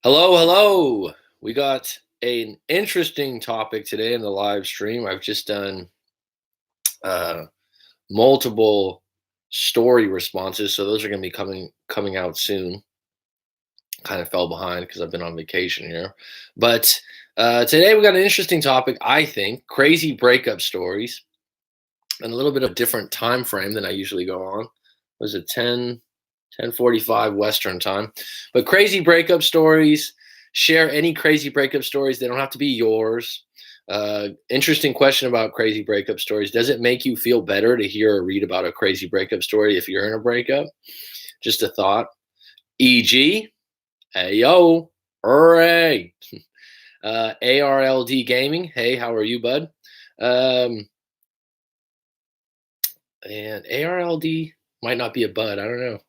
Hello, hello. We got an interesting topic today in the live stream. I've just done uh, multiple story responses, so those are going to be coming out soon. Kind of fell behind because I've been on vacation here, but today we got an interesting topic. I think crazy breakup stories and a little bit of a different time frame than I usually go on. Was it 10:45 Western time? But crazy breakup stories. Share any crazy breakup stories. They don't have to be yours. Interesting question about crazy breakup stories. Does it make you feel better to hear or read about a crazy breakup story if you're in a breakup? Just a thought. E.g., hey yo, hooray. ARLD Gaming. Hey, how are you, bud? Um, and ARLD might not be a bud. I don't know.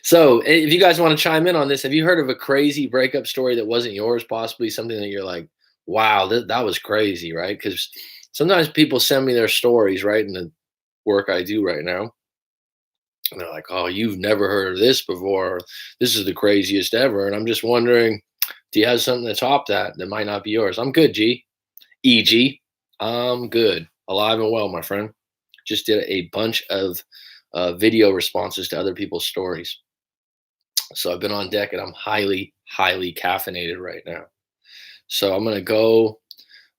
So, if you guys want to chime in on this, have you heard of a crazy breakup story that wasn't yours, possibly something that you're like, wow, that was crazy, right? Because sometimes people send me their stories, right, in the work I do right now. And they're like, oh, you've never heard of this before. This is the craziest ever. And I'm just wondering, do you have something to top that that might not be yours? I'm good, G. EG. I'm good. Alive and well, my friend. Just did a bunch of video responses to other people's stories. So I've been on deck and I'm highly, highly caffeinated right now. So I'm gonna go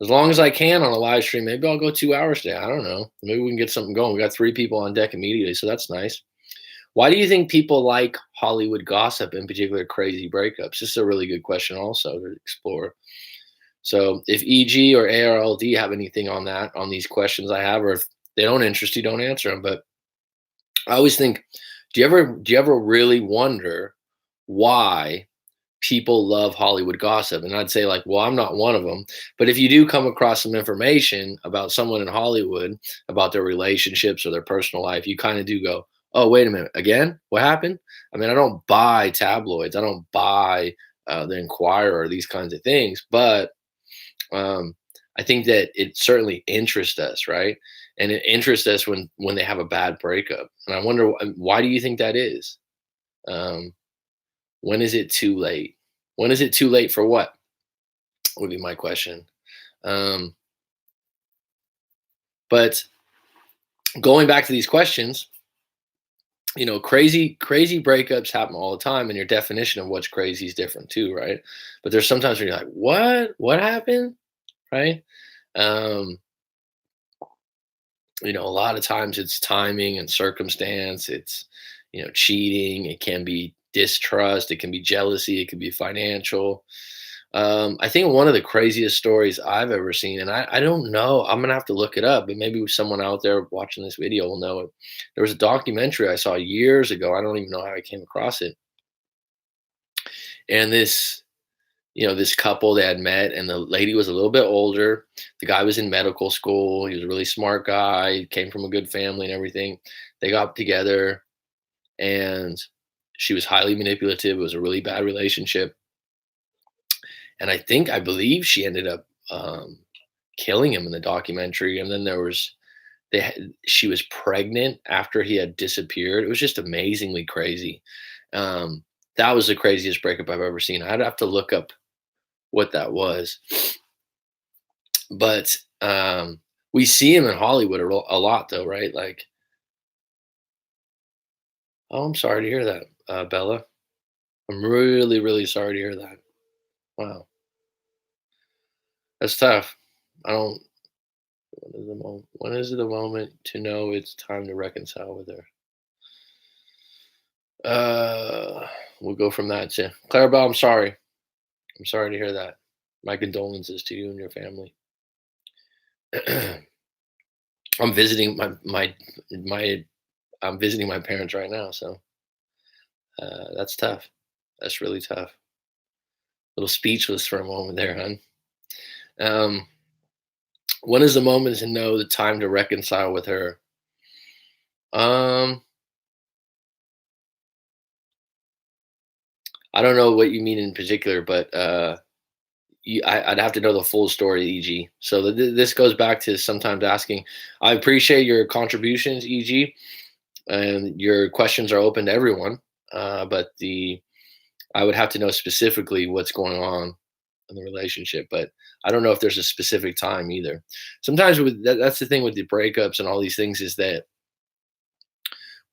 as long as I can on a live stream. Maybe I'll go 2 hours today. I don't know. Maybe we can get something going. We got three people on deck immediately, so that's nice. Why do you think people like Hollywood gossip, in particular crazy breakups? This is a really good question also to explore. So if EG or ARLD have anything on that, on these questions I have, or if they don't interest you, don't answer them. But I always think, do you ever really wonder why people love Hollywood gossip? And I'd say, like, well, I'm not one of them. But if you do come across some information about someone in Hollywood, about their relationships or their personal life, you kind of do go, oh, wait a minute, again? What happened? I mean, I don't buy tabloids, I don't buy the Inquirer or these kinds of things, but um, I think that it certainly interests us, right? And it interests us when they have a bad breakup. And I wonder why do you think that is? Um, when is it too late? When is it too late for what? Would be my question. Um, but going back to these questions, crazy breakups happen all the time, and your definition of what's crazy is different too, right? But there's sometimes where you're like, what? What happened? Right? Um, a lot of times it's timing and circumstance. It's, cheating. It can be distrust. It can be jealousy. It can be financial. I think one of the craziest stories I've ever seen, and I don't know, I'm gonna have to look it up, but maybe someone out there watching this video will know it. There was a documentary I saw years ago. I don't even know how I came across it. And this couple they had met, and the lady was a little bit older. The guy was in medical school. He was a really smart guy, came from a good family and everything. They got together, and she was highly manipulative. It was a really bad relationship. And I believe she ended up killing him in the documentary. And then she was pregnant after he had disappeared. It was just amazingly crazy. Um, that was the craziest breakup I've ever seen. I'd have to look up what that was. But we see him in Hollywood a lot, though, right? Like, oh, I'm sorry to hear that, Bella. I'm really, really sorry to hear that. Wow, that's tough. I don't. When is the moment? When is the moment to know it's time to reconcile with her? We'll go from that to Clarabelle. I'm sorry. I'm sorry to hear that. My condolences to you and your family. I'm visiting my I'm visiting my parents right now, so that's tough. That's really tough. A little speechless for a moment there, hon. Um, when is the moment to know the time to reconcile with her? Um, I don't know what you mean in particular, but I'd have to know the full story, EG. So this goes back to sometimes asking. I appreciate your contributions, EG, and your questions are open to everyone. But I would have to know specifically what's going on in the relationship, but I don't know if there's a specific time either. Sometimes that's the thing with the breakups and all these things is that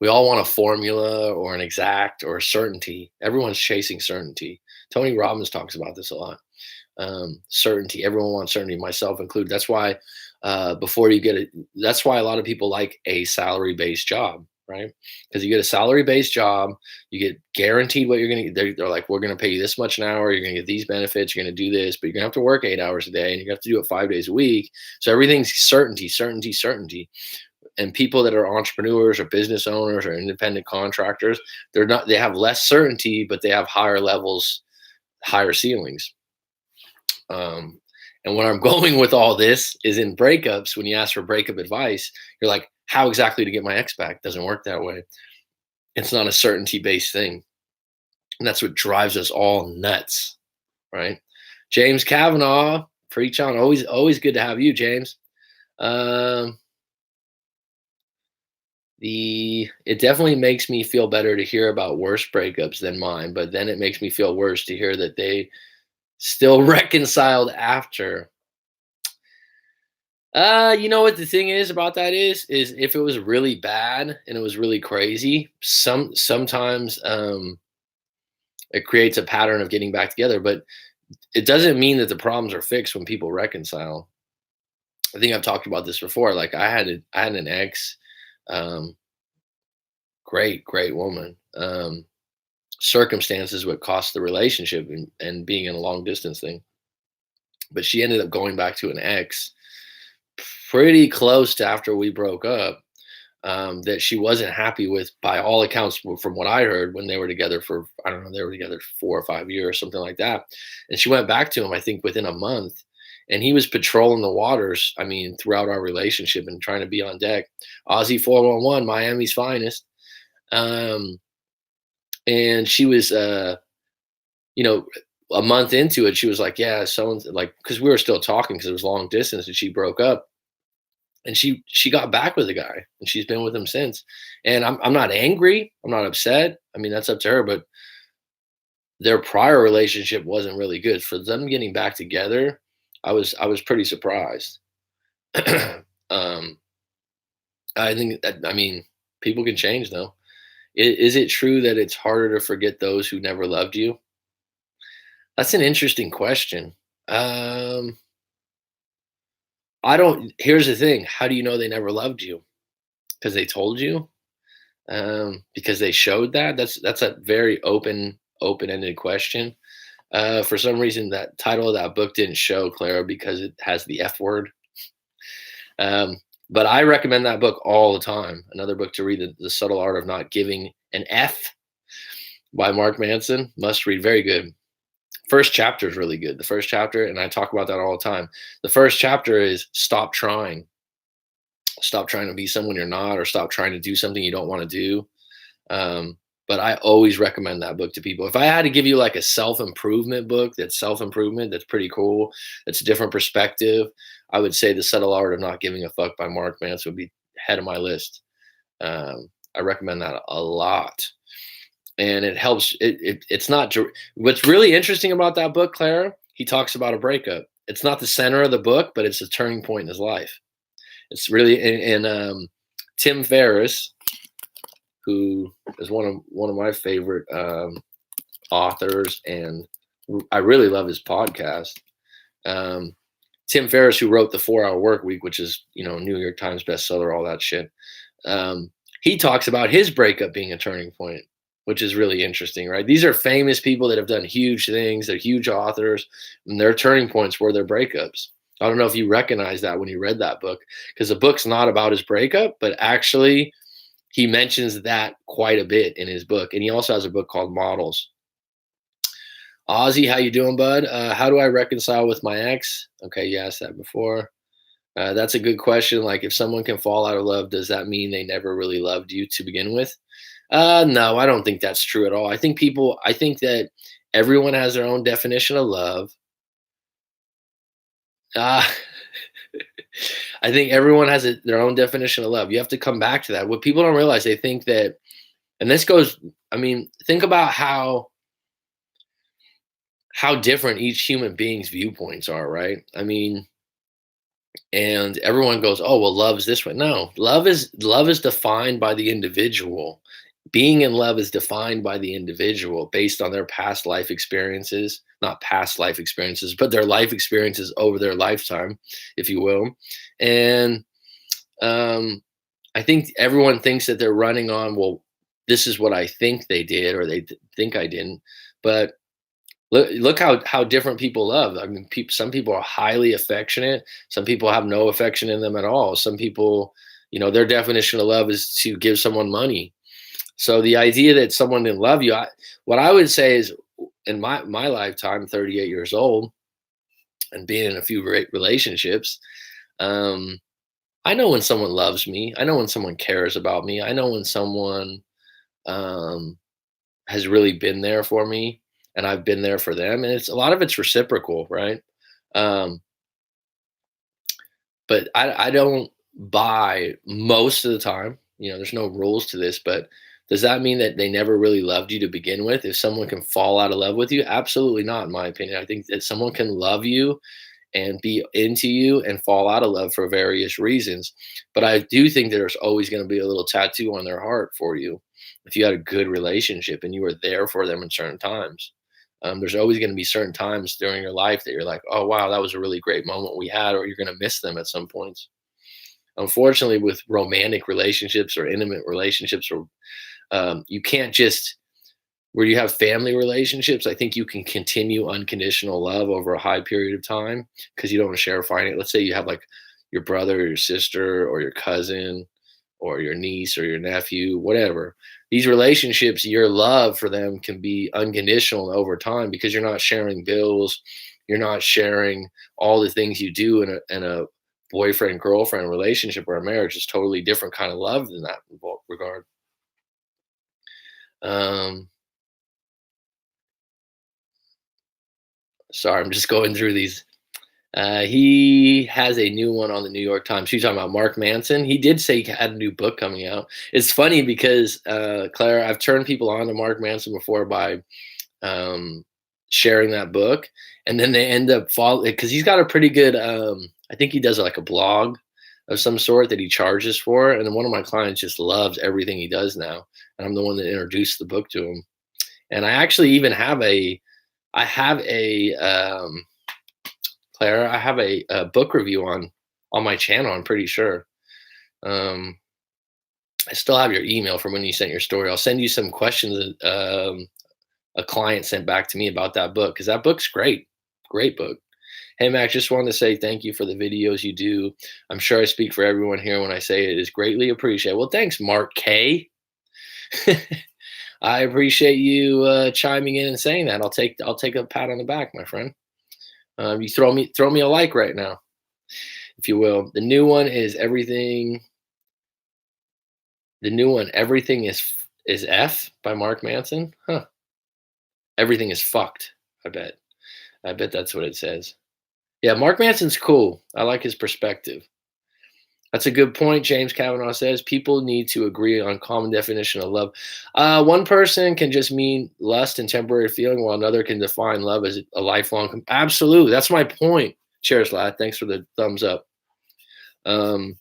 we all want a formula or an exact or a certainty. Everyone's chasing certainty. Tony Robbins talks about this a lot. Certainty. Everyone wants certainty, myself included. That's why before you get it, that's why a lot of people like a salary based job, right? Because you get a salary based job, you get guaranteed what you're going to. They're like, we're going to pay you this much an hour. You're going to get these benefits. You're going to do this, but you're going to have to work 8 hours a day, and you have to do it 5 days a week. So everything's certainty, certainty, certainty. And people that are entrepreneurs or business owners or independent contractors, they're not. They have less certainty, but they have higher levels, higher ceilings. And where I'm going with all this is in breakups, when you ask for breakup advice, you're like, how exactly to get my ex back? Doesn't work that way. It's not a certainty based thing. And that's what drives us all nuts, right? James Kavanaugh, preach on. Always good to have you, James. It definitely makes me feel better to hear about worse breakups than mine, but then it makes me feel worse to hear that they still reconciled after. You know what the thing is about that is if it was really bad and it was really crazy, sometimes it creates a pattern of getting back together, but it doesn't mean that the problems are fixed when people reconcile. I think I've talked about this before. Like I had an ex, um, great woman. Circumstances what cost the relationship and being in a long distance thing. But she ended up going back to an ex pretty close to after we broke up, that she wasn't happy with by all accounts from what I heard when they were together for, I don't know, they were together 4 or 5 years, something like that. And she went back to him, I think within a month. And he was patrolling the waters, I mean, throughout our relationship and trying to be on deck. Aussie 411, Miami's finest. Um, and she was, you know, a month into it, she was like, yeah, someone's like, because we were still talking because it was long distance and she broke up. And she got back with the guy and she's been with him since. And I'm not angry. I'm not upset. I mean, that's up to her, but their prior relationship wasn't really good. For them getting back together, I was pretty surprised. um, I think that, I mean, people can change though. Is it true that it's harder to forget those who never loved you? That's an interesting question. Um, I don't. Here's the thing. How do you know they never loved you? Because they told you? Because they showed that? That's a very open-ended question. For some reason, that title of that book didn't show Clara because it has the F word. Um, but I recommend that book all the time. Another book to read, the Subtle Art of Not Giving an F by Mark Manson. Must read. Very good. First chapter is really good. The first chapter, and I talk about that all the time. The first chapter is stop trying. Stop trying to be someone you're not, or stop trying to do something you don't want to do. But I always recommend that book to people. If I had to give you like a self-improvement book that's self-improvement, that's pretty cool, that's a different perspective, I would say The Subtle Art of Not Giving a Fuck by Mark Manson would be head of my list. I recommend that a lot. And it helps. It's not. What's really interesting about that book, Clara, he talks about a breakup. It's not the center of the book, but it's a turning point in his life. It's really, and Tim Ferriss, who is one of my favorite authors, and I really love his podcast. Tim Ferriss, who wrote the 4 Hour Work Week, which is New York Times bestseller, all that shit. He talks about his breakup being a turning point, which is really interesting, right? These are famous people that have done huge things. They're huge authors, and their turning points were their breakups. I don't know if you recognize that when you read that book, because the book's not about his breakup, but actually he mentions that quite a bit in his book. And he also has a book called Models. Ozzy, how you doing, bud? How do I reconcile with my ex? Okay, you asked that before. That's a good question. Like, if someone can fall out of love, does that mean they never really loved you to begin with? No, I don't think that's true at all. I think that everyone has their own definition of love. Uh, I think everyone has their own definition of love. You have to come back to that. What people don't realize, they think that, and this goes, I mean, think about how how different each human being's viewpoints are, right? I mean, and everyone goes, "Oh, well, love's this way." No, love is defined by the individual. Being in love is defined by the individual based on their past life experiences, not past life experiences, but their life experiences over their lifetime, if you will. And um, I think everyone thinks that they're running on, well, this is what I think they did, or they think I didn't. But look how different people love. I mean, some people are highly affectionate. Some people have no affection in them at all. Some people, their definition of love is to give someone money. So the idea that someone didn't love you, what I would say is, in my lifetime, 38 years old, and being in a few great relationships, um, I know when someone loves me. I know when someone cares about me. I know when someone um, has really been there for me, and I've been there for them, and it's a lot of it's reciprocal, right? Um, but I don't buy most of the time. There's no rules to this, but does that mean that they never really loved you to begin with? If someone can fall out of love with you, absolutely not, in my opinion. I think that someone can love you and be into you and fall out of love for various reasons. But I do think there's always going to be a little tattoo on their heart for you if you had a good relationship and you were there for them in certain times. There's always going to be certain times during your life that you're like, oh, wow, that was a really great moment we had, or you're going to miss them at some points. Unfortunately, with romantic relationships or intimate relationships, or you can't just, where you have family relationships, I think you can continue unconditional love over a high period of time because you don't share finance. Let's say you have like your brother or your sister or your cousin or your niece or your nephew, whatever. These relationships, your love for them can be unconditional over time because you're not sharing bills, you're not sharing all the things you do in a boyfriend girlfriend relationship, or a marriage. Is totally different kind of love in that regard. Um, Sorry, I'm just going through these. He has a new one on the New York Times. You're talking about Mark Manson. He did say he had a new book coming out. It's funny because, Claire, I've turned people on to Mark Manson before by um, sharing that book, and then they end up following because he's got a pretty good. I think he does like a blog of some sort that he charges for, and then one of my clients just loves everything he does now, and I'm the one that introduced the book to him. And I actually even have I have a Claire, I have a book review on my channel. I'm pretty sure. Um, I still have your email from when you sent your story. I'll send you some questions that a client sent back to me about that book because that book's great. Great book. Hey, Mac, just wanted to say thank you for the videos you do. I'm sure I speak for everyone here when I say it is greatly appreciated. Well, thanks, Mark K. I appreciate you chiming in and saying that. I'll take a pat on the back, my friend. You throw me a like right now, if you will. The new one is everything. The new one, everything is F by Mark Manson. Huh. Everything is fucked. I bet. I bet that's what it says. Yeah, Mark Manson's cool. I like his perspective. That's a good point. James Kavanaugh says people need to agree on common definition of love. One person can just mean lust and temporary feeling, while another can define love as a lifelong. Absolutely, that's my point. Cheers, lad. Thanks for the thumbs up. Um,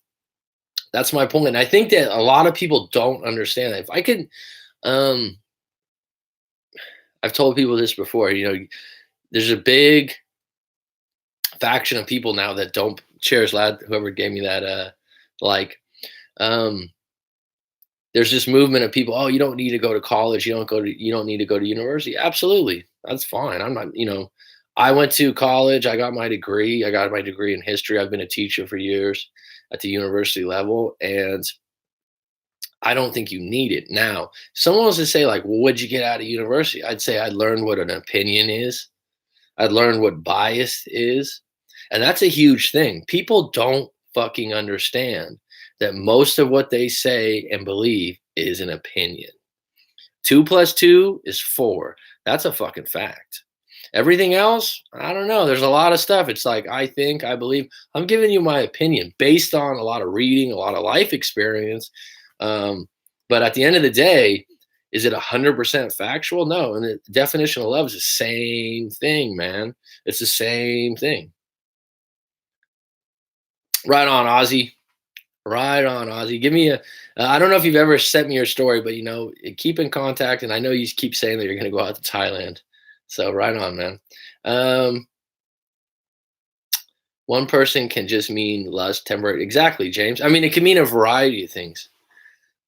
that's my point. And I think that a lot of people don't understand that. If I could, um, I've told people this before. There's a big faction of people now that don't. Cheers, lad. Whoever gave me that, like, um, there's this movement of people. Oh, you don't need to go to college. You don't need to go to university. Absolutely, that's fine. I'm not. I went to college. I got my degree. I got my degree in history. I've been a teacher for years at the university level, and I don't think you need it. Now, someone wants to say, like, well, what'd you get out of university? I'd say I learned what an opinion is. I'd learned what bias is. And that's a huge thing. People don't fucking understand that most of what they say and believe is an opinion. 2 plus 2 is 4. That's a fucking fact. Everything else, I don't know. There's a lot of stuff. It's like, I think, I believe. I'm giving you my opinion based on a lot of reading, a lot of life experience. Um, but at the end of the day, Is it 100% factual? No. And the definition of love is the same thing, man. It's the same thing. Right on, Ozzy. Right on, Ozzy. Give me a. I don't know if you've ever sent me your story, but keep in contact. And I know you keep saying that you're going to go out to Thailand. So right on, man. Um, One person can just mean lust, temporary. Exactly, James. I mean, it can mean a variety of things.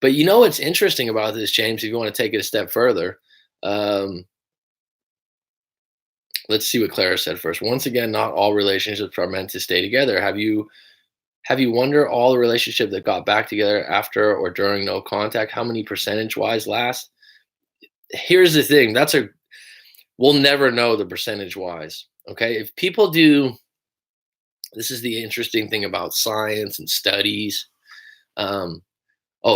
But you know what's interesting about this, James, if you want to take it a step further, um, let's see what Clara said first. Once again, not all relationships are meant to stay together. Have you wondered all the relationship that got back together after or during no contact, how many percentage wise last? Here's the thing. We'll never know the percentage wise. Okay. If people do, this is the interesting thing about science and studies. Um,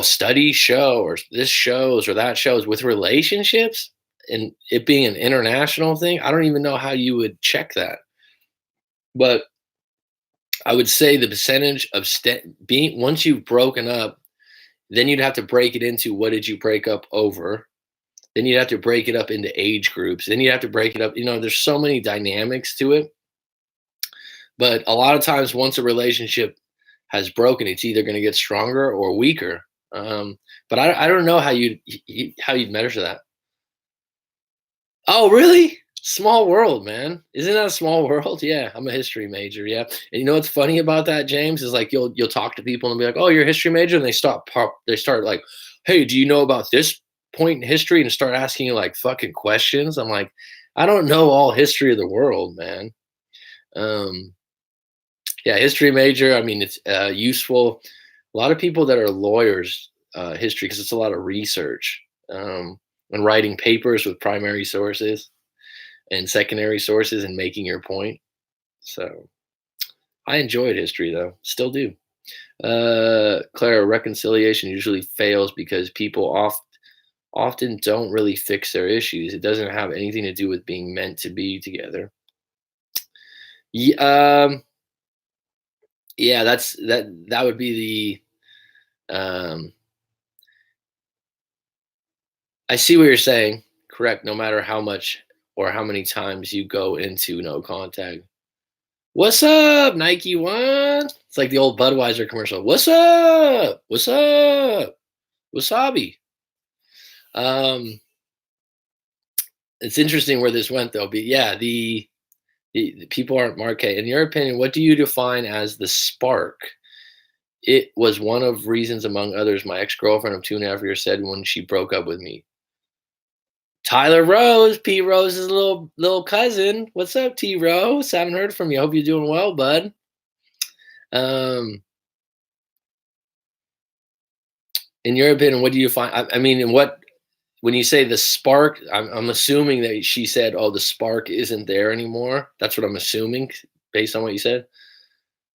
Studies show, or this shows, or that shows with relationships, and it being an international thing. I don't even know how you would check that. But I would say the percentage of being, once you've broken up, then you'd have to break it into, what did you break up over? Then you'd have to break it up into age groups. Then you have to break it up. There's so many dynamics to it. But a lot of times, once a relationship has broken, it's either going to get stronger or weaker. But I don't know how you'd measure that. Oh, really? Small world, man. Isn't that a small world? Yeah, I'm a history major. Yeah, and you know what's funny about that, James, is like you'll talk to people and be like, "Oh, you're a history major," and they start like, "Hey, do you know about this point in history?" and start asking you like fucking questions. I'm like, I don't know all history of the world, man. Um, yeah, history major. I mean, it's useful. A lot of people that are lawyers, history, because it's a lot of research, and writing papers with primary sources and secondary sources and making your point. So I enjoyed history though, still do. Clara, reconciliation usually fails because people often don't really fix their issues. It doesn't have anything to do with being meant to be together. Yeah, yeah, that would be the. I see what you're saying. Correct. No matter how much or how many times you go into no contact. What's up, Nike One? It's like the old Budweiser commercial. What's up? What's up? Wasabi. Um, it's interesting where this went though. But yeah, the people aren't Marquet. In your opinion, what do you define as the spark? It was one of reasons among others my ex-girlfriend of 2.5 years said when she broke up with me. Tyler Rose, P Rose's little cousin. What's up, T Rose? Haven't heard from you. Hope you're doing well, bud. Um, in your opinion, what do you find? I mean, when you say the spark, I'm assuming that she said, "Oh, the spark isn't there anymore." That's what I'm assuming based on what you said.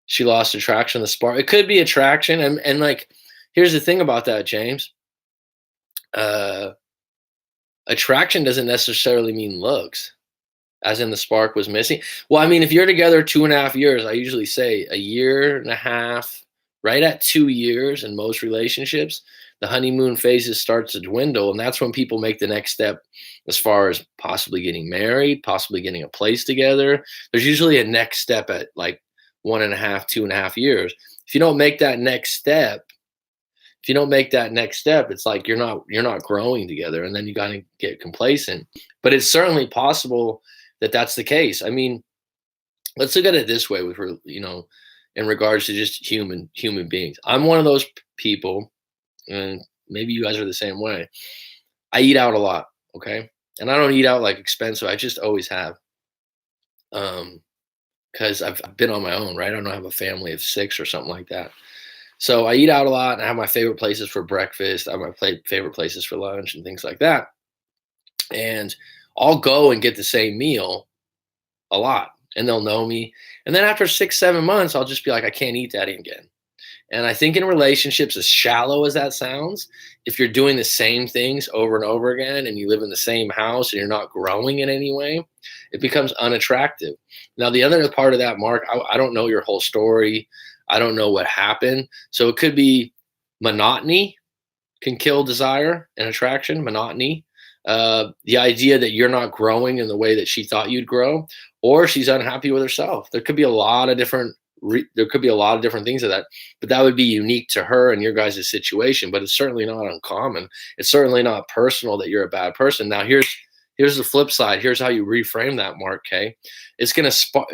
She lost attraction. The spark. It could be attraction, and like, here's the thing about that, James. Uh, Attraction doesn't necessarily mean looks, as in the spark was missing. Well, I mean, if you're together 2.5 years, I usually say a year and a half, right at 2 years in most relationships, the honeymoon phases starts to dwindle. And that's when people make the next step as far as possibly getting married, possibly getting a place together. There's usually a next step at like 1.5, 2.5 years. If you don't make that next step, it's like you're not growing together, and then you got to get complacent. But it's certainly possible that that's the case. I mean, let's look at it this way in regards to just human beings. I'm one of those people, and maybe you guys are the same way. I eat out a lot, okay? And I don't eat out like expensive. I just always have. Because I've been on my own, right? I don't have a family of 6 or something like that. So I eat out a lot, and I have my favorite places for breakfast. I have my favorite places for lunch and things like that. And I'll go and get the same meal a lot, and they'll know me. And then after 6, 7 months, I'll just be like, I can't eat that again. And I think in relationships, as shallow as that sounds, if you're doing the same things over and over again and you live in the same house and you're not growing in any way, it becomes unattractive. Now, the other part of that, Mark, I don't know your whole story. I don't know what happened. So it could be monotony. can kill desire and attraction, monotony. The idea that you're not growing in the way that she thought you'd grow, or she's unhappy with herself. There could be a lot of different. There could be a lot of different things of that, but that would be unique to her and your guys' situation. But it's certainly not uncommon. It's certainly not personal that you're a bad person. Now here's the flip side. Here's how you reframe that, Mark K. It's gonna spark.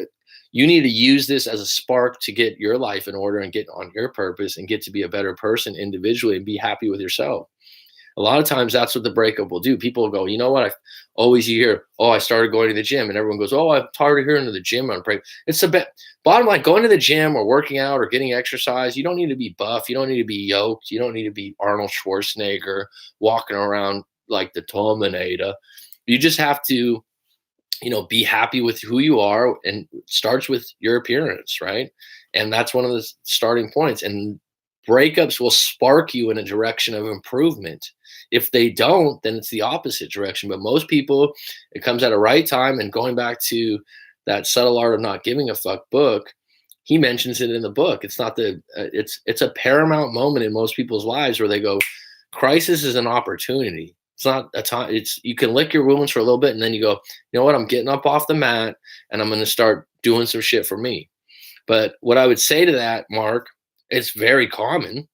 You need to use this as a spark to get your life in order and get on your purpose and get to be a better person individually and be happy with yourself. A lot of times that's what the breakup will do. People will go, you know what? I always hear, oh, I started going to the gym, and everyone goes, oh, I'm tired of hearing to the gym on break. It's a bit bottom line, going to the gym or working out or getting exercise. You don't need to be buff. You don't need to be yoked. You don't need to be Arnold Schwarzenegger walking around like the Terminator. You just have to, be happy with who you are, and it starts with your appearance, right? And that's one of the starting points. And breakups will spark you in a direction of improvement. If they don't, then it's the opposite direction. But most people, it comes at a right time. And going back to that Subtle Art of Not Giving a Fuck book, he mentions it in the book. It's not it's a paramount moment in most people's lives where they go, crisis is an opportunity. It's not a time. It's, you can lick your wounds for a little bit, and then you go, you know what? I'm getting up off the mat, and I'm going to start doing some shit for me. But what I would say to that, Mark, it's very common,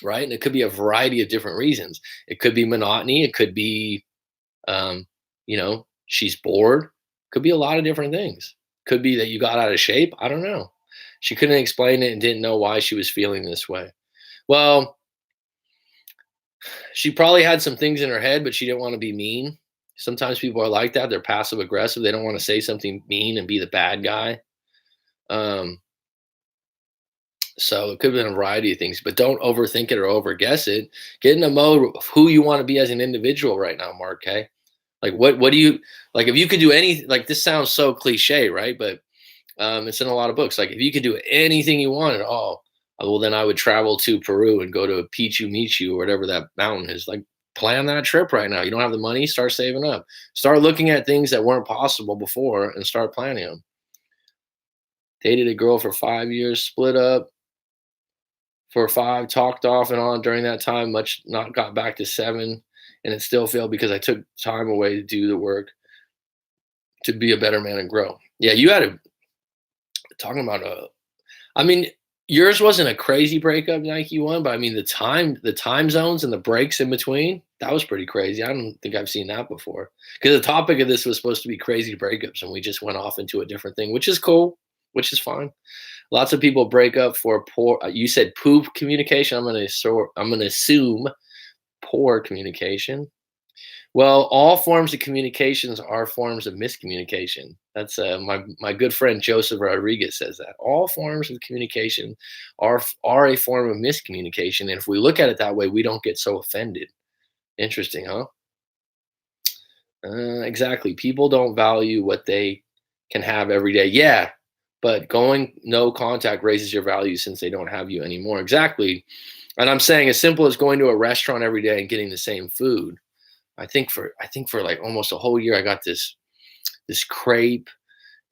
right? And it could be a variety of different reasons. It could be monotony. It could be, she's bored. Could be a lot of different things. Could be that you got out of shape. I don't know. She couldn't explain it and didn't know why she was feeling this way. Well, she probably had some things in her head, but she didn't want to be mean. Sometimes people are like that. They're passive aggressive. They don't want to say something mean and be the bad guy. So it could have been a variety of things, but don't overthink it or overguess it. Get in a mode of who you want to be as an individual right now, Mark K. Like what do you like? If you could do any, like, this sounds so cliche, right? But it's in a lot of books. Like, if you could do anything you wanted, well, then I would travel to Peru and go to Pichu Michu or whatever that mountain is. Like, plan that trip right now. You don't have the money, start saving up. Start looking at things that weren't possible before and start planning them. Dated a girl for 5 years, split up for 5, talked off and on during that time, much not got back to 7, and it still failed because I took time away to do the work to be a better man and grow. Yeah, you had to talking about I mean, yours wasn't a crazy breakup like you won, but I mean the time zones and the breaks in between, that was pretty crazy. I don't think I've seen that before. Because the topic of this was supposed to be crazy breakups, and we just went off into a different thing, which is cool, which is fine. Lots of people break up for poor. You said poop communication. I'm gonna assume poor communication. Well, all forms of communications are forms of miscommunication. That's my good friend Joseph Rodriguez says that all forms of communication are a form of miscommunication. And if we look at it that way, we don't get so offended. Interesting, huh? Exactly. People don't value what they can have every day. Yeah, but going no contact raises your value since they don't have you anymore. Exactly. And I'm saying as simple as going to a restaurant every day and getting the same food. I think for like almost a whole year, I got this crepe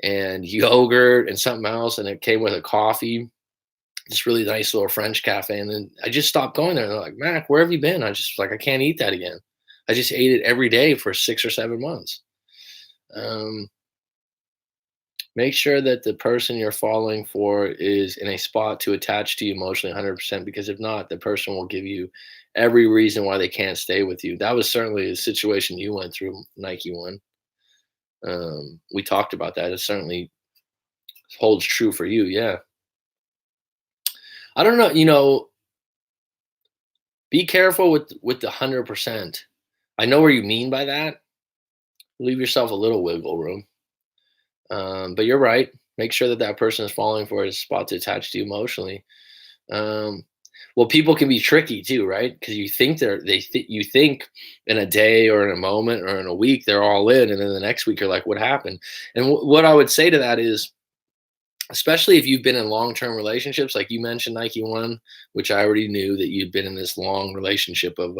and yogurt and something else, and it came with a coffee. This really nice little French cafe, and then I just stopped going there. And they're like, Mac, where have you been? I just like I can't eat that again. I just ate it every day for 6 or 7 months. Make sure that the person you're falling for is in a spot to attach to you emotionally 100%, because if not, the person will give you every reason why they can't stay with you. That was certainly a situation you went through, Nike One. We talked about that. It certainly holds true for you. Yeah. I don't know. Be careful with the 100%. I know where you mean by that. Leave yourself a little wiggle room. But you're right. Make sure that that person is falling for a spot to attach to you emotionally. Well, people can be tricky too, right? Because you think you think in a day or in a moment or in a week they're all in, and then the next week you're like, what happened? And what I would say to that is, especially if you've been in long-term relationships, like you mentioned Nike One, which I already knew that you'd been in this long relationship of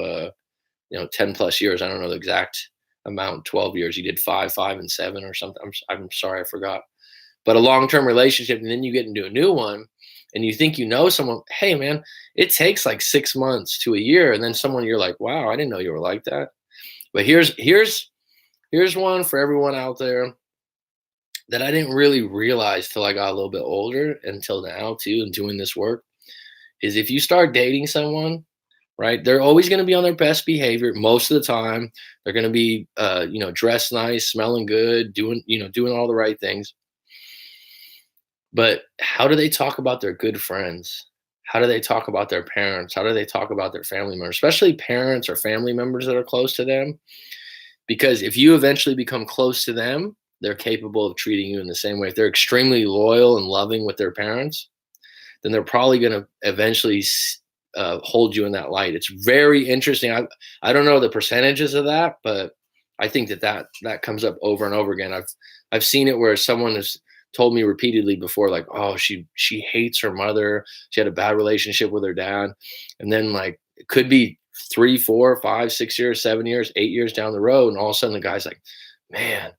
10 plus years. I don't know the exact amount, 12 years. You did 5, 5, and 7 or something. I'm sorry, I forgot. But a long-term relationship, and then you get into a new one, and you think you know someone, hey man, it takes like 6 months to a year, and then someone you're like, wow, I didn't know you were like that. But here's one for everyone out there that I didn't really realize till I got a little bit older, until now too, and doing this work, is if you start dating someone, right? They're always going to be on their best behavior most of the time. They're going to be, dressed nice, smelling good, doing all the right things. But how do they talk about their good friends? How do they talk about their parents? How do they talk about their family members, especially parents or family members that are close to them? Because if you eventually become close to them, they're capable of treating you in the same way. If they're extremely loyal and loving with their parents, then they're probably going to eventually hold you in that light. It's very interesting. I don't know the percentages of that, but I think that comes up over and over again. I've seen it where someone has told me repeatedly before, like, oh, she hates her mother. She had a bad relationship with her dad, and then like it could be 3, 4, 5, 6 years, 7 years, 8 years down the road, and all of a sudden the guy's like, man,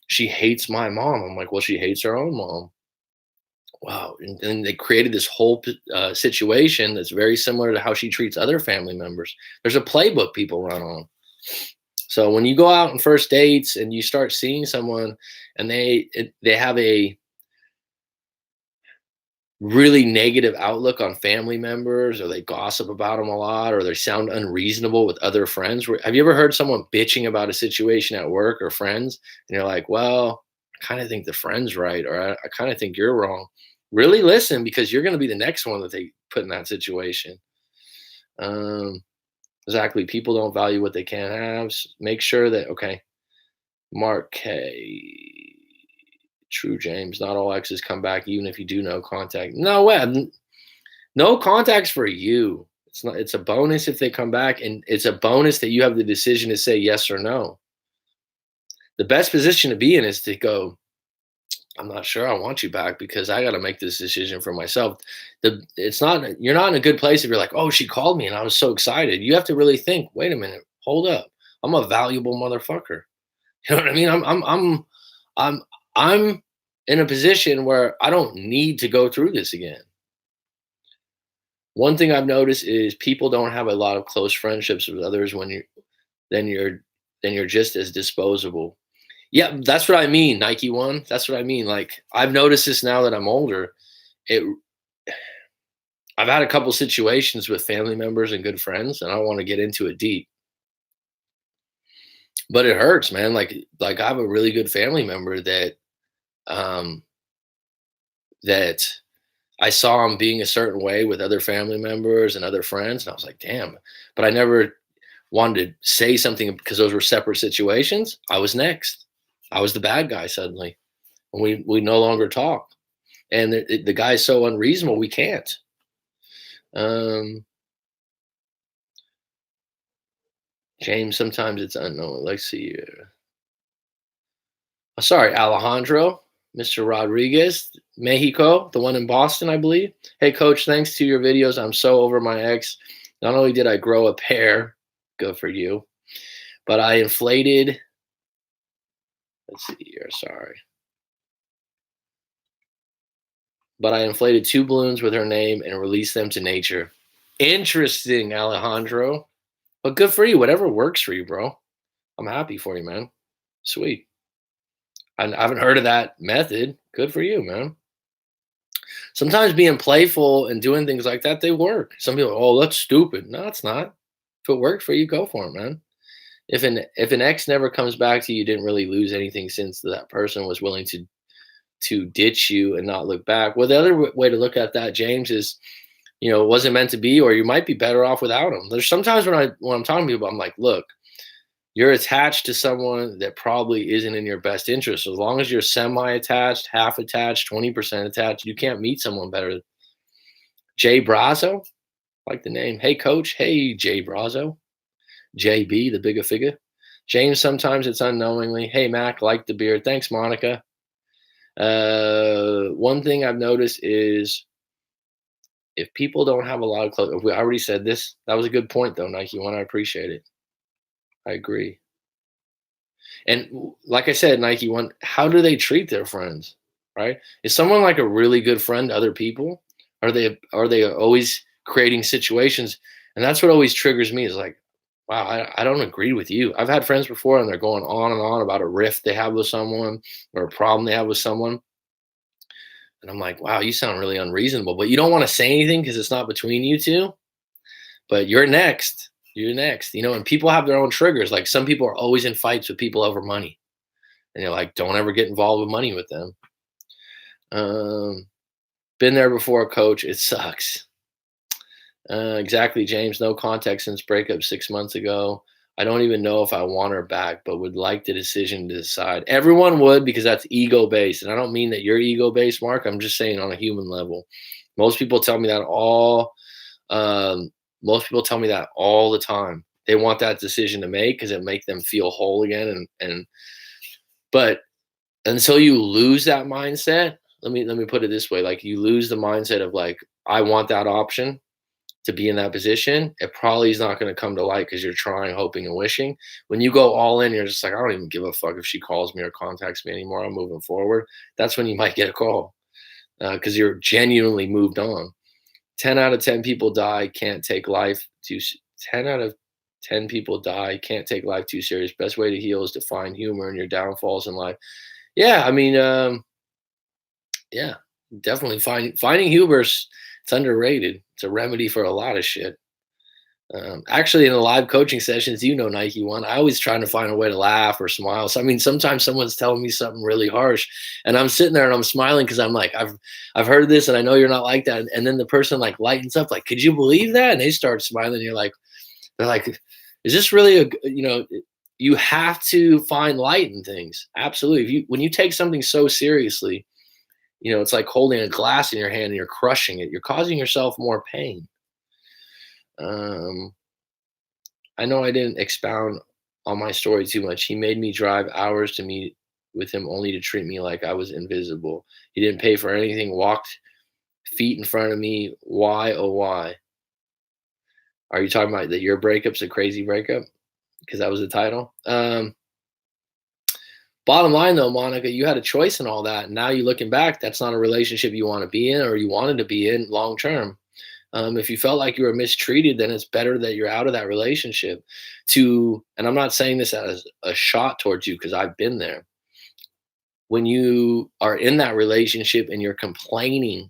she hates my mom. I'm like, well, she hates her own mom. Wow. And they created this whole situation that's very similar to how she treats other family members. There's a playbook people run on. So when you go out on first dates and you start seeing someone and they have a really negative outlook on family members, or they gossip about them a lot, or they sound unreasonable with other friends. Have you ever heard someone bitching about a situation at work or friends, and you're like, well, I kind of think the friend's right, or I kind of think you're wrong. Really listen, because you're going to be the next one that they put in that situation. um exactly, people don't value what they can't have. Make sure that, okay, Mark K, true, James, not all exes come back even if you do no contact. No way. No contacts for you. It's not. It's a bonus if they come back, and it's a bonus that you have the decision to say yes or no. The best position to be in is to go, I'm not sure I want you back, because I got to make this decision for myself. It's not, you're not in a good place if you're like, oh, she called me and I was so excited. You have to really think, wait a minute, hold up. I'm a valuable motherfucker. You know what I mean? I'm I'm in a position where I don't need to go through this again. One thing I've noticed is people don't have a lot of close friendships with others when then you're then you're just as disposable. Yeah, that's what I mean, Nike One. That's what I mean. Like, I've noticed this now that I'm older. It I've had a couple situations with family members and good friends, and I don't want to get into it deep, but it hurts, man. Like I have a really good family member um that I saw him being a certain way with other family members and other friends, and I was like, damn. But I never wanted to say something because those were separate situations. I was next. I was the bad guy suddenly, and we no longer talk. And the guy's so unreasonable, we can't. Um, James, sometimes it's unknown. Let's see. Sorry, Alejandro, Mr. Rodriguez, Mexico, the one in Boston, I believe. Hey, coach, thanks to your videos, I'm so over my ex. Not only did I grow a pair, good for you, but I inflated. Let's see here. Sorry. But I inflated 2 balloons with her name and released them to nature. Interesting, Alejandro. But good for you. Whatever works for you, bro. I'm happy for you, man. Sweet. I haven't heard of that method. Good for you, man. Sometimes being playful and doing things like that, they work. Some people, oh, that's stupid. No, it's not. If it worked for you, go for it, man. If an ex never comes back to you, you didn't really lose anything, since that person was willing to ditch you and not look back. Well, the other way to look at that, James, is, it wasn't meant to be, or you might be better off without them. There's sometimes when I'm talking to people, I'm like, look, you're attached to someone that probably isn't in your best interest. So as long as you're semi-attached, half attached, 20% attached, you can't meet someone better. Jay Brazo, like the name. Hey, coach. Hey, Jay Brazo. JB, the bigger figure. James, sometimes it's unknowingly. Hey, Mac, like the beard. Thanks, Monica. One thing I've noticed is, if people don't have a lot of clothes, we already said this. That was a good point, though, Nike One. I appreciate it. I agree. And like I said, Nike One, how do they treat their friends? Right? Is someone like a really good friend to other people? Are they always creating situations? And that's what always triggers me is like, wow, I don't agree with you. I've had friends before and they're going on and on about a rift they have with someone or a problem they have with someone. And I'm like, wow, you sound really unreasonable. But you don't want to say anything because it's not between you two. But you're next. You're next. And people have their own triggers. Like some people are always in fights with people over money. And you're like, don't ever get involved with money with them. Um, been there before, coach. It sucks. Exactly, James. No contact since breakup 6 months ago. I don't even know if I want her back, but would like the decision to decide. Everyone would because that's ego based. And I don't mean that you're ego based, Mark. I'm just saying on a human level. Most people tell me that all um, most people tell me that all the time. They want that decision to make because it make them feel whole again. And but until you lose that mindset, let me put it this way: like you lose the mindset of like, I want that option to be in that position, it probably is not going to come to light because you're trying, hoping, and wishing. When you go all in, you're just like, I don't even give a fuck if she calls me or contacts me anymore. I'm moving forward. That's when you might get a call because you're genuinely moved on. 10 out of 10 people die, can't take life too. 10 out of 10 people die, can't take life too serious. Best way to heal is to find humor in your downfalls in life. Yeah, I mean, yeah, definitely finding humor. It's underrated. It's a remedy for a lot of shit. Actually, in the live coaching sessions, Nike One, I always trying to find a way to laugh or smile. So, I mean, sometimes someone's telling me something really harsh, and I'm sitting there and I'm smiling because I'm like, I've heard this, and I know you're not like that. And then the person like lightens up, like, could you believe that? And they start smiling. You're like, they're like, is this really you have to find light in things. Absolutely. When you take something so seriously, it's like holding a glass in your hand and you're crushing it. You're causing yourself more pain. Um, I know I didn't expound on my story too much. He made me drive hours to meet with him only to treat me like I was invisible. He didn't pay for anything, walked feet in front of me. Why, oh, why? Are you talking about that your breakup's a crazy breakup? Because that was the title. Bottom line, though, Monica, you had a choice in all that. And now you're looking back, that's not a relationship you want to be in or you wanted to be in long term. If you felt like you were mistreated, then it's better that you're out of that relationship. And I'm not saying this as a shot towards you because I've been there. When you are in that relationship and you're complaining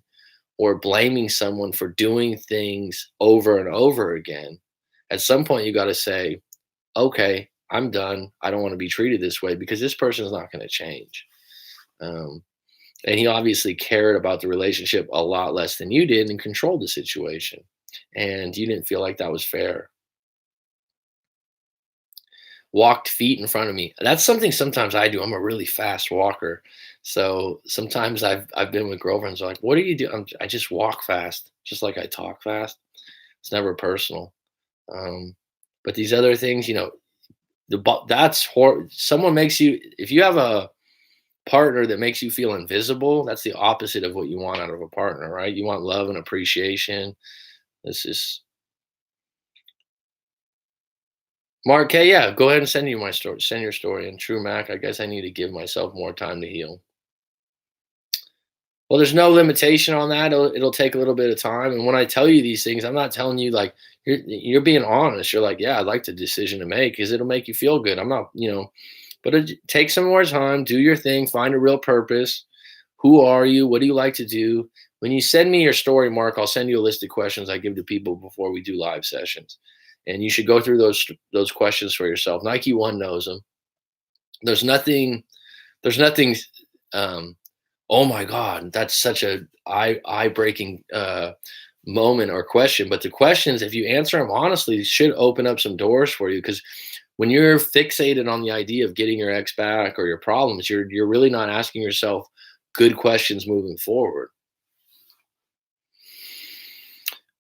or blaming someone for doing things over and over again, at some point you got to say, okay, I'm done. I don't want to be treated this way because this person is not going to change. Um, and he obviously cared about the relationship a lot less than you did and controlled the situation. And you didn't feel like that was fair. Walked feet in front of me. That's something sometimes I do. I'm a really fast walker. So sometimes I've been with girlfriends like, what do you do? I just walk fast, just like I talk fast. It's never personal. But these other things, someone makes you, if you have a partner that makes you feel invisible, that's the opposite of what you want out of a partner, right? You want love and appreciation. This is Mark K. Yeah, go ahead and send you my story. Send your story. And True Mac, I guess I need to give myself more time to heal. Well, there's no limitation on that. It'll take a little bit of time. And when I tell you these things, I'm not telling you like you're being honest. You're like, yeah, I'd like the decision to make because it'll make you feel good. I'm not, but take some more time, do your thing, find a real purpose. Who are you? What do you like to do? When you send me your story, Mark, I'll send you a list of questions I give to people before we do live sessions. And you should go through those questions for yourself. Nike One knows them. There's nothing, there's nothing, um, oh my God, that's such a eye breaking moment or question. But the questions, if you answer them honestly, should open up some doors for you. Because when you're fixated on the idea of getting your ex back or your problems, you're really not asking yourself good questions moving forward.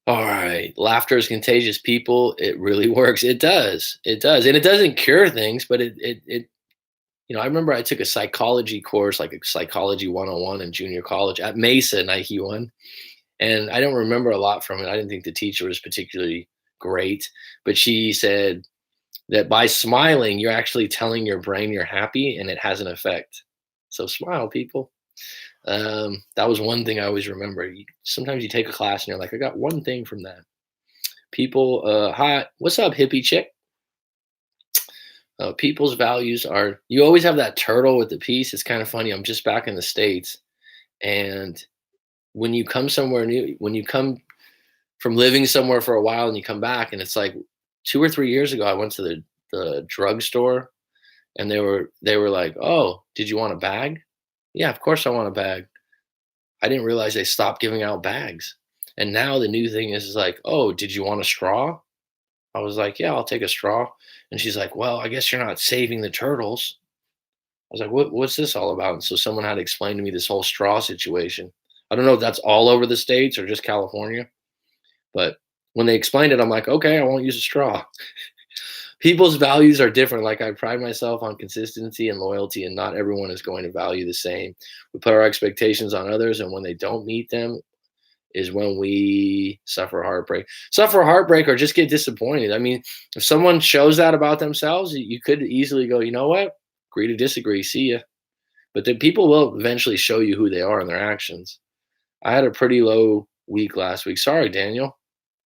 All right. Laughter is contagious, people. It really works. It does. It does. And it doesn't cure things, but I remember I took a psychology course, like a psychology 101 in junior college at Mesa, Nike One. And I don't remember a lot from it. I didn't think the teacher was particularly great, but she said that by smiling, you're actually telling your brain you're happy and it has an effect. So smile, people. That was one thing I always remember. Sometimes you take a class and you're like, I got one thing from that. People, hi, what's up, hippie chick? People's values are, you always have that turtle with the piece. It's kind of funny. I'm just back in the States. And when you come somewhere new, when you come from living somewhere for a while and you come back, and it's like 2 or 3 years ago, I went to the drugstore and they were like, "Oh, did you want a bag?" Yeah, of course I want a bag. I didn't realize they stopped giving out bags. And now the new thing is like, "Oh, did you want a straw?" I was like, "Yeah, I'll take a straw." And she's like, "Well, I guess you're not saving the turtles." I was like, what's this all about?" And so someone had to explain to me this whole straw situation. I don't know if that's all over the states or just California, but when they explained it, I'm like, okay, I won't use a straw. People's values are different. Like, I pride myself on consistency and loyalty, and not everyone is going to value the same. We put our expectations on others, and when they don't meet them, is when we suffer heartbreak, or just get disappointed. I mean, if someone shows that about themselves, you could easily go, you know what? Agree to disagree. See ya. But then people will eventually show you who they are in their actions. I had a pretty low week last week. Sorry, Daniel.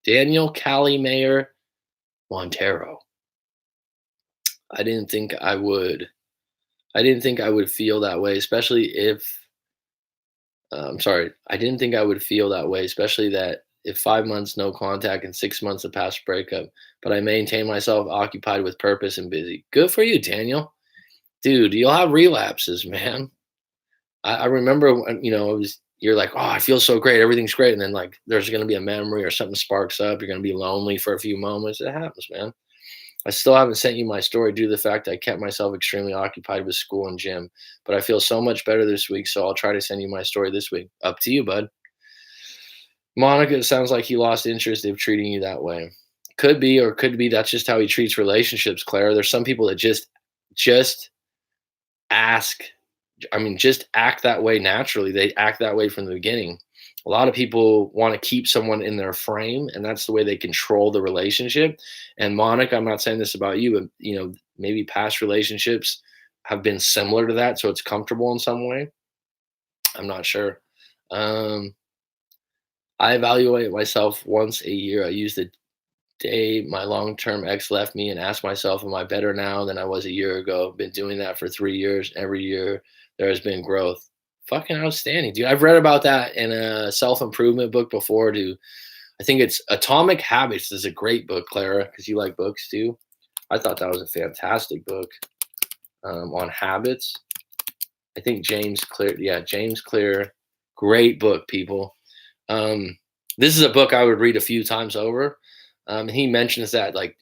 Daniel Cali Mayer Montero. I didn't think I would. I didn't think I would feel that way, especially if. I'm sorry. I didn't think I would feel that way, especially that if 5 months no contact and 6 months of past breakup. But I maintain myself occupied with purpose and busy. Good for you, Daniel. Dude, you'll have relapses, man. I remember when, it was, you're like, oh, I feel so great, everything's great, and then like there's gonna be a memory or something sparks up. You're gonna be lonely for a few moments. It happens, man. I still haven't sent you my story due to the fact I kept myself extremely occupied with school and gym, but I feel so much better this week, so I'll try to send you my story this week. Up to you, bud. Monica, it sounds like he lost interest in treating you that way. Could be, or could be that's just how he treats relationships, Clara. There's some people that just ask just act that way naturally. They act that way from the beginning. A lot of people want to keep someone in their frame, and that's the way they control the relationship. And Monica, I'm not saying this about you, but maybe past relationships have been similar to that, so it's comfortable in some way. I'm not sure. Um, I evaluate myself once a year. I use the day my long-term ex left me and ask myself, am I better now than I was a year ago? Been doing that for 3 years. Every year there has been growth. Fucking outstanding, dude. I've read about that in a self-improvement book before. I think it's Atomic Habits is a great book, Clara, because you like books too. I thought that was a fantastic book on habits. I think James Clear, yeah, James Clear, great book, people. This is a book I would read a few times over. He mentions that like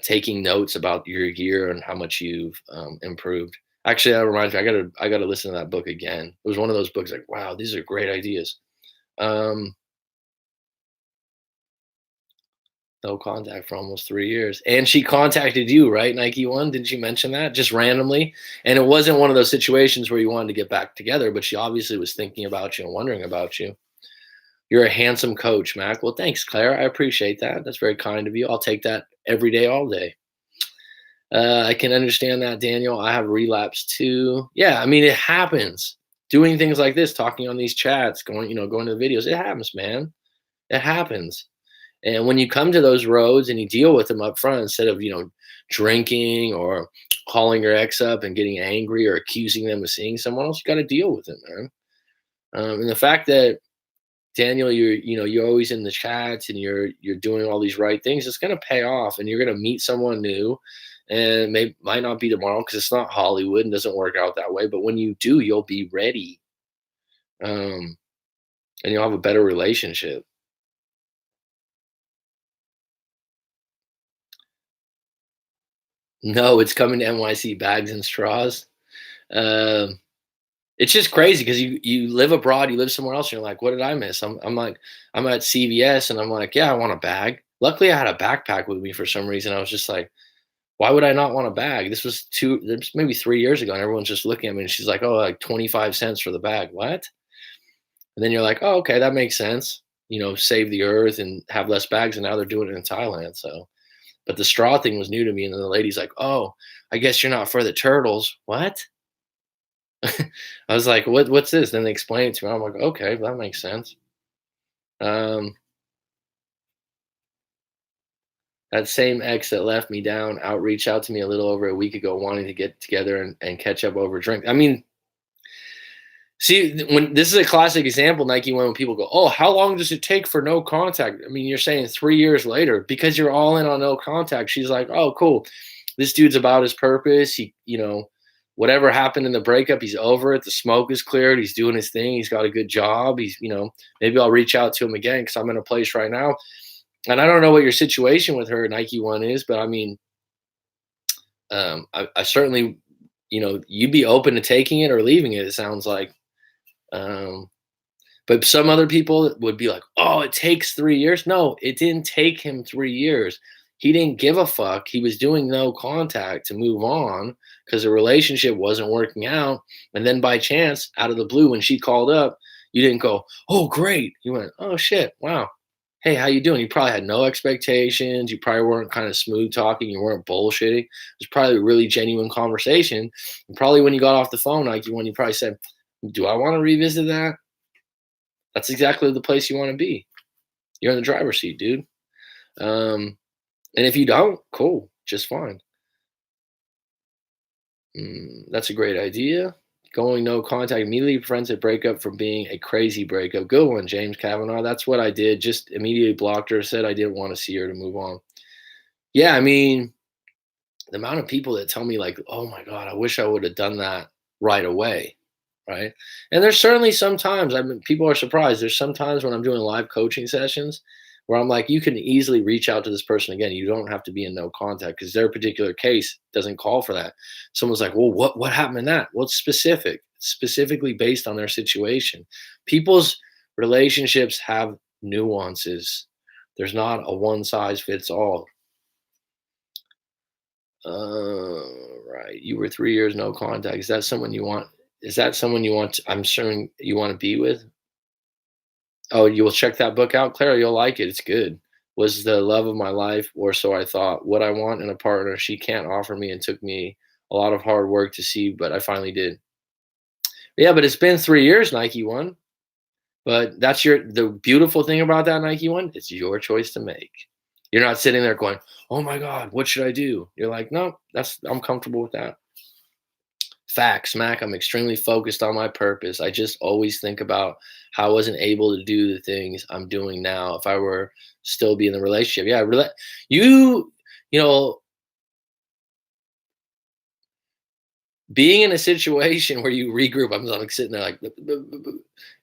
taking notes about your year and how much you've improved. Actually, that reminds me, I gotta listen to that book again. It was one of those books like, wow, these are great ideas. Um, no contact for almost 3 years, and she contacted you, right? Nike One, didn't you mention that just randomly? And it wasn't one of those situations where you wanted to get back together, but she obviously was thinking about you and wondering about you. You're a handsome coach, Mac. Well, thanks, Claire. I appreciate that. That's very kind of you. I'll take that every day, all day. I can understand that, Daniel. I have relapsed too. Yeah, I mean, it happens. Doing things like this, talking on these chats, going to the videos, it happens, man. It happens. And when you come to those roads and you deal with them up front instead of, drinking or calling your ex up and getting angry or accusing them of seeing someone else, you got to deal with it, man. And the fact that Daniel, you're always in the chats and you're doing all these right things. It's gonna pay off, and you're gonna meet someone new, and might not be tomorrow because it's not Hollywood and doesn't work out that way. But when you do, you'll be ready, um, and you'll have a better relationship. No, it's coming to NYC bags and straws. Um, it's just crazy because you live abroad, you live somewhere else, and you're like, what did I miss? I'm like, I'm at CVS and I'm like, yeah, I want a bag. Luckily, I had a backpack with me for some reason. I was just like, why would I not want a bag? This was maybe 3 years ago, and everyone's just looking at me, and she's like, oh, like 25 cents for the bag. What? And then you're like, oh, okay, that makes sense. Save the earth and have less bags, and now they're doing it in Thailand. So, but the straw thing was new to me, and then the lady's like, oh, I guess you're not for the turtles. What? I was like, what's this? Then they explained it to me. I'm like, okay, that makes sense. Um, that same ex that left me down outreach out to me a little over a week ago, wanting to get together and catch up over a drink. I mean, see, when this is a classic example, Nike when people go, "Oh, how long does it take for no contact?" I mean, you're saying 3 years later because you're all in on no contact. She's like, "Oh, cool. This dude's about his purpose. Whatever happened in the breakup, he's over it. The smoke is cleared. He's doing his thing. He's got a good job. Maybe I'll reach out to him again because I'm in a place right now." And I don't know what your situation with her Nike one is, but I mean, I certainly, you'd be open to taking it or leaving it. It sounds like. Um, But some other people would be like, "Oh, it takes 3 years." No, it didn't take him 3 years. He didn't give a fuck. He was doing no contact to move on because the relationship wasn't working out. And then by chance, out of the blue, when she called up, you didn't go, "Oh, great." You went, "Oh shit, wow. Hey, how you doing?" You probably had no expectations. You probably weren't kind of smooth talking. You weren't bullshitting. It was probably a really genuine conversation. And probably when you got off the phone, like when you probably said, "Do I want to revisit that?" That's exactly the place you want to be. You're in the driver's seat, dude. Um, and if you don't, cool, just fine. That's a great idea. Going no contact immediately prevents a breakup from being a crazy breakup. Good one, James Kavanaugh. That's what I did. Just immediately blocked her, said I didn't want to see her to move on. Yeah, I mean, the amount of people that tell me, like, oh my God, I wish I would have done that right away. Right. And there's certainly sometimes, I mean, people are surprised. There's sometimes when I'm doing live coaching sessions where I'm like, you can easily reach out to this person again. You don't have to be in no contact because their particular case doesn't call for that. Someone's like, well, what happened in that? Well, it's specifically based on their situation. People's relationships have nuances. There's not a one size fits all. Right. You were 3 years no contact. Is that someone you want? Is that someone you want? I'm assuming you want to be with. Oh, you will check that book out, Clara. You'll like it. It's good. Was the love of my life, or so I thought. What I want in a partner, she can't offer me, and took me a lot of hard work to see, but I finally did. Yeah, but it's been 3 years, Nike one. But the beautiful thing about that Nike one. It's your choice to make. You're not sitting there going, "Oh my God, what should I do?" You're like, "No, I'm comfortable with that." Facts, Mac. I'm extremely focused on my purpose. I just always think about how I wasn't able to do the things I'm doing now if I were still be in the relationship. Yeah, you, you know, being in a situation where you regroup. I'm like sitting there like,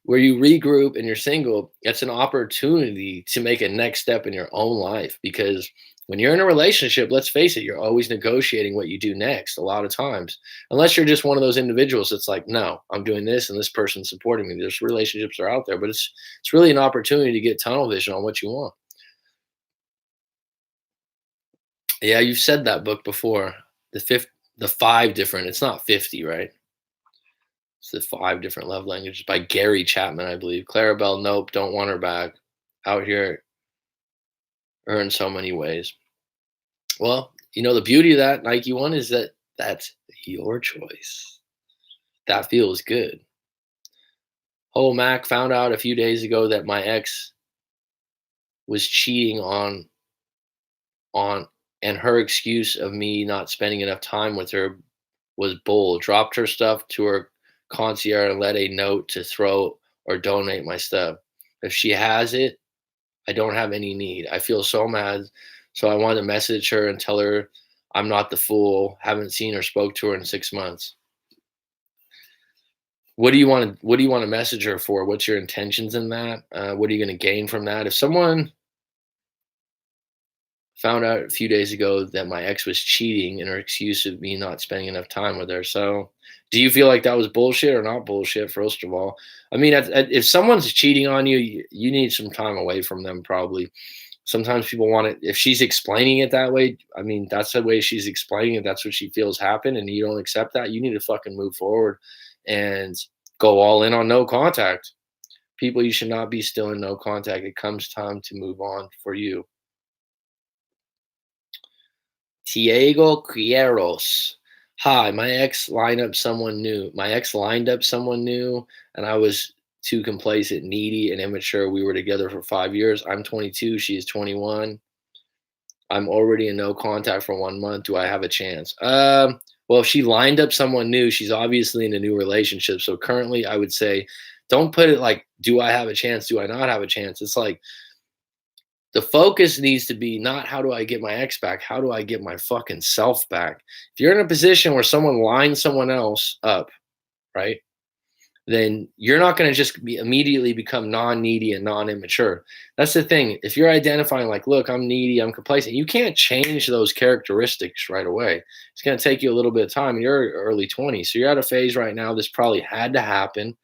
where you regroup and you're single. It's an opportunity to make a next step in your own life because when you're in a relationship, let's face it, you're always negotiating what you do next a lot of times. Unless you're just one of those individuals that's like, no, I'm doing this and this person's supporting me. There's relationships are out there, but it's really an opportunity to get tunnel vision on what you want. Yeah, you've said that book before. The five different, it's not 50, right? It's the five different love languages by Gary Chapman, I believe. Clarabelle, nope, don't want her back. Out here, her in so many ways. Well, the beauty of that Nike one is that that's your choice. That feels good. Oh, Mac found out a few days ago that my ex was cheating on and her excuse of me not spending enough time with her was bull. Dropped her stuff to her concierge and let a note to throw or donate my stuff. If she has it, I don't have any need. I feel so mad. So I wanted to message her and tell her I'm not the fool. Haven't seen or spoke to her in 6 months. What do you want to message her for? What's your intentions in that? What are you going to gain from that? If someone found out a few days ago that my ex was cheating and her excuse of me not spending enough time with her. So, do you feel like that was bullshit or not bullshit? First of all, I mean, if someone's cheating on you, you need some time away from them. Probably. Sometimes people want it. If she's explaining it that way, I mean, that's the way she's explaining it. That's what she feels happened, and you don't accept that. You need to fucking move forward and go all in on no contact. People, you should not be still in no contact. It comes time to move on for you. Diego Quieros. Hi, my ex lined up someone new, and I was too complacent, needy, and immature. We were together for 5 years. I'm 22. She is 21. I'm already in no contact for 1 month. Do I have a chance? Well, if she lined up someone new, she's obviously in a new relationship. So currently, I would say, don't put it like, do I have a chance? Do I not have a chance? It's like the focus needs to be not how do I get my ex back? How do I get my fucking self back? If you're in a position where someone lines someone else up, right? Then you're not going to just immediately become non-needy and non-immature. That's the thing. If you're identifying like, look, I'm needy, I'm complacent, you can't change those characteristics right away. It's going to take you a little bit of time. You're early 20s, so you're at a phase right now. This probably had to happen.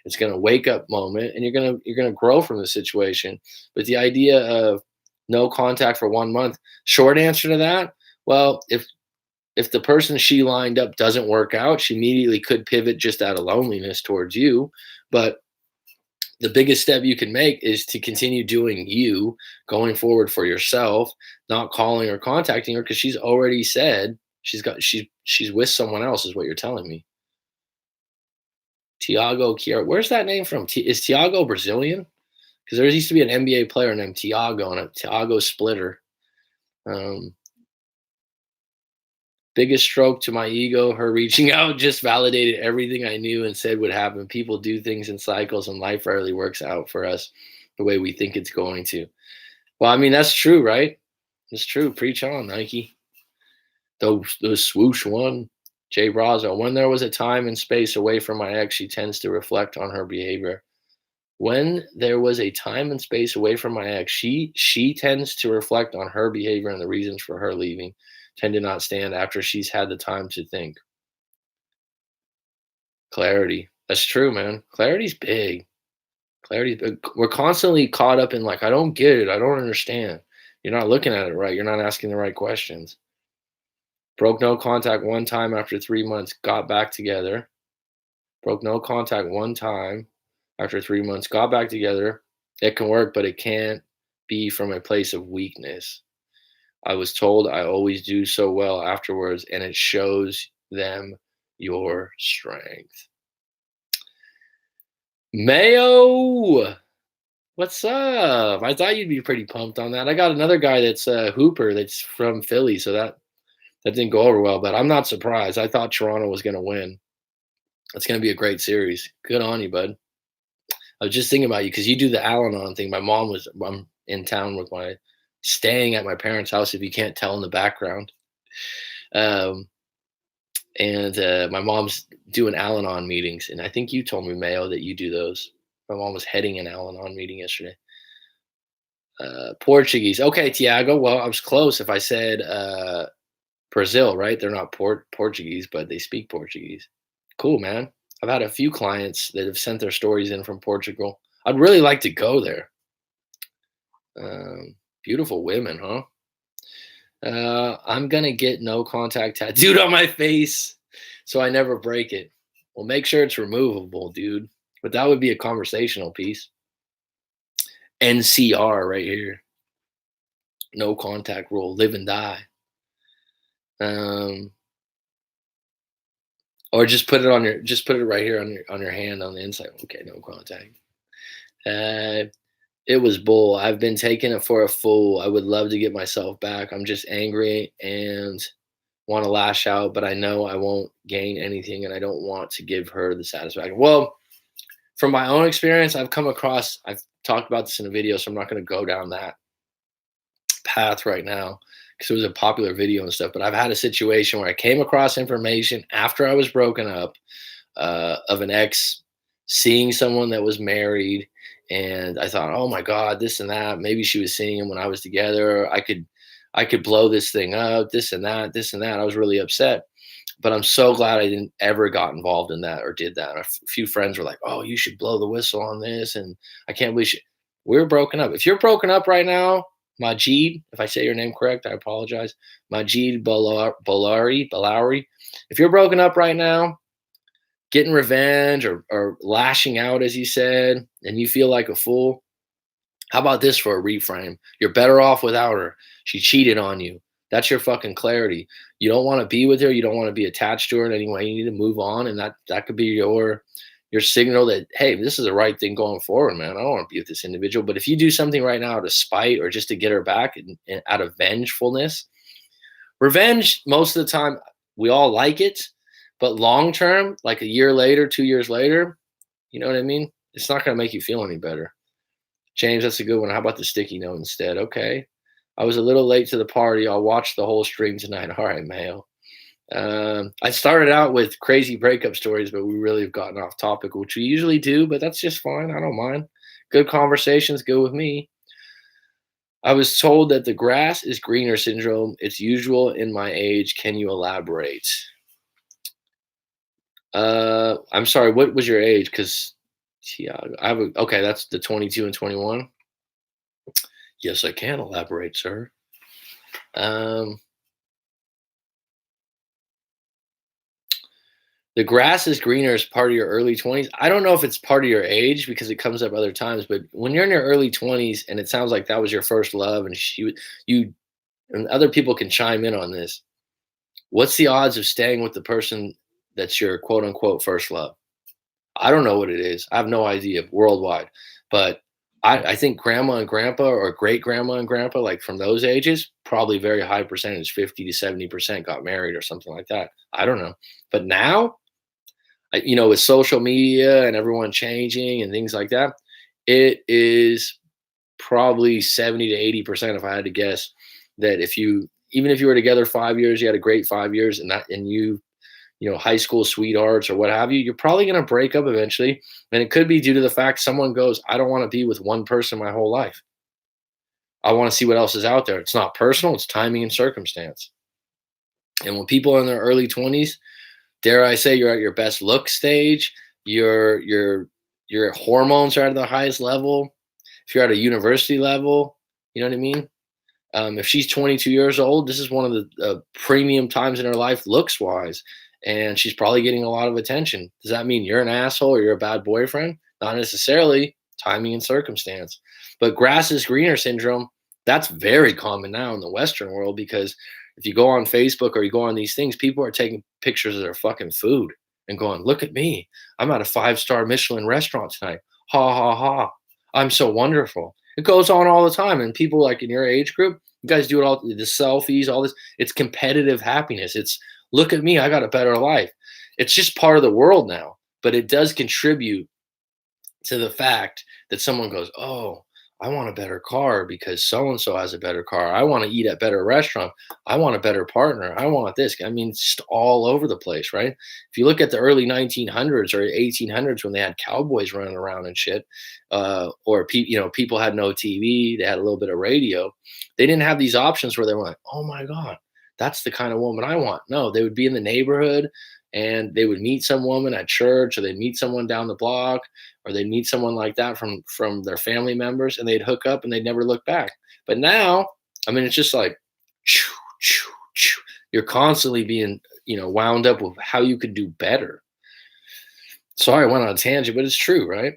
It's going to wake up moment, and you're gonna grow from the situation. But the idea of no contact for 1 month, short answer to that, well, if the person she lined up doesn't work out, she immediately could pivot just out of loneliness towards you. But the biggest step you can make is to continue doing you, going forward for yourself, not calling or contacting her because she's already said she's with someone else, is what you're telling me. Tiago Kier, where's that name from? Is Tiago Brazilian? Because there used to be an NBA player named Tiago and a Tiago Splitter. Um, Biggest stroke to my ego, her reaching out just validated everything I knew and said would happen. People do things in cycles, and life rarely works out for us the way we think it's going to. Well, I mean, that's true, right? It's true. Preach on, Nike. Those swoosh one. Jay Brazo. When there was a time and space away from my ex, she tends to reflect on her behavior. When there was a time and space away from my ex, she tends to reflect on her behavior, and the reasons for her leaving tend to not stand after she's had the time to think. Clarity. That's true, man. Clarity's big. Clarity's big. We're constantly caught up in like, I don't get it. I don't understand. You're not looking at it right. You're not asking the right questions. Broke no contact one time after 3 months, got back together. Broke no contact one time after 3 months, got back together. It can work, but it can't be from a place of weakness. I was told I always do so well afterwards, and it shows them your strength. Mayo, what's up? I thought you'd be pretty pumped on that. I got another guy that's a Hooper that's from Philly, so that didn't go over well, but I'm not surprised. I thought Toronto was going to win. It's going to be a great series. Good on you, bud. I was just thinking about you because you do the Al-Anon thing. I'm in town with staying at my parents' house, if you can't tell in the background. Um, and my mom's doing Al-Anon meetings, and I think you told me, Mayo, that you do those. My mom was heading an Al-Anon meeting yesterday. Portuguese. Okay, Tiago. Well, I was close if I said Brazil, right? They're not Portuguese, but they speak Portuguese. Cool, man. I've had a few clients that have sent their stories in from Portugal. I'd really like to go there. Beautiful women, huh? I'm gonna get no contact tattooed on my face so I never break it. Well, make sure it's removable, dude. But that would be a conversational piece. NCR right here. No contact rule. Live and die. Or just put it right here on your hand on the inside. Okay, no contact. It was bull. I've been taking it for a fool. I would love to get myself back. I'm just angry and want to lash out, but I know I won't gain anything, and I don't want to give her the satisfaction. Well, from my own experience, I've talked about this in a video, so I'm not going to go down that path right now because it was a popular video and stuff. But I've had a situation where I came across information after I was broken up of an ex seeing someone that was married, and I thought, oh my God, this and that. Maybe she was seeing him when I was together. I could blow this thing up, this and that, this and that. I was really upset. But I'm so glad I didn't ever got involved in that or did that. A few friends were like, oh, you should blow the whistle on this. And I can't believe we're broken up. If you're broken up right now, Majid, if I say your name correct, I apologize. Majid Balari. If you're broken up right now, getting revenge or lashing out, as you said, and you feel like a fool, how about this for a reframe? You're better off without her. She cheated on you. That's your fucking clarity. You don't want to be with her. You don't want to be attached to her in any way. You need to move on, and that could be your signal that, hey, this is the right thing going forward, man. I don't want to be with this individual. But if you do something right now to spite or just to get her back and out of vengefulness, revenge most of the time we all like it, but long term, like a year later, 2 years later, you know what I mean? It's not going to make you feel any better. James, that's a good one. How about the sticky note instead? Okay. I was a little late to the party. I'll watch the whole stream tonight. All right, Mayo. I started out with crazy breakup stories, but we really have gotten off topic, which we usually do, but that's just fine. I don't mind. Good conversations go with me. I was told that the grass is greener syndrome. It's usual in my age. Can you elaborate? I'm sorry. What was your age? Because yeah, okay. That's the 22 and 21. Yes, I can elaborate, sir. Um, the grass is greener is part of your early 20s. I don't know if it's part of your age because it comes up other times, but when you're in your early 20s and it sounds like that was your first love and you and other people can chime in on this. What's the odds of staying with the person that's your quote unquote first love? I don't know what it is. I have no idea worldwide, but I think grandma and grandpa or great grandma and grandpa, like from those ages, probably very high percentage, 50 to 70% got married or something like that. I don't know. But now, with social media and everyone changing and things like that, it is probably 70 to 80%, if I had to guess, that even if you were together 5 years, you had a great 5 years, and high school sweethearts or what have you, you're probably going to break up eventually. And it could be due to the fact someone goes, I don't want to be with one person my whole life. I want to see what else is out there. It's not personal, it's timing and circumstance. And when people are in their early 20s, dare I say, you're at your best look stage, your hormones are at the highest level. If you're at a university level, you know what I mean? If she's 22 years old, this is one of the premium times in her life, looks wise, and she's probably getting a lot of attention. Does that mean you're an asshole or you're a bad boyfriend? Not necessarily. Timing and circumstance. But grass is greener syndrome, that's very common now in the Western world because if you go on Facebook or you go on these things, people are taking pictures of their fucking food and going, look at me. I'm at a 5-star Michelin restaurant tonight. Ha ha ha. I'm so wonderful. It goes on all the time. And people like in your age group, you guys do it all, the selfies, all this. It's competitive happiness. It's look at me, I got a better life. It's just part of the world now, but it does contribute to the fact that someone goes, oh, I want a better car because so and so has a better car. I want to eat at better restaurant. I want a better partner. I want this. I mean, it's just all over the place, right? If you look at the early 1900s or 1800s when they had cowboys running around and shit, people had no TV, they had a little bit of radio. They didn't have these options where they were like, oh my god, that's the kind of woman I want. No, they would be in the neighborhood and they would meet some woman at church or they'd meet someone down the block or they'd meet someone like that from their family members and they'd hook up and they'd never look back. But now, I mean, it's just like choo, choo, choo. You're constantly being, wound up with how you could do better. Sorry, I went on a tangent, but it's true, right?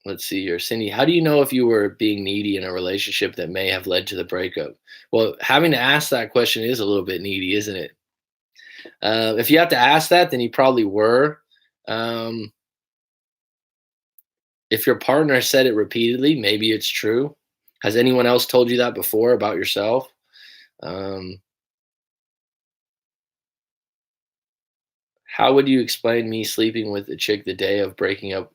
Let's see here. Cindy, how do you know if you were being needy in a relationship that may have led to the breakup? Well, having to ask that question is a little bit needy, isn't it? If you have to ask that, then you probably were. Um, if your partner said it repeatedly, maybe it's true. Has anyone else told you that before about yourself? Um, how would you explain me sleeping with a chick the day of breaking up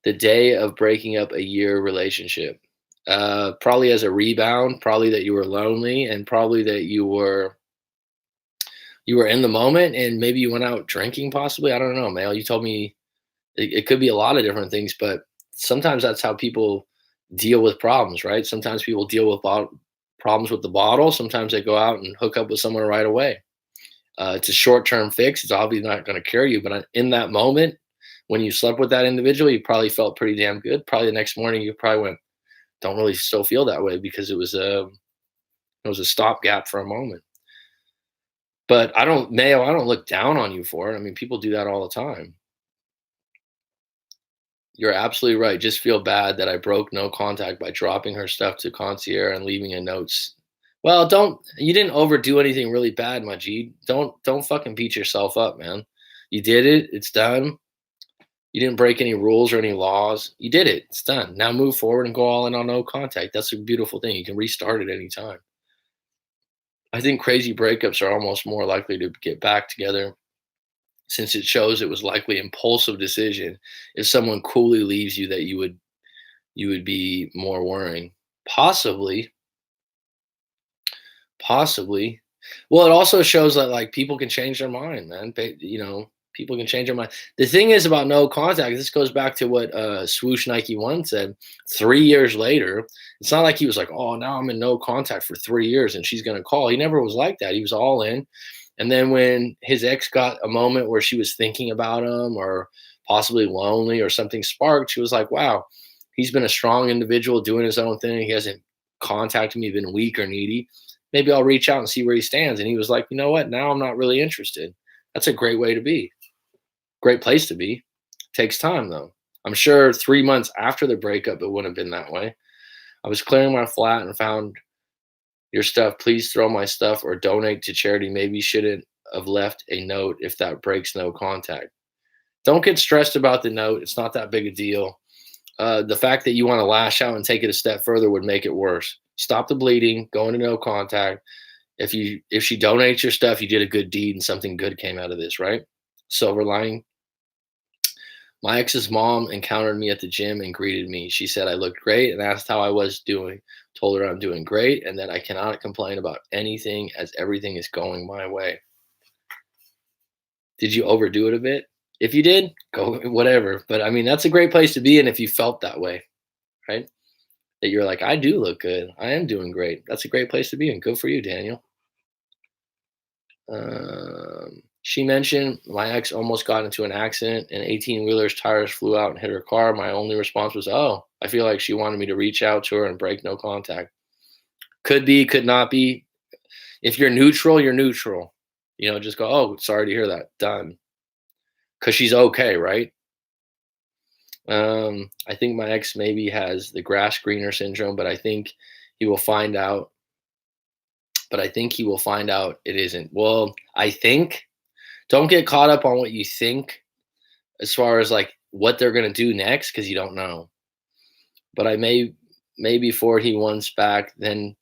a year relationship? Probably as a rebound, probably that you were lonely, and probably that you were in the moment, and maybe you went out drinking. Possibly, I don't know, Mel. You told me it could be a lot of different things, but sometimes that's how people deal with problems, right? Sometimes people deal with problems with the bottle. Sometimes they go out and hook up with someone right away. It's a short-term fix. It's obviously not going to cure you, but in that moment, when you slept with that individual, you probably felt pretty damn good. Probably the next morning, you probably went, "Don't really still feel that way," because it was a stopgap for a moment. But Mayo, I don't look down on you for it. I mean, people do that all the time. You're absolutely right. Just feel bad that I broke no contact by dropping her stuff to concierge and leaving a note. Well, don't you didn't overdo anything really bad, my G. Don't fucking beat yourself up, man. You did it. It's done. You didn't break any rules or any laws. You did it. It's done. Now move forward and go all in on no contact. That's a beautiful thing. You can restart at any time. I think crazy breakups are almost more likely to get back together since it shows it was likely impulsive decision. If someone coolly leaves you, that you would be more worrying. Possibly, possibly. Well, it also shows that like people can change their mind, man. People can change their mind. The thing is about no contact. This goes back to what Swoosh Nike One said. 3 years later, it's not like he was like, "Oh, now I'm in no contact for 3 years and she's gonna call." He never was like that. He was all in. And then when his ex got a moment where she was thinking about him or possibly lonely or something sparked, she was like, "Wow, he's been a strong individual doing his own thing. He hasn't contacted me, been weak or needy. Maybe I'll reach out and see where he stands." And he was like, "You know what? Now I'm not really interested." That's a great way to be. Great place to be. Takes time though. I'm sure 3 months after the breakup, it wouldn't have been that way. I was clearing my flat and found your stuff. Please throw my stuff or donate to charity. Maybe you shouldn't have left a note if that breaks no contact. Don't get stressed about the note. It's not that big a deal. The fact that you want to lash out and take it a step further would make it worse. Stop the bleeding. Go into no contact. If she donates your stuff, you did a good deed and something good came out of this, right? Silver lining. My ex's mom encountered me at the gym and greeted me. She said I looked great and asked how I was doing. Told her I'm doing great and that I cannot complain about anything as everything is going my way. Did you overdo it a bit? If you did, go whatever. But I mean, that's a great place to be in if you felt that way, right? That you're like, I do look good. I am doing great. That's a great place to be in. Good for you, Daniel. She mentioned my ex almost got into an accident and 18 wheeler's tires flew out and hit her car. My only response was, "Oh, I feel like she wanted me to reach out to her and break no contact." Could be, could not be. If you're neutral, you're neutral. Just go, "Oh, sorry to hear that." Done. Because she's okay, right? I think my ex maybe has the grass greener syndrome, but I think he will find out. But I think he will find out it isn't. Well, I think. Don't get caught up on what you think as far as like what they're gonna do next because you don't know. But I maybe forward he wants back, then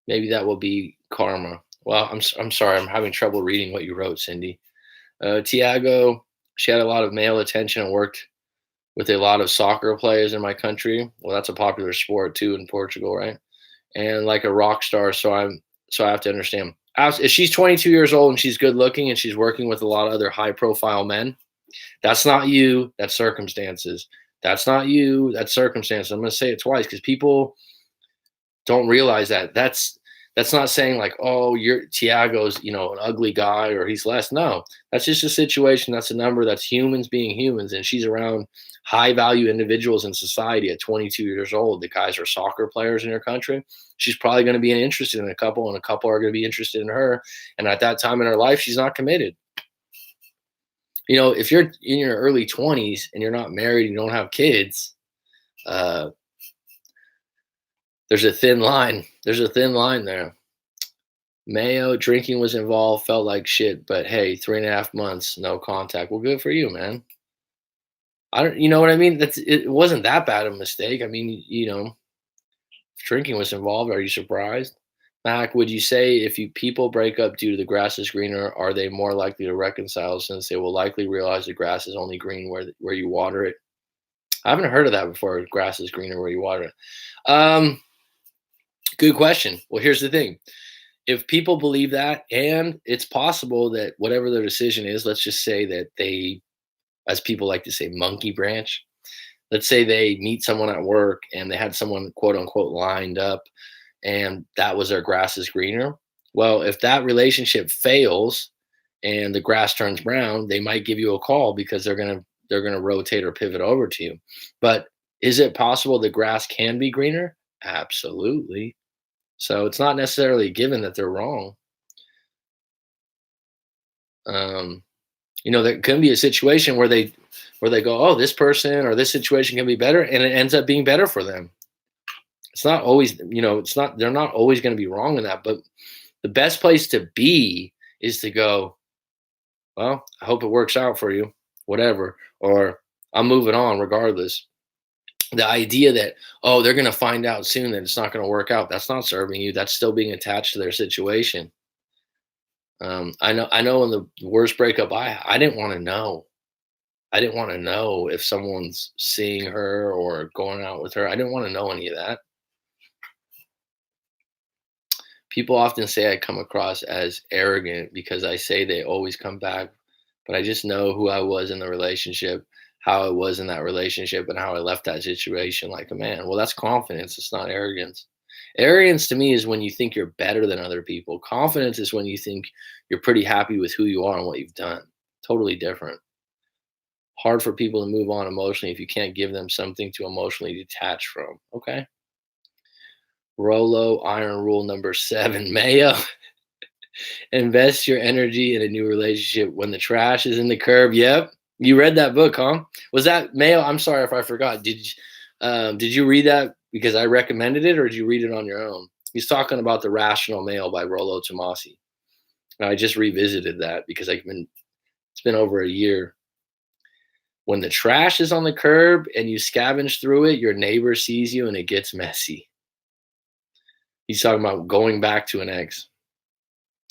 maybe that will be karma. Well, I'm sorry, I'm having trouble reading what you wrote, Cindy. Tiago, she had a lot of male attention and worked with a lot of soccer players in my country. Well, that's a popular sport too in Portugal, right? And like a rock star. So I have to understand. If she's 22 years old and she's good looking and she's working with a lot of other high profile men, that's not you. That's circumstances. That's not you. That's circumstances. I'm going to say it twice because people don't realize that. That's not saying like, oh, you're Tiago's, an ugly guy or he's less. No, that's just a situation. That's a number. That's humans being humans, and she's around high value individuals in society at 22 years old. The guys are soccer players in her country. She's probably going to be interested in a couple, and a couple are going to be interested in her. And at that time in her life, she's not committed. If you're in your early 20s and you're not married and you don't have kids, uh, there's a thin line. There's a thin line there. Mayo, drinking was involved, felt like shit, but hey, 3.5 months, no contact. Well, good for you, man. I don't, you know what I mean? It wasn't that bad of a mistake. I mean, if drinking was involved, are you surprised? Mac, would you say if people break up due to the grass is greener, are they more likely to reconcile since they will likely realize the grass is only green where you water it? I haven't heard of that before. Grass is greener where you water it. Good question. Well, here's the thing. If people believe that, and it's possible that whatever their decision is, let's just say that they, as people like to say, monkey branch. Let's say they meet someone at work and they had someone quote unquote lined up and that was their grass is greener. Well, if that relationship fails and the grass turns brown, they might give you a call because they're gonna rotate or pivot over to you. But is it possible the grass can be greener? Absolutely. So it's not necessarily a given that they're wrong. Um, there can be a situation where they where they go, oh, this person or this situation can be better, and it ends up being better for them. It's not always, it's not, they're not always going to be wrong in that, but the best place to be is to go, well, I hope it works out for you, whatever, or I'm moving on regardless. The idea that, oh, they're going to find out soon that it's not going to work out, that's not serving you. That's still being attached to their situation. I know in the worst breakup, I didn't want to know. I didn't want to know if someone's seeing her or going out with her. I didn't want to know any of that. People often say I come across as arrogant because I say they always come back, but I just know who I was in the relationship, how I was in that relationship, and how I left that situation like a man. Well, that's confidence. It's not arrogance. Arrogance to me is when you think you're better than other people. Confidence is when you think you're pretty happy with who you are and what you've done. Totally different. Hard for people to move on emotionally if you can't give them something to emotionally detach from. Okay. Rolo iron rule number 7. Mayo. Invest your energy in a new relationship when the trash is in the curb. Yep. You read that book, huh? Was that Mayo? I'm sorry if I forgot. Did you read that because I recommended it, or did you read it on your own? He's talking about The Rational Male by Rollo Tomasi. And I just revisited that because it's been over a year. When the trash is on the curb and you scavenge through it, your neighbor sees you and it gets messy. He's talking about going back to an ex.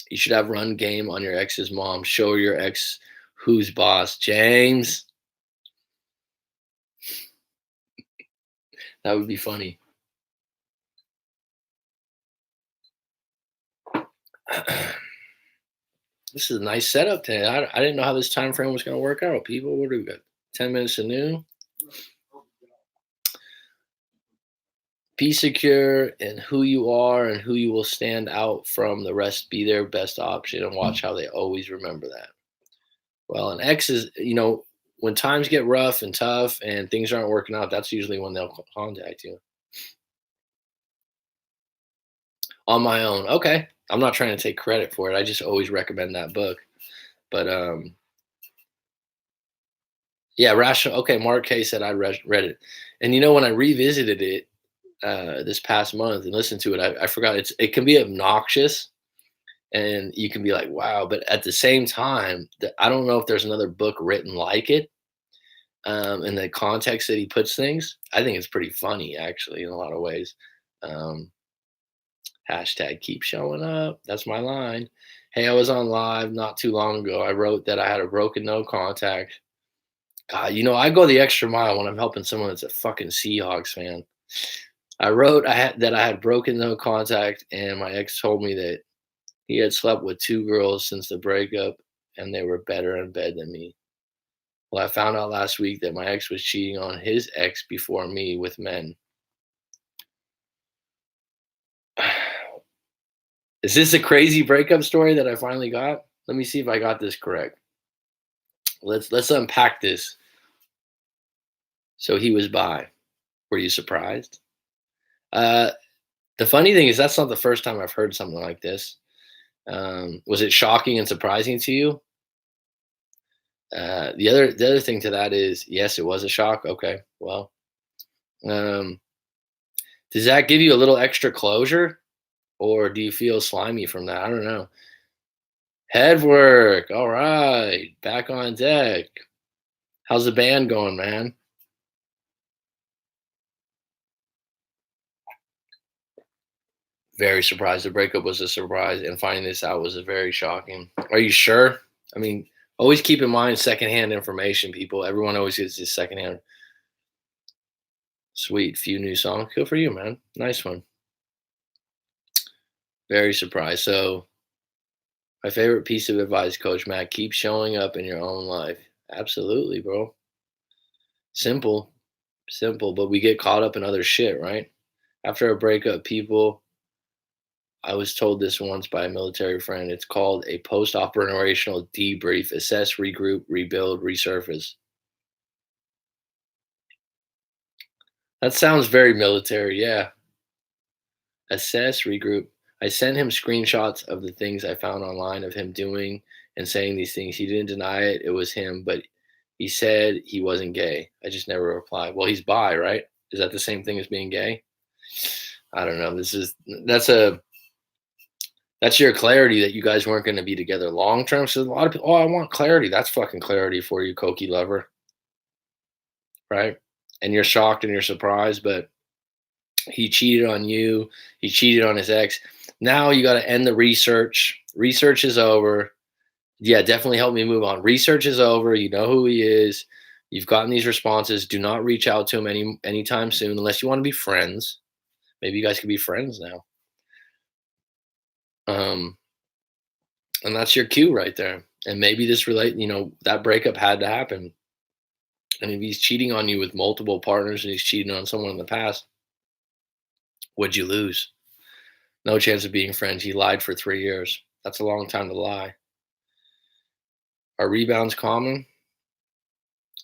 You should have run game on your ex's mom. Show your ex who's boss. James. That would be funny. This is a nice setup today. I didn't know how this time frame was going to work out. People, what do we got? 10 minutes to noon. Be secure in who you are and who you will stand out from the rest. Be their best option and watch how they always remember that. Well, an ex is, when times get rough and tough and things aren't working out, that's usually when they'll contact you. On my own. Okay. I'm not trying to take credit for it. I just always recommend that book. But yeah, rational. Okay, Mark K said I read it, and when I revisited it this past month and listened to it, I forgot it can be obnoxious, and you can be like, wow. But at the same time, I don't know if there's another book written like it. In the context that he puts things, I think it's pretty funny actually in a lot of ways. Hashtag keep showing up. That's my line. Hey, I was on live not too long ago. I wrote that I had a broken no contact. God, I go the extra mile when I'm helping someone that's a fucking Seahawks fan. I wrote that I had broken no contact, and my ex told me that he had slept with 2 girls since the breakup, and they were better in bed than me. Well, I found out last week that my ex was cheating on his ex before me with men. Is this a crazy breakup story that I finally got? Let me see if I got this correct. Let's unpack this. So he was bi. Were you surprised? The funny thing is that's not the first time I've heard something like this. Was it shocking and surprising to you? The other thing to that is yes, it was a shock. Okay, well, does that give you a little extra closure, or do you feel slimy from that? I don't know. Head work. All right, back on deck. How's the band going, man? Very surprised. The breakup was a surprise, and finding this out was a very shocking. Are you sure? I mean, always keep in mind secondhand information, people. Everyone always gets this secondhand. Sweet, few new songs. Good for you, man. Nice one. Very surprised. So, my favorite piece of advice, Coach Matt: keep showing up in your own life. Absolutely, bro. Simple, simple, but we get caught up in other shit, right? After a breakup, people, I was told this once by a military friend. It's called a post operational debrief: assess, regroup, rebuild, resurface. That sounds very military. Yeah. Assess, regroup. I sent him screenshots of the things I found online of him doing and saying these things. He didn't deny it. It was him, but He said he wasn't gay. I just never replied. Well, he's bi, right? Is that the same thing as being gay? I don't know. That's a that's your clarity that you guys weren't going to be together long term. So a lot of people, oh, I want clarity. That's fucking clarity for you, Koki lover, right? And you're shocked and you're surprised, but he cheated on you. He cheated on his ex. Now you got to end the research. Research is over. Yeah, definitely help me move on. Research is over. You know who he is. You've gotten these responses. Do not reach out to him anytime soon unless you want to be friends. Maybe you guys could be friends now. Um, and that's your cue right there. And maybe that breakup had to happen. And if he's cheating on you with multiple partners and he's cheating on someone in the past, what'd you lose? No chance of being friends. He lied for 3 years. That's a long time to lie. Are rebounds common?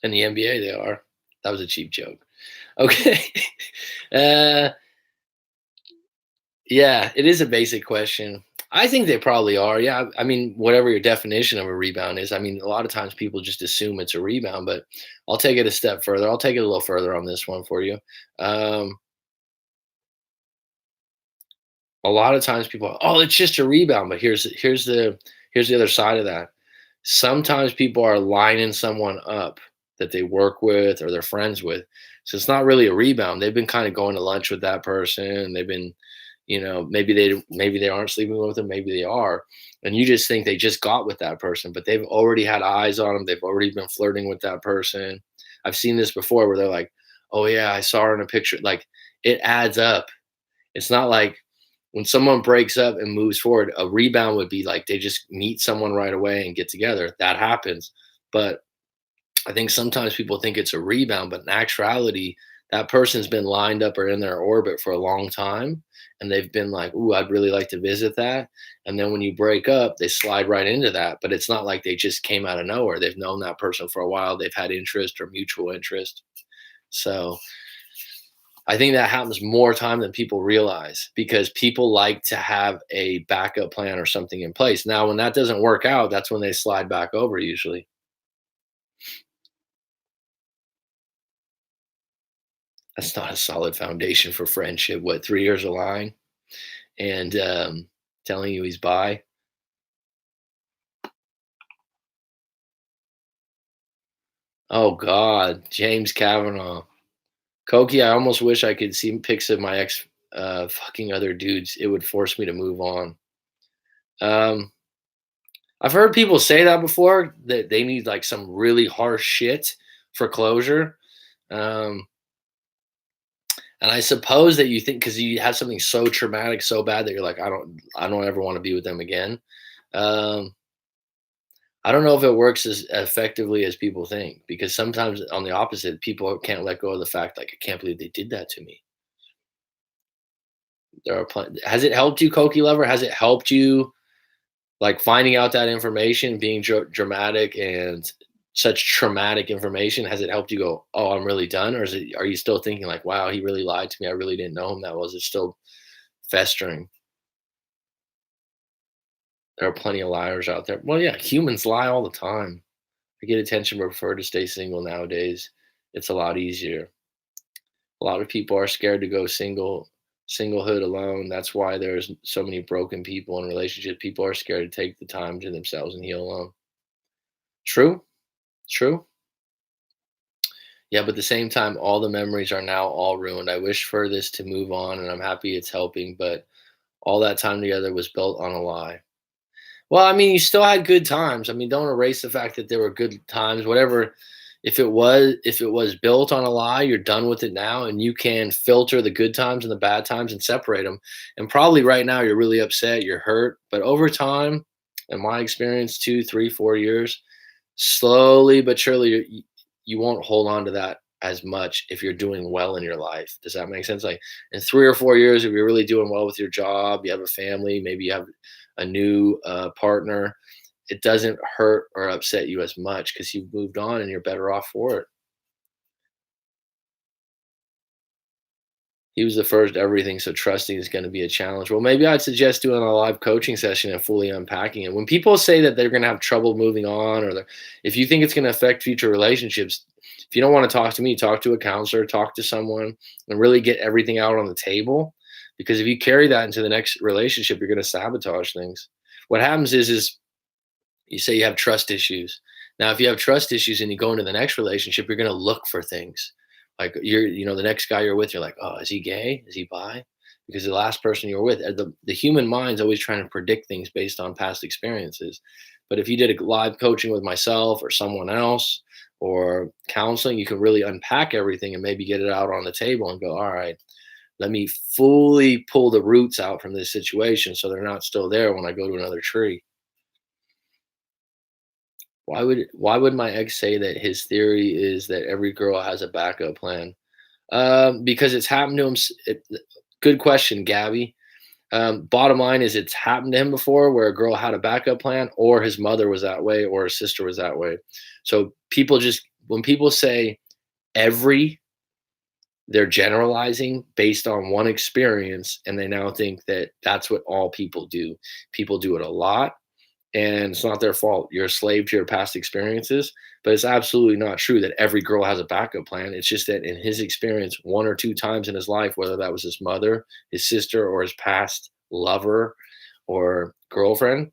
In the NBA, they are. That was a cheap joke. Okay. uh, yeah, it is a basic question. I think they probably are. Yeah, I mean, whatever your definition of a rebound is. I mean, a lot of times people just assume it's a rebound, but I'll take it a step further. I'll take it a little further on this one for you. Um, a lot of times people, oh, it's just a rebound, but here's the other side of that. Sometimes people are lining someone up that they work with or they're friends with. So it's not really a rebound. They've been kind of going to lunch with that person. They've been, maybe they aren't sleeping with them, maybe they are. And you just think they just got with that person, but they've already had eyes on them. They've already been flirting with that person. I've seen this before where they're like, "Oh yeah, I saw her in a picture." Like it adds up. It's not like when someone breaks up and moves forward, a rebound would be like they just meet someone right away and get together. That happens. But I think sometimes people think it's a rebound, but in actuality, that person's been lined up or in their orbit for a long time. And they've been like, "Ooh, I'd really like to visit that." And then when you break up, they slide right into that. But it's not like they just came out of nowhere. They've known that person for a while. They've had interest or mutual interest. So I think that happens more time than people realize because people like to have a backup plan or something in place. Now, when that doesn't work out, that's when they slide back over usually. That's not a solid foundation for friendship. What, 3 years of lying and telling you he's bi? Oh God, James Kavanaugh. Koki, I almost wish I could see pics of my ex fucking other dudes. It would force me to move on. Um, I've heard people say that before that they need like some really harsh shit for closure. Um, and I suppose that you think because you have something so traumatic, so bad that you're like, I don't ever want to be with them again. Um, I don't know if it works as effectively as people think because sometimes on the opposite, people can't let go of the fact like I can't believe they did that to me. Has it helped you, Koki lover? Has it helped you like finding out that information, being dramatic and such traumatic information? Has it helped you go, oh, I'm really done? Or are you still thinking like, wow, he really lied to me. I really didn't know him that well. Is it still festering? There are plenty of liars out there. Well, yeah, humans lie all the time. I get attention, but prefer to stay single nowadays. It's a lot easier. A lot of people are scared to go singlehood alone. That's why there's so many broken people in relationships. People are scared to take the time to themselves and heal alone. True, true. Yeah, but at the same time, all the memories are now all ruined. I wish for this to move on, and I'm happy it's helping, but all that time together was built on a lie. Well, I mean, you still had good times. I mean, don't erase the fact that there were good times. Whatever, if it was built on a lie, you're done with it now, and you can filter the good times and the bad times and separate them. And probably right now you're really upset, you're hurt, but over time, in my experience, 2, 3, 4 years, slowly but surely, you won't hold on to that as much if you're doing well in your life. Does that make sense? Like in 3 or 4 years, if you're really doing well with your job, you have a family, maybe you have a new partner, it doesn't hurt or upset you as much because you've moved on and you're better off for it. He was the first everything, so trusting is gonna be a challenge. Well, maybe I'd suggest doing a live coaching session and fully unpacking it. When people say that they're gonna have trouble moving on, or if you think it's gonna affect future relationships, if you don't wanna talk to me, talk to a counselor, talk to someone, and really get everything out on the table. Because if you carry that into the next relationship, you're gonna sabotage things. What happens is you say you have trust issues. Now, if you have trust issues and you go into the next relationship, you're going to look for things. Like the next guy you're with, you're like, oh, is he gay? Is he bi? Because the last person you were with, the human mind's always trying to predict things based on past experiences. But if you did a live coaching with myself or someone else or counseling, you can really unpack everything and maybe get it out on the table and go, all right, let me fully pull the roots out from this situation so they're not still there when I go to another tree. Why would my ex say that his theory is that every girl has a backup plan? Because it's happened to him. Good question, Gabby. Bottom line is it's happened to him before where a girl had a backup plan, or his mother was that way, or his sister was that way. So when people say every, they're generalizing based on one experience, and they now think that that's what all people do. People do it a lot, and it's not their fault. You're a slave to your past experiences, but it's absolutely not true that every girl has a backup plan. It's just that in his experience, one or two times in his life, whether that was his mother, his sister, or his past lover or girlfriend,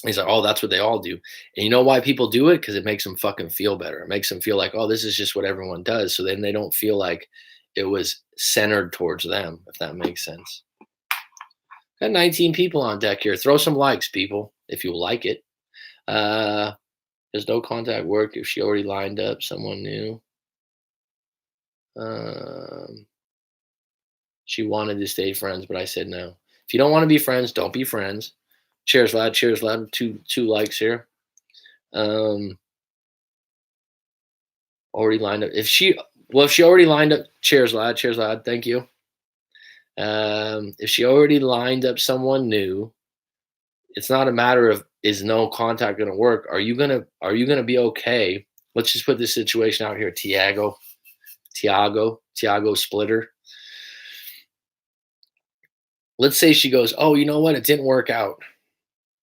he's like, oh, that's what they all do. And you know why people do it? Because it makes them fucking feel better. It makes them feel like, oh, this is just what everyone does. So then they don't feel like it was centered towards them, if that makes sense. Got 19 people on deck here. Throw some likes, people, if you like it. Uh, does no contact work if she already lined up someone new? Um, she wanted to stay friends, but I said no. If you don't want to be friends, don't be friends. Cheers, lad. Cheers, lad. Two likes here. Um, already lined up. If she already lined up, cheers, lad. Cheers, lad. Thank you. If she already lined up someone new, it's not a matter of is no contact going to work. Are you gonna be okay? Let's just put this situation out here, Tiago Splitter. Let's say she goes, oh, you know what? It didn't work out.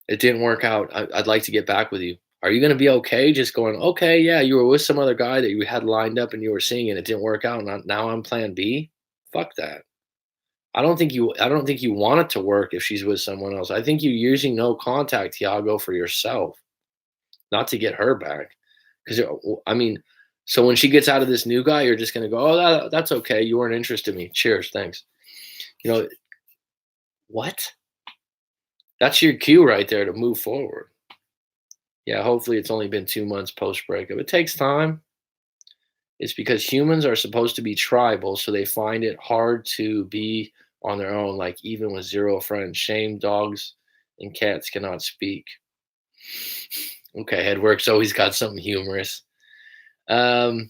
It didn't work out. I'd like to get back with you. Are you going to be okay? Just going, okay, yeah, you were with some other guy that you had lined up and you were seeing, and it didn't work out. And now I'm Plan B. Fuck that. I don't think you want it to work if she's with someone else. I think you're using no contact, Tiago, for yourself, not to get her back. Because I mean, so when she gets out of this new guy, you're just gonna go, oh, that's okay. You weren't interested in me. Cheers, thanks. You know what? That's your cue right there to move forward. Yeah, hopefully it's only been 2 months post breakup. It takes time. It's because humans are supposed to be tribal, so they find it hard to be on their own, like even with zero friends. Shame dogs and cats cannot speak. Okay, Headwork's always got something humorous. Um,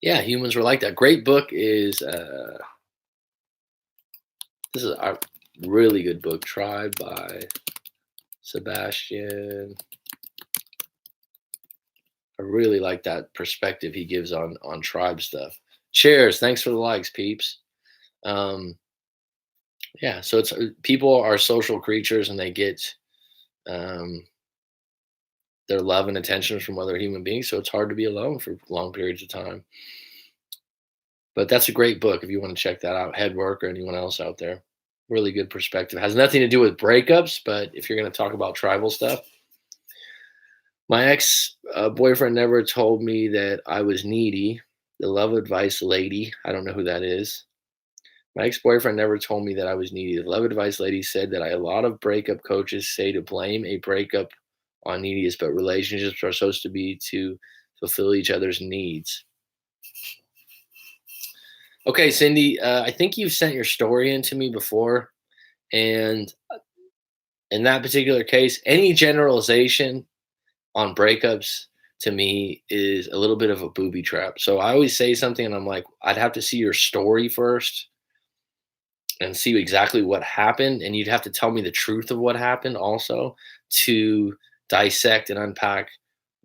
yeah, humans were like that. Great book is this is a really good book, Tribe by Sebastian. I really like that perspective he gives on tribe stuff. Cheers. Thanks for the likes, peeps. Um, yeah, so it's people are social creatures and they get um, their love and attention from other human beings. So it's hard to be alone for long periods of time. But that's a great book if you want to check that out. Headwork or anyone else out there. Really good perspective. Has nothing to do with breakups, but if you're going to talk about tribal stuff, my ex boyfriend never told me that I was needy. The love advice lady. I don't know who that is. My ex-boyfriend never told me that I was needy. The love advice lady said that a lot of breakup coaches say to blame a breakup on neediness, but relationships are supposed to be to fulfill each other's needs. Okay, Cindy, I think you've sent your story in to me before, and in that particular case, any generalization on breakups to me is a little bit of a booby trap. So I always say something, and I'm like, I'd have to see your story first and see exactly what happened, and you'd have to tell me the truth of what happened also to dissect and unpack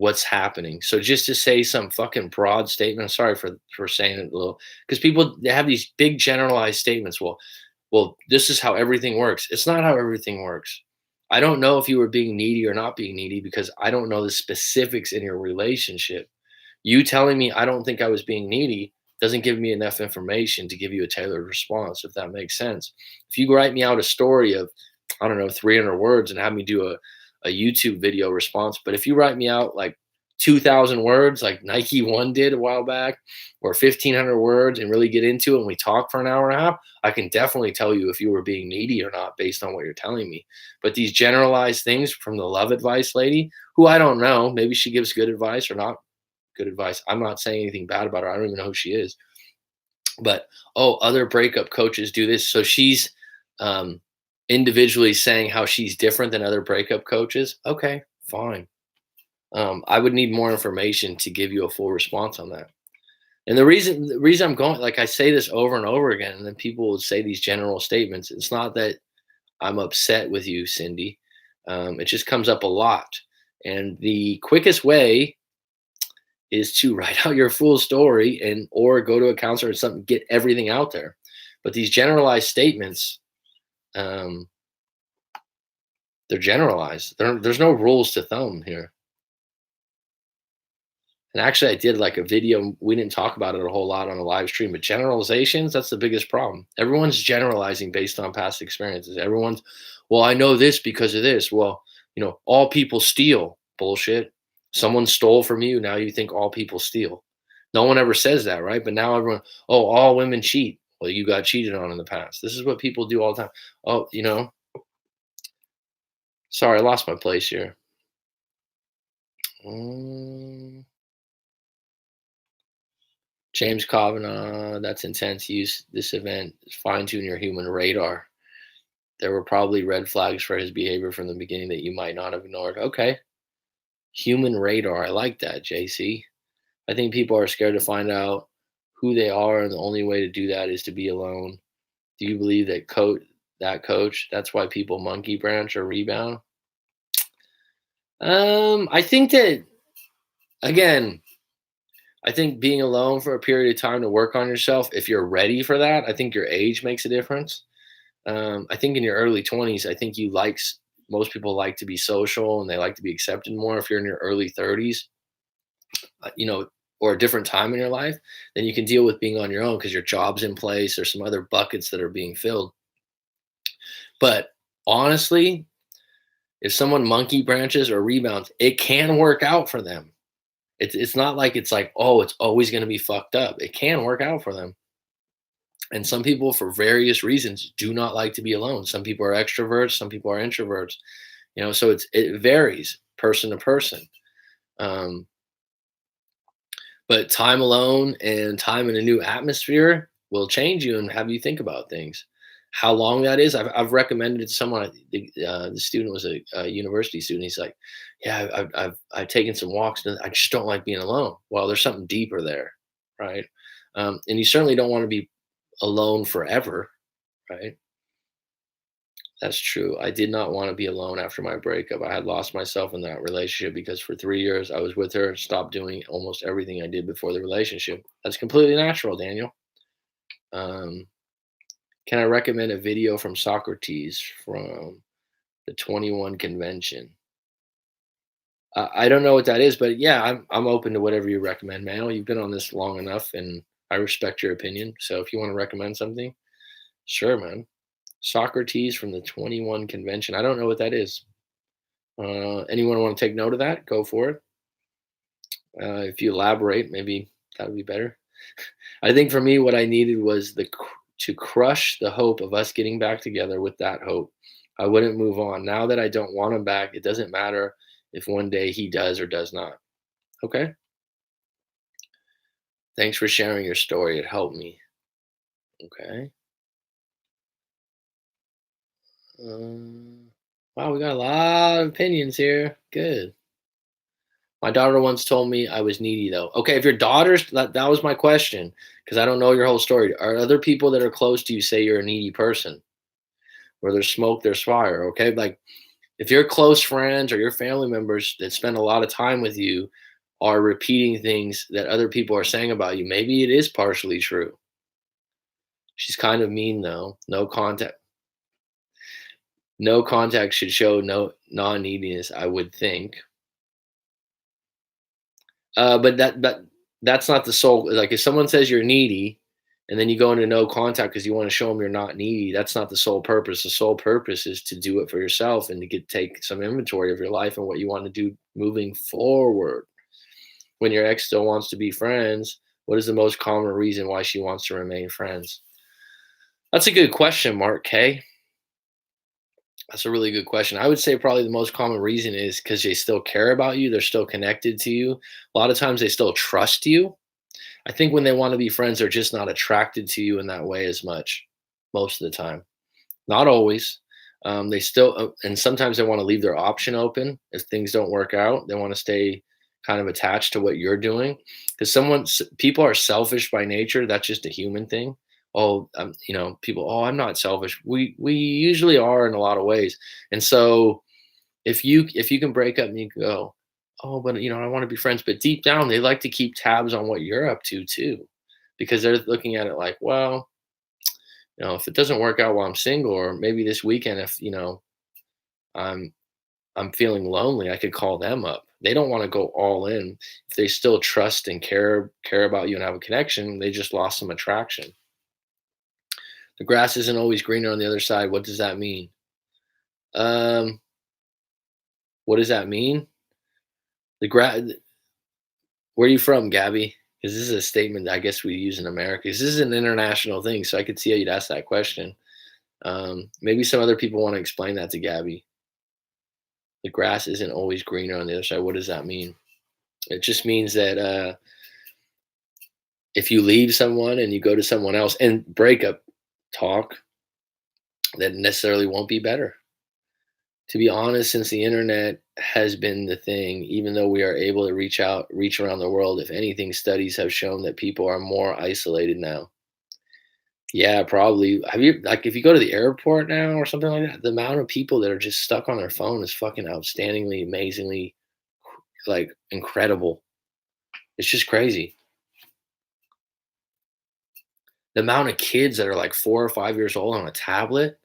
what's happening. So just to say some fucking broad statement, I'm sorry for saying it a little, because people, they have these big generalized statements. Well, this is how everything works. It's not how everything works. I don't know if you were being needy or not being needy because I don't know the specifics in your relationship. You telling me I don't think I was being needy doesn't give me enough information to give you a tailored response, if that makes sense. If you write me out a story of, I don't know, 300 words and have me do a YouTube video response, but if you write me out like 2,000 words, like Nike One did a while back, or 1,500 words and really get into it and we talk for an hour and a half, I can definitely tell you if you were being needy or not based on what you're telling me. But these generalized things from the love advice lady, who I don't know, maybe she gives good advice or not good advice. I'm not saying anything bad about her. I don't even know who she is. But oh, other breakup coaches do this. So she's um, individually saying how she's different than other breakup coaches. Okay, fine. I would need more information to give you a full response on that. And the reason I'm going, like I say this over and over again, and then people would say these general statements. It's not that I'm upset with you, Cindy. It just comes up a lot. And the quickest way is to write out your full story and or go to a counselor or something, get everything out there. But these generalized statements, um, they're generalized. There's no rules to thumb here. And actually, I did like a video. We didn't talk about it a whole lot on a live stream, but generalizations, that's the biggest problem. Everyone's generalizing based on past experiences. Everyone's, well, I know this because of this. Well, all people steal. Bullshit. Someone stole from you. Now you think all people steal. No one ever says that, right? But now everyone, oh, all women cheat. Well, you got cheated on in the past. This is what people do all the time. Oh, sorry, I lost my place here. Um, James Kavanaugh, that's intense. Use this event, fine tune your human radar. There were probably red flags for his behavior from the beginning that you might not have ignored. Okay. Human radar. I like that, JC. I think people are scared to find out who they are, and the only way to do that is to be alone. Do you believe that coach, that's why people monkey branch or rebound? I think that, again, I think being alone for a period of time to work on yourself, if you're ready for that, I think your age makes a difference. I think in your early 20s, I think most people like to be social and they like to be accepted more. If you're in your early 30s, or a different time in your life, then you can deal with being on your own because your job's in place or some other buckets that are being filled. But honestly, if someone monkey branches or rebounds, it can work out for them. It's not like it's like, oh, it's always going to be fucked up. It can work out for them. And some people, for various reasons, do not like to be alone. Some people are extroverts, some people are introverts. So it varies person to person. But time alone and time in a new atmosphere will change you and have you think about things. How long that is, I've recommended it to someone. The student was a university student. He's like, "Yeah, I've taken some walks and I just don't like being alone." Well, there's something deeper there, right? And you certainly don't want to be alone forever, right? That's true. I did not want to be alone after my breakup. I had lost myself in that relationship because for 3 years I was with her and stopped doing almost everything I did before the relationship. That's completely natural, Daniel. Um, can I recommend a video from Socrates from the 21 convention? I don't know what that is, but yeah, I'm open to whatever you recommend, man. You've been on this long enough, and I respect your opinion. So if you want to recommend something, sure, man. Socrates from the 21 convention. I don't know what that is. Anyone want to take note of that? Go for it. If you elaborate, maybe that would be better. I think for me, what I needed was to crush the hope of us getting back together. With that hope, I wouldn't move on. Now that I don't want him back, it doesn't matter if one day he does or does not. Okay. Thanks for sharing your story. It helped me. Okay. Wow, we got a lot of opinions here. Good. My daughter once told me I was needy, though. Okay, if your daughter's that was my question because I don't know your whole story. Are other people that are close to you say you're a needy person? Where there's smoke, there's fire. Okay, like If your close friends or your family members that spend a lot of time with you are repeating things that other people are saying about you, maybe it is partially true. She's kind of mean though. No contact should show no non-neediness, I would think. But that's not the sole. Like if someone says you're needy, and then you go into no contact because you want to show them you're not needy, that's not the sole purpose. The sole purpose is to do it for yourself and to take some inventory of your life and what you want to do moving forward. When your ex still wants to be friends, what is the most common reason why she wants to remain friends? That's a good question, Mark K. That's a really good question. I would say probably the most common reason is because they still care about you. They're still connected to you. A lot of times they still trust you. I think when they want to be friends, they're just not attracted to you in that way as much most of the time. Not always. They still, and sometimes they want to leave their option open if things don't work out. They want to stay kind of attached to what you're doing because people are selfish by nature. That's just a human thing. Oh, people. Oh, I'm not selfish. We usually are in a lot of ways, and so if you can break up and you can go, oh, but I want to be friends, but deep down they like to keep tabs on what you're up to too, because they're looking at it like, well, if it doesn't work out while I'm single, or maybe this weekend, if I'm I'm feeling lonely, I could call them up. They don't want to go all in. If they still trust and care about you and have a connection, they just lost some attraction. The grass isn't always greener on the other side. What does that mean? Um, what does that mean? The grass. Where are you from, Gabby? Because this is a statement that I guess we use in America. 'Cause this is an international thing, so I could see how you'd ask that question. Maybe some other people want to explain that to Gabby. The grass isn't always greener on the other side. What does that mean? It just means that if you leave someone and you go to someone else and breakup talk, that necessarily won't be better. To be honest, since the internet has been the thing, even though we are able to reach around the world, if anything, studies have shown that people are more isolated now. Yeah, probably. Have you like if you go to the airport now or something like that, the amount of people that are just stuck on their phone is fucking outstandingly, amazingly, like incredible. It's just crazy. The amount of kids that are like 4 or 5 years old on a tablet,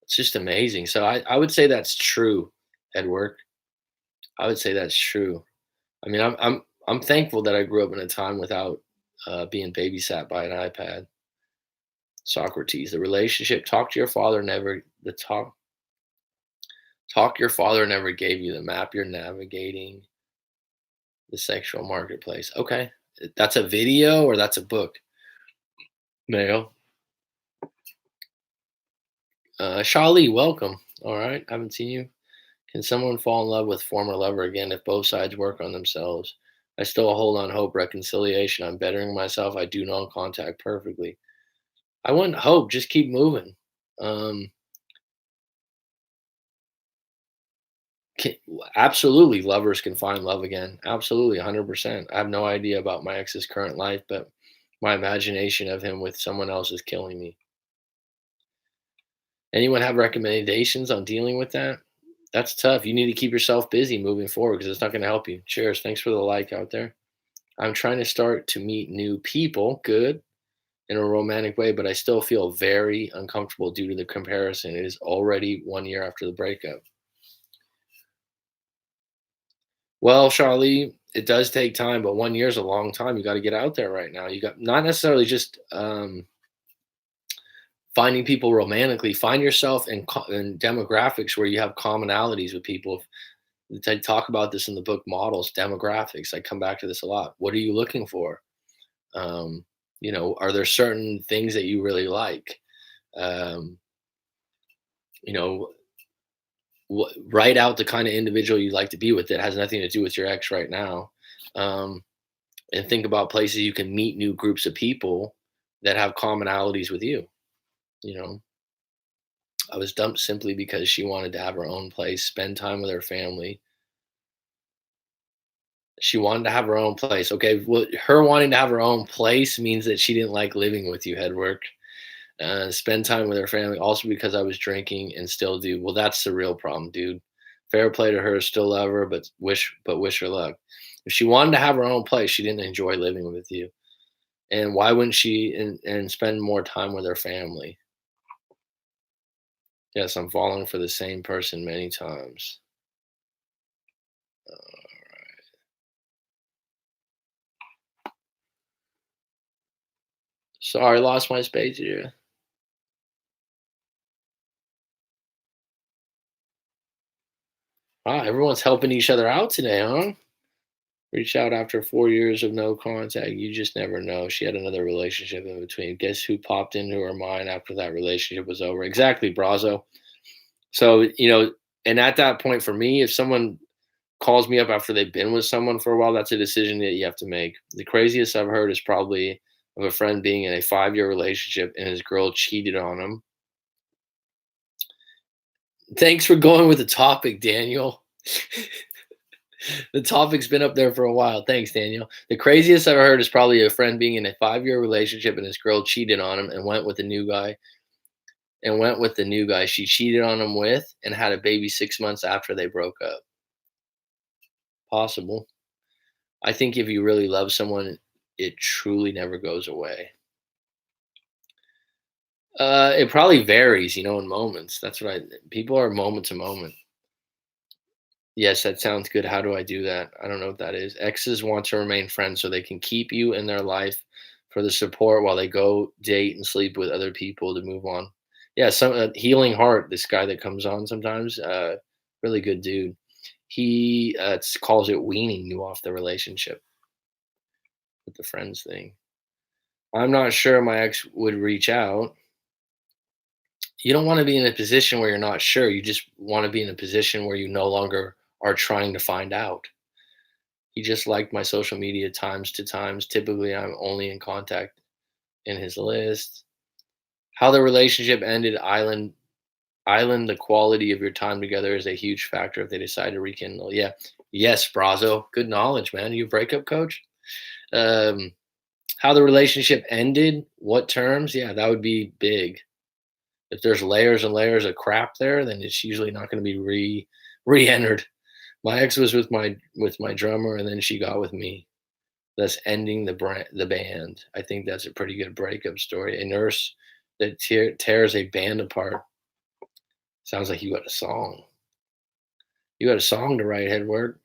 it's just amazing. So I would say that's true, Edward. I would say that's true. I mean, I'm thankful that I grew up in a time without being babysat by an iPad. Socrates, the relationship. Talk your father never gave you the map. You're navigating the sexual marketplace. Okay, that's a video or that's a book. Mail. Shali, welcome. All right, haven't seen you. Can someone fall in love with former lover again if both sides work on themselves? I still hold on hope reconciliation. I'm bettering myself. I do non-contact perfectly. I wouldn't hope. Just keep moving. Um, can, absolutely, lovers can find love again. Absolutely, 100%. I have no idea about my ex's current life, but my imagination of him with someone else is killing me. Anyone have recommendations on dealing with that? That's tough. You need to keep yourself busy moving forward because it's not going to help you. Cheers. Thanks for the like out there. I'm trying to start to meet new people. Good. In a romantic way, but I still feel very uncomfortable due to the comparison. It is already 1 year after the breakup. Well, Charlie, it does take time, but 1 year is a long time. You got to get out there right now. You got not necessarily just finding people romantically. Find yourself in demographics where you have commonalities with people. I talk about this in the book Models, demographics. I come back to this a lot. What are you looking for? Are there certain things that you really like? Um, you know, write out the kind of individual you'd like to be with that has nothing to do with your ex right now. Um, and think about places you can meet new groups of people that have commonalities with you. You know, I was dumped simply because she wanted to have her own place, spend time with her family. She wanted to have her own place. Okay, well, her wanting to have her own place means that she didn't like living with you, Headwork. Spend time with her family, also because I was drinking and still do. Well, that's the real problem, dude. Fair play to her, still love her, but wish her luck. If she wanted to have her own place, she didn't enjoy living with you. And why wouldn't she and spend more time with her family? Yes, I'm falling for the same person many times. Sorry, lost my space here. Wow, everyone's helping each other out today, huh? Reach out after 4 years of no contact. You just never know. She had another relationship in between. Guess who popped into her mind after that relationship was over? Exactly, Brazo. So, and at that point for me, if someone calls me up after they've been with someone for a while, that's a decision that you have to make. The craziest I've heard is probably of a friend being in a 5-year relationship and his girl cheated on him. Thanks for going with the topic, Daniel. The topic's been up there for a while. Thanks, Daniel. The craziest I've heard is probably a friend being in a 5-year relationship and his girl cheated on him and went with the new guy she cheated on him with and had a baby 6 months after they broke up. Possible. I think if you really love someone, it truly never goes away. It probably varies, in moments. That's what I people are moment to moment. Yes, that sounds good. How do I do that? I don't know what that is. Exes want to remain friends so they can keep you in their life for the support while they go date and sleep with other people to move on. Yeah, some healing heart. This guy that comes on sometimes, really good dude. He calls it weaning you off the relationship with the friends thing. I'm not sure my ex would reach out. You don't want to be in a position where you're not sure. You just want to be in a position where you no longer are trying to find out. He just liked my social media times to times. Typically, I'm only in contact in his list. How the relationship ended, island, the quality of your time together is a huge factor if they decide to rekindle. Yeah. Yes, Brazo. Good knowledge, man. You a breakup coach? Um, how the relationship ended, what terms? Yeah, that would be big. If there's layers and layers of crap there, then it's usually not going to be re-entered. My ex was with my drummer, and then she got with me, thus ending the band. I think that's a pretty good breakup story. A nurse that tears a band apart. Sounds like you got a song. You got a song to write, Edward.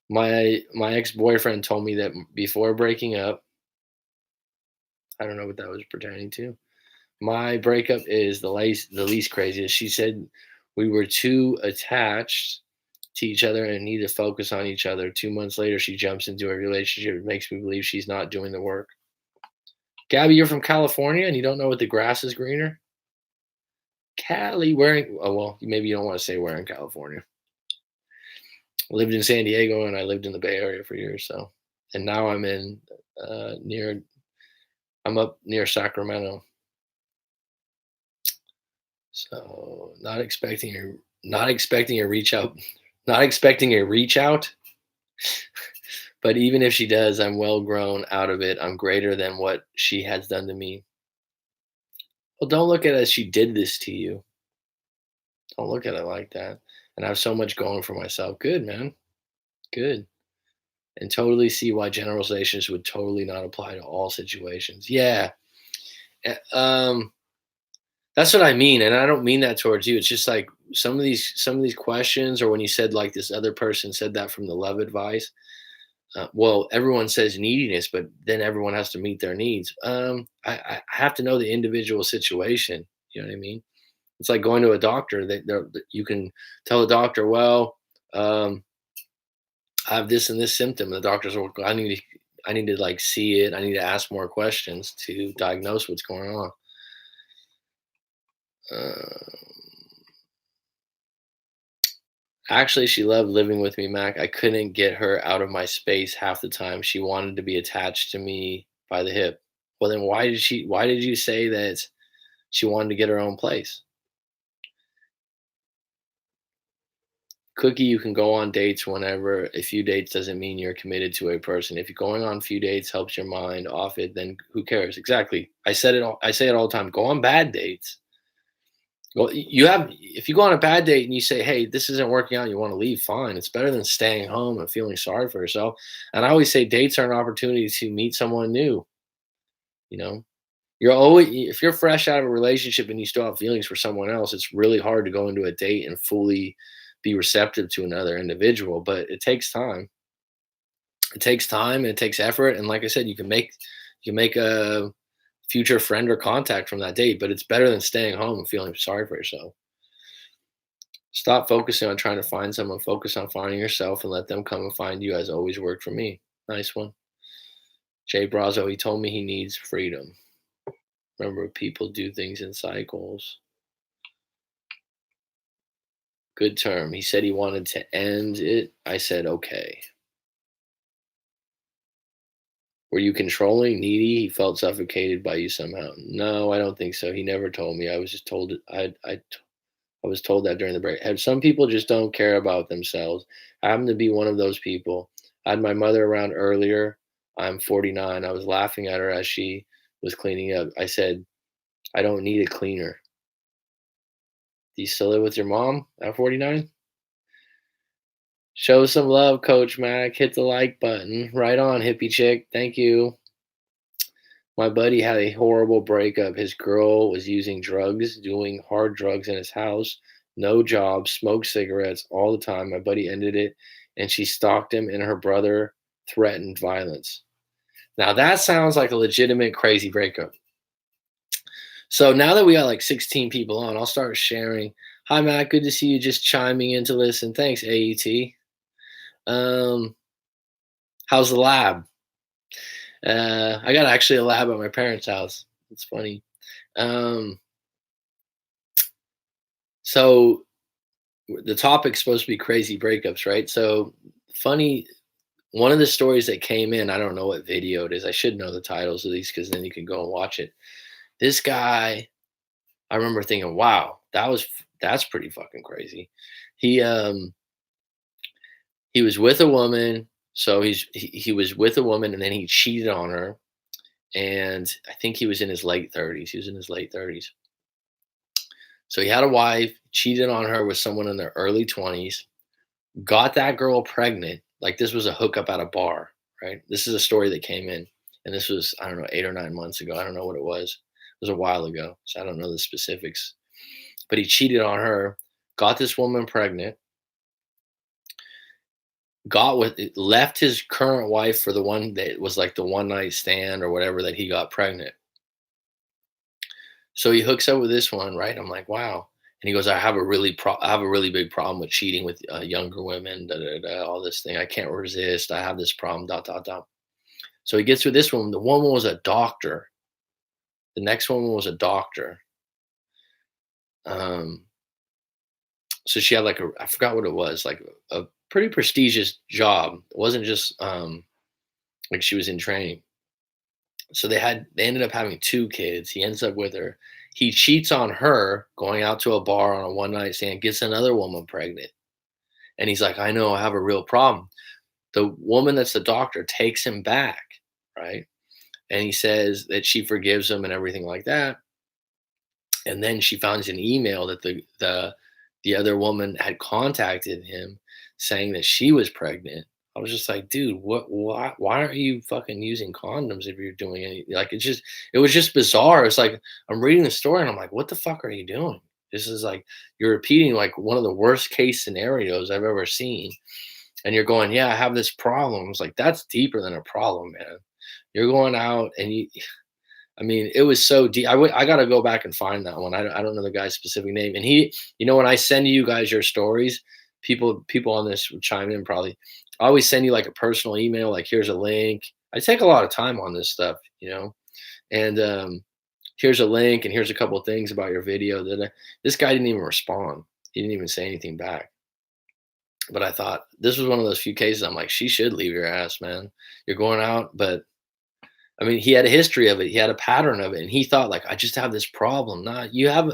My ex boyfriend told me that before breaking up. I don't know what that was pertaining to. My breakup is the least craziest. She said we were too attached to each other and need to focus on each other. 2 months later, she jumps into a relationship. It makes me believe she's not doing the work. Gabby, you're from California and you don't know what the grass is greener? Cali, wearing, oh, well, maybe you don't want to say where in California. I lived in San Diego and I lived in the Bay Area for years. So, and now near, I'm up near Sacramento. So, not expecting a reach out, not expecting a reach out. But even if she does, I'm well grown out of it. I'm greater than what she has done to me. Well, don't look at it as she did this to you. Don't look at it like that. And I have so much going for myself. Good, man. Good. And totally see why generalizations would totally not apply to all situations. Yeah. Um, that's what I mean. And I don't mean that towards you. It's just like some of these questions, or when you said like this other person said that from the love advice. Well, everyone says neediness, but then everyone has to meet their needs. I have to know the individual situation. You know what I mean? It's like going to a doctor. You can tell the doctor, well, I have this and this symptom. And the doctor's like, I need to like see it. I need to ask more questions to diagnose what's going on. Uh, Actually, she loved living with me, Mac. I couldn't get her out of my space half the time. She wanted to be attached to me by the hip. Well, then why did you say that she wanted to get her own place? Cookie, you can go on dates whenever. A few dates doesn't mean you're committed to a person. If you're going on a few dates helps your mind off it, then who cares? Exactly. I say it all the time. Go on bad dates. Well, you have if you go on a bad date and you say, "Hey, this isn't working out," you want to leave, fine. It's better than staying home and feeling sorry for yourself. And I always say dates are an opportunity to meet someone new, you know? You're always if you're fresh out of a relationship and you still have feelings for someone else, it's really hard to go into a date and fully be receptive to another individual, but it takes time. It takes time and it takes effort, and like I said, you can make a future friend or contact from that date, but it's better than staying home and feeling sorry for yourself. Stop focusing on trying to find someone, focus on finding yourself and let them come and find you has always worked for me. Nice one. Jay Brazo, he told me he needs freedom. Remember, people do things in cycles. Good term. He said he wanted to end it. I said, okay. Were you controlling, needy? He felt suffocated by you somehow. No, I don't think so. He never told me. I was just told I was told that during the break. And some people just don't care about themselves. I happen to be one of those people. I had my mother around earlier. I'm 49. I was laughing at her as she was cleaning up. I said, I don't need a cleaner. Do you still live with your mom at 49? Show some love, Coach Mac. Hit the like button. Right on, hippie chick. Thank you. My buddy had a horrible breakup. His girl was using drugs, doing hard drugs in his house, no job, smoked cigarettes all the time. My buddy ended it, and she stalked him, and her brother threatened violence. Now, that sounds like a legitimate crazy breakup. So now that we got like 16 people on, I'll start sharing. Hi, Matt. Good to see you just chiming in to listen. Thanks, AET. Um, how's the lab? I got actually a lab at my parents' house. It's funny. Um, so the topic's supposed to be crazy breakups, right? So funny. One of the stories that came in, I don't know what video it is. I should know the titles of these because then you can go and watch it. This guy, I remember thinking, wow, that's pretty fucking crazy. He um he was with a woman, so he was with a woman and then he cheated on her, and I think he was in his late 30s. He was in his late 30s. So he had a wife, cheated on her with someone in their early 20s, got that girl pregnant. Like this was a hookup at a bar, right? This is a story that came in, and this was, I don't know, 8 or 9 months ago. I don't know what it was. It was a while ago, so I don't know the specifics. But he cheated on her, got this woman pregnant, got with left his current wife for the one that was like the one night stand or whatever that he got pregnant. So he hooks up with this one, right? I'm like, wow. And he goes, I have a really big problem with cheating with younger women, da, da, da, all this thing. I can't resist. I have this problem, dot, dot, dot. So he gets with this woman. The woman was a doctor. The next woman was a doctor. Um, so she had like I forgot what it was, like a pretty prestigious job. It wasn't just like she was in training. So they ended up having 2 kids. He ends up with her. He cheats on her, going out to a bar on a one night stand, gets another woman pregnant. And he's like, I know, I have a real problem. The woman that's the doctor takes him back, right? And he says that she forgives him and everything like that. And then she finds an email that the other woman had contacted him saying that she was pregnant. I was just like, dude, why aren't you fucking using condoms if you're doing anything? Like it was just bizarre. It's like I'm reading the story and I'm like, what the fuck are you doing? This is like you're repeating like one of the worst case scenarios I've ever seen. And you're going, yeah, I have this problem. It's like that's deeper than a problem, man. You're going out and I mean, it was so deep. I gotta go back and find that one. I don't know the guy's specific name. And when I send you guys your stories, people on this would chime in probably. I always send you like a personal email, like here's a link. I take a lot of time on this stuff, and here's a link and here's a couple of things about your video. This guy didn't even respond. He didn't even say anything back. But I thought this was one of those few cases. I'm like, she should leave your ass, man. You're going out, but I mean, he had a history of it. He had a pattern of it, and he thought like, I just have this problem. Not you have,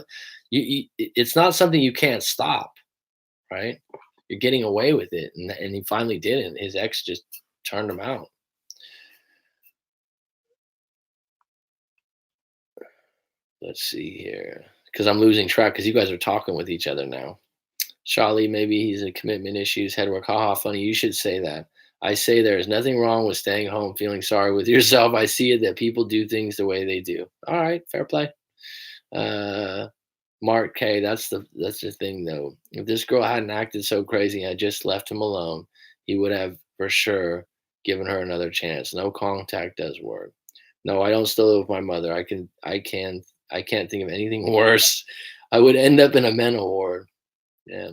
it's not something you can't stop, right? You're getting away with it, and he finally did it. And his ex just turned him out. Let's see here. because I'm losing track because you guys are talking with each other now. Charlie, maybe he's a commitment issues, head work. Haha, funny. You should say that. I say there is nothing wrong with staying home, feeling sorry with yourself. I see it that people do things the way they do. All right, fair play. Uh, Mark K, that's the thing though. If this girl hadn't acted so crazy and I just left him alone, he would have for sure given her another chance. No contact does work. No, I don't still live with my mother. I can't think of anything worse. I would end up in a mental ward. Yeah.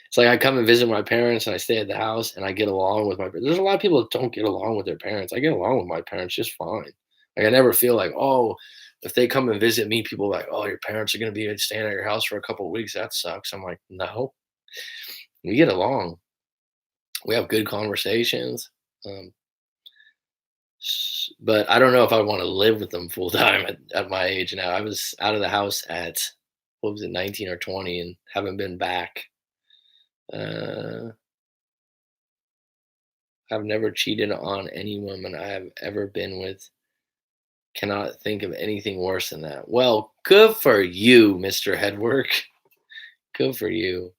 It's like I come and visit my parents and I stay at the house and I get along with my there's a lot of people that don't get along with their parents. I get along with my parents just fine. Like I never feel like, oh, if they come and visit me, people are like, oh, your parents are gonna be staying at your house for a couple of weeks. That sucks. I'm like, no, we get along. We have good conversations. Um, but I don't know if I want to live with them full time at my age now. I was out of the house at what was it, 19 or 20, and haven't been back. Uh, I've never cheated on any woman I have ever been with. Cannot think of anything worse than that. Well, good for you, Mr. Headwork. Good for you.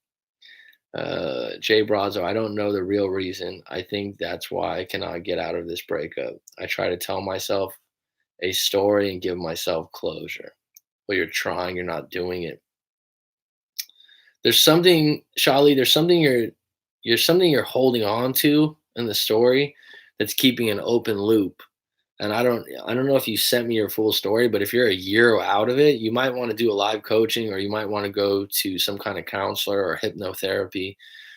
Jay Brazo, I don't know the real reason. I think that's why I cannot get out of this breakup. I try to tell myself a story and give myself closure. Well, you're trying, you're not doing it. There's something, Shali, there's something you're holding on to in the story that's keeping an open loop. And I don't know if you sent me your full story, but if you're a year out of it, you might want to do a live coaching or you might want to go to some kind of counselor or hypnotherapy.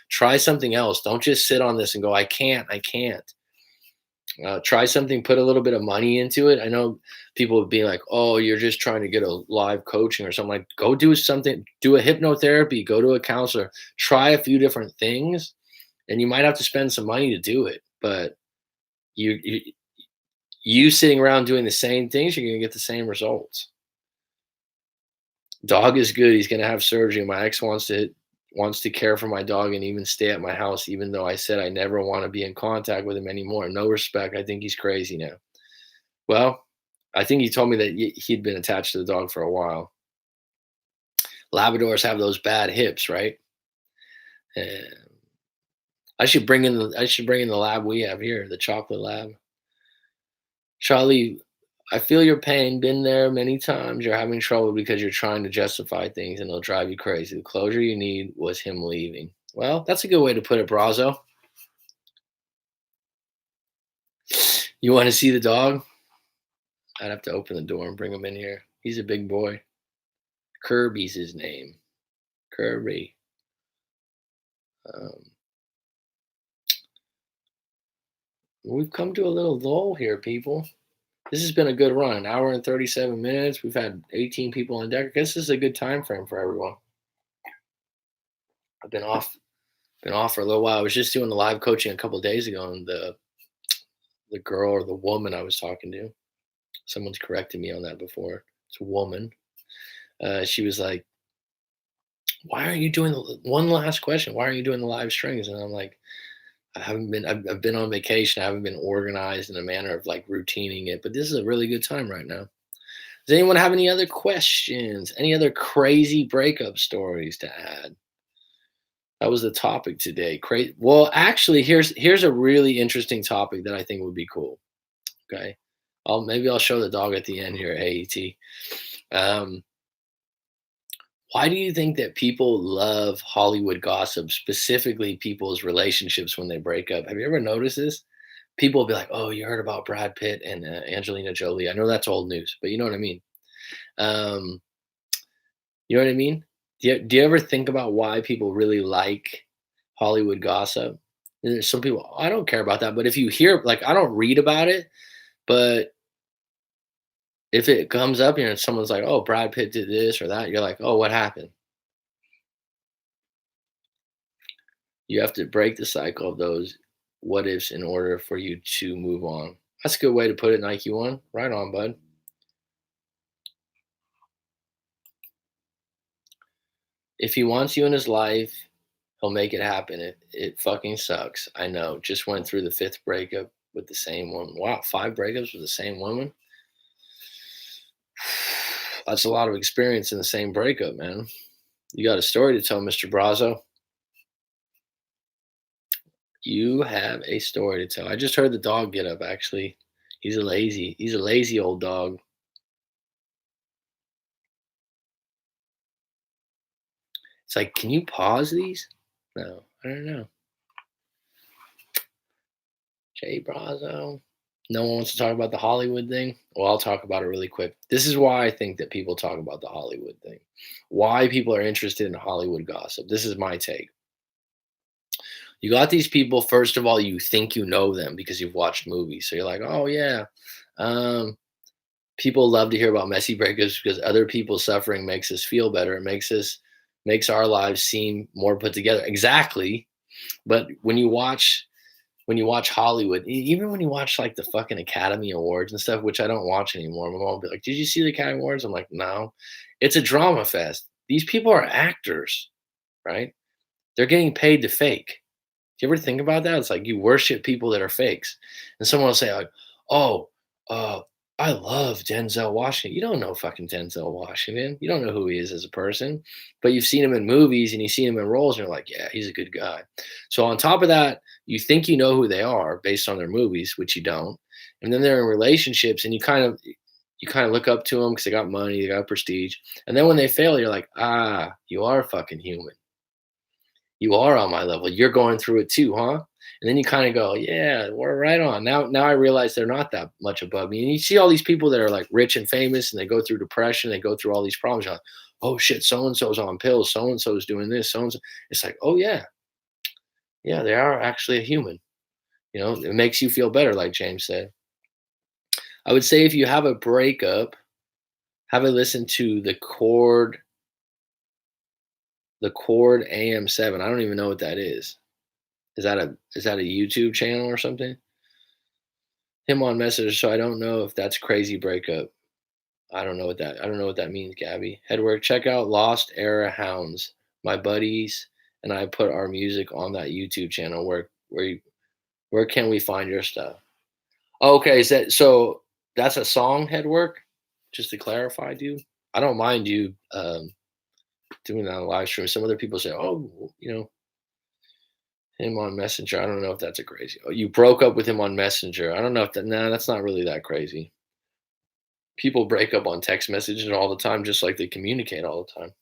Try something else. Don't just sit on this and go, I can't, I can't. Try something, put a little bit of money into it. I know people would be like, oh, you're just trying to get a live coaching or something. Like, go do something, do a hypnotherapy, go to a counselor, try a few different things, and you might have to spend some money to do it. But you you sitting around doing the same things, you're gonna get the same results. Dog is good. He's gonna have surgery. My ex wants to care for my dog and even stay at my house, even though I said I never want to be in contact with him anymore. No respect. I think he's crazy now. Well, I think he told me that he'd been attached to the dog for a while. Labradors have those bad hips, right? And I should bring in the lab we have here, the chocolate lab. Charlie, I feel your pain. Been there many times. You're having trouble because you're trying to justify things and it'll drive you crazy. The closure you need was him leaving. Well, that's a good way to put it, Brazo. You want to see the dog? I'd have to open the door and bring him in here. He's a big boy. Kirby's his name. Kirby. Um, we've come to a little lull here, people. This has been a good run. An hour and 37 minutes. We've had 18 people on deck. I guess this is a good time frame for everyone. I've been off for a little while. I was just doing the live coaching a couple of days ago, and the girl or the woman I was talking to, someone's corrected me on that before. It's a woman. She was like, "Why aren't you doing one last question? Why aren't you doing the live strings?" And I'm like, I haven't been. I've been on vacation. I haven't been organized in a manner of like routining it. But this is a really good time right now. Does anyone have any other questions? Any other crazy breakup stories to add? That was the topic today. Crazy. Well, actually, here's a really interesting topic that I think would be cool. Okay, maybe I'll show the dog at the end here. AET. Um, why do you think that people love Hollywood gossip, specifically people's relationships when they break up? Have you ever noticed this? People will be like, "Oh, you heard about Brad Pitt and Angelina Jolie?" I know that's old news, but you know what I mean. Um, you know what I mean? Do you ever think about why people really like Hollywood gossip? And there's some people, I don't care about that, but if you hear, like, I don't read about it, but if it comes up here and someone's like, "Oh, Brad Pitt did this or that," you're like, "Oh, what happened?" You have to break the cycle of those what ifs in order for you to move on. That's a good way to put it, Nike One. Right on, bud. If he wants you in his life, he'll make it happen. It fucking sucks. I know. Just went through the fifth breakup with the same woman. Wow, five breakups with the same woman. That's a lot of experience in the same breakup, man. You got a story to tell, Mr. Brazo. You have a story to tell. I just heard the dog get up, actually. He's a lazy old dog. It's like, can you pause these? No, I don't know. Jay Brazo. No one wants to talk about the Hollywood thing? Well, I'll talk about it really quick. This is why I think that people talk about the Hollywood thing. Why people are interested in Hollywood gossip. This is my take. You got these people, first of all, you think you know them because you've watched movies. So you're like, oh, yeah. Um, People love to hear about messy breakups because other people's suffering makes us feel better. It makes our lives seem more put together. Exactly. But when you watch Hollywood, even when you watch like the fucking Academy Awards and stuff, which I don't watch anymore, my mom will be like, "Did you see the Academy Awards?" I'm like, "No." It's a drama fest. These people are actors, right? They're getting paid to fake. Do you ever think about that? It's like you worship people that are fakes, and someone will say like, "Oh, uh, I love Denzel Washington." You don't know fucking Denzel Washington. You don't know who he is as a person, but you've seen him in movies and you've seen him in roles, and you're like, "Yeah, he's a good guy." So on top of that, you think you know who they are based on their movies, which you don't, and then they're in relationships, and you kind of look up to them because they got money, they got prestige, and then when they fail, you're like, "Ah, you are fucking human." You are on my level. You're going through it too, huh? And then you kind of go, yeah, we're right on. Now I realize they're not that much above me. And you see all these people that are like rich and famous and they go through depression, they go through all these problems. You're like, oh shit, so and so's on pills, so and so's doing this, so and so. It's like, oh yeah, they are actually a human. It makes you feel better, like James said. I would say if you have a breakup, have a listen to the Chord AM7. I don't even know what that is. Is that a YouTube channel or something? Him on Messenger, so I don't know if that's crazy breakup. I don't know what that means, Gabby. Headwork, check out Lost Era Hounds. My buddies and I put our music on that YouTube channel. Where can we find your stuff? Okay, that's a song, Headwork? Just to clarify, dude. I don't mind you doing that on live stream. Some other people say, oh, him on Messenger. I don't know if that's a crazy. Oh, you broke up with him on Messenger. I don't know if that. Nah, that's not really that crazy. People break up on text messages all the time, just like they communicate all the time.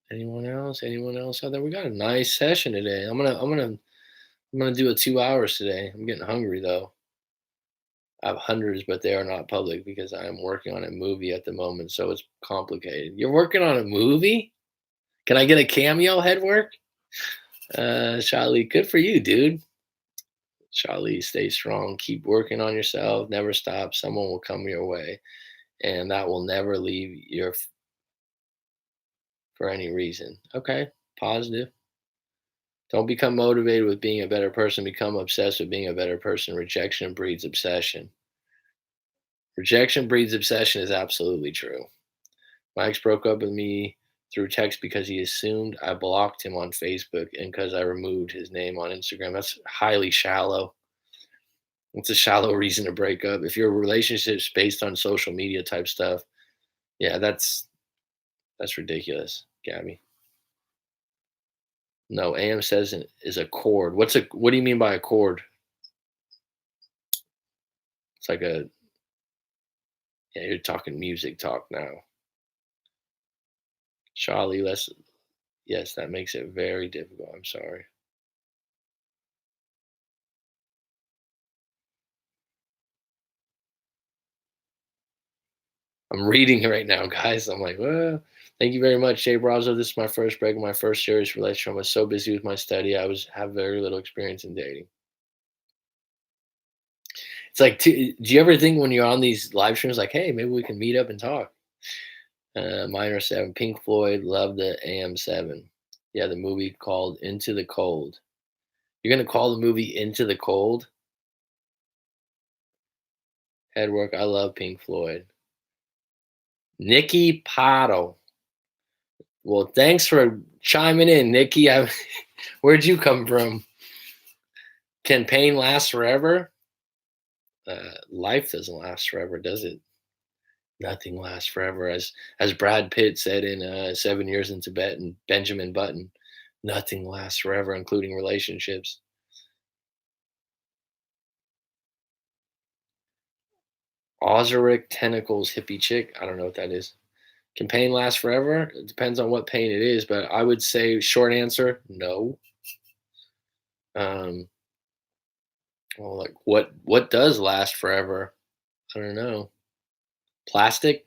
Anyone else? Anyone else out there? We got a nice session today. I'm gonna do a 2 hours today. I'm getting hungry though. I have hundreds, but they are not public because I am working on a movie at the moment, so it's complicated. You're working on a movie? Can I get a cameo, Headwork? Charlie, good for you, dude. Charlie, stay strong. Keep working on yourself. Never stop. Someone will come your way, and that will never leave your for any reason. Okay, positive. Don't become motivated with being a better person. Become obsessed with being a better person. Rejection breeds obsession. Rejection breeds obsession is absolutely true. My ex broke up with me through text because he assumed I blocked him on Facebook and because I removed his name on Instagram. That's highly shallow. It's a shallow reason to break up. If your relationship's based on social media type stuff, yeah, that's ridiculous, Gabby. No, AM says is a chord. What do you mean by a chord? It's like a yeah, you're talking music talk now. Charlie, let's yes, that makes it very difficult. I'm sorry. I'm reading it right now, guys. I'm like, well, thank you very much, Jay Brazo. This is my first break, my first serious relationship. I was so busy with my study, I was have very little experience in dating. It's like, do you ever think when you're on these live streams, like, hey, maybe we can meet up and talk? Minor seven, Pink Floyd, love the AM7. Yeah, the movie called Into the Cold. You're gonna call the movie Into the Cold? Headwork, I love Pink Floyd. Nikki Pato. Well, thanks for chiming in, Nikki. Where'd you come from? Can pain last forever? Life doesn't last forever, does it? Nothing lasts forever, as Brad Pitt said in 7 Years in Tibet and Benjamin Button. Nothing lasts forever, including relationships. Ozeric tentacles hippie chick. I don't know what that is. Can pain last forever? It depends on what pain it is, but I would say short answer, no. Um, well, like what does last forever? I don't know. Plastic?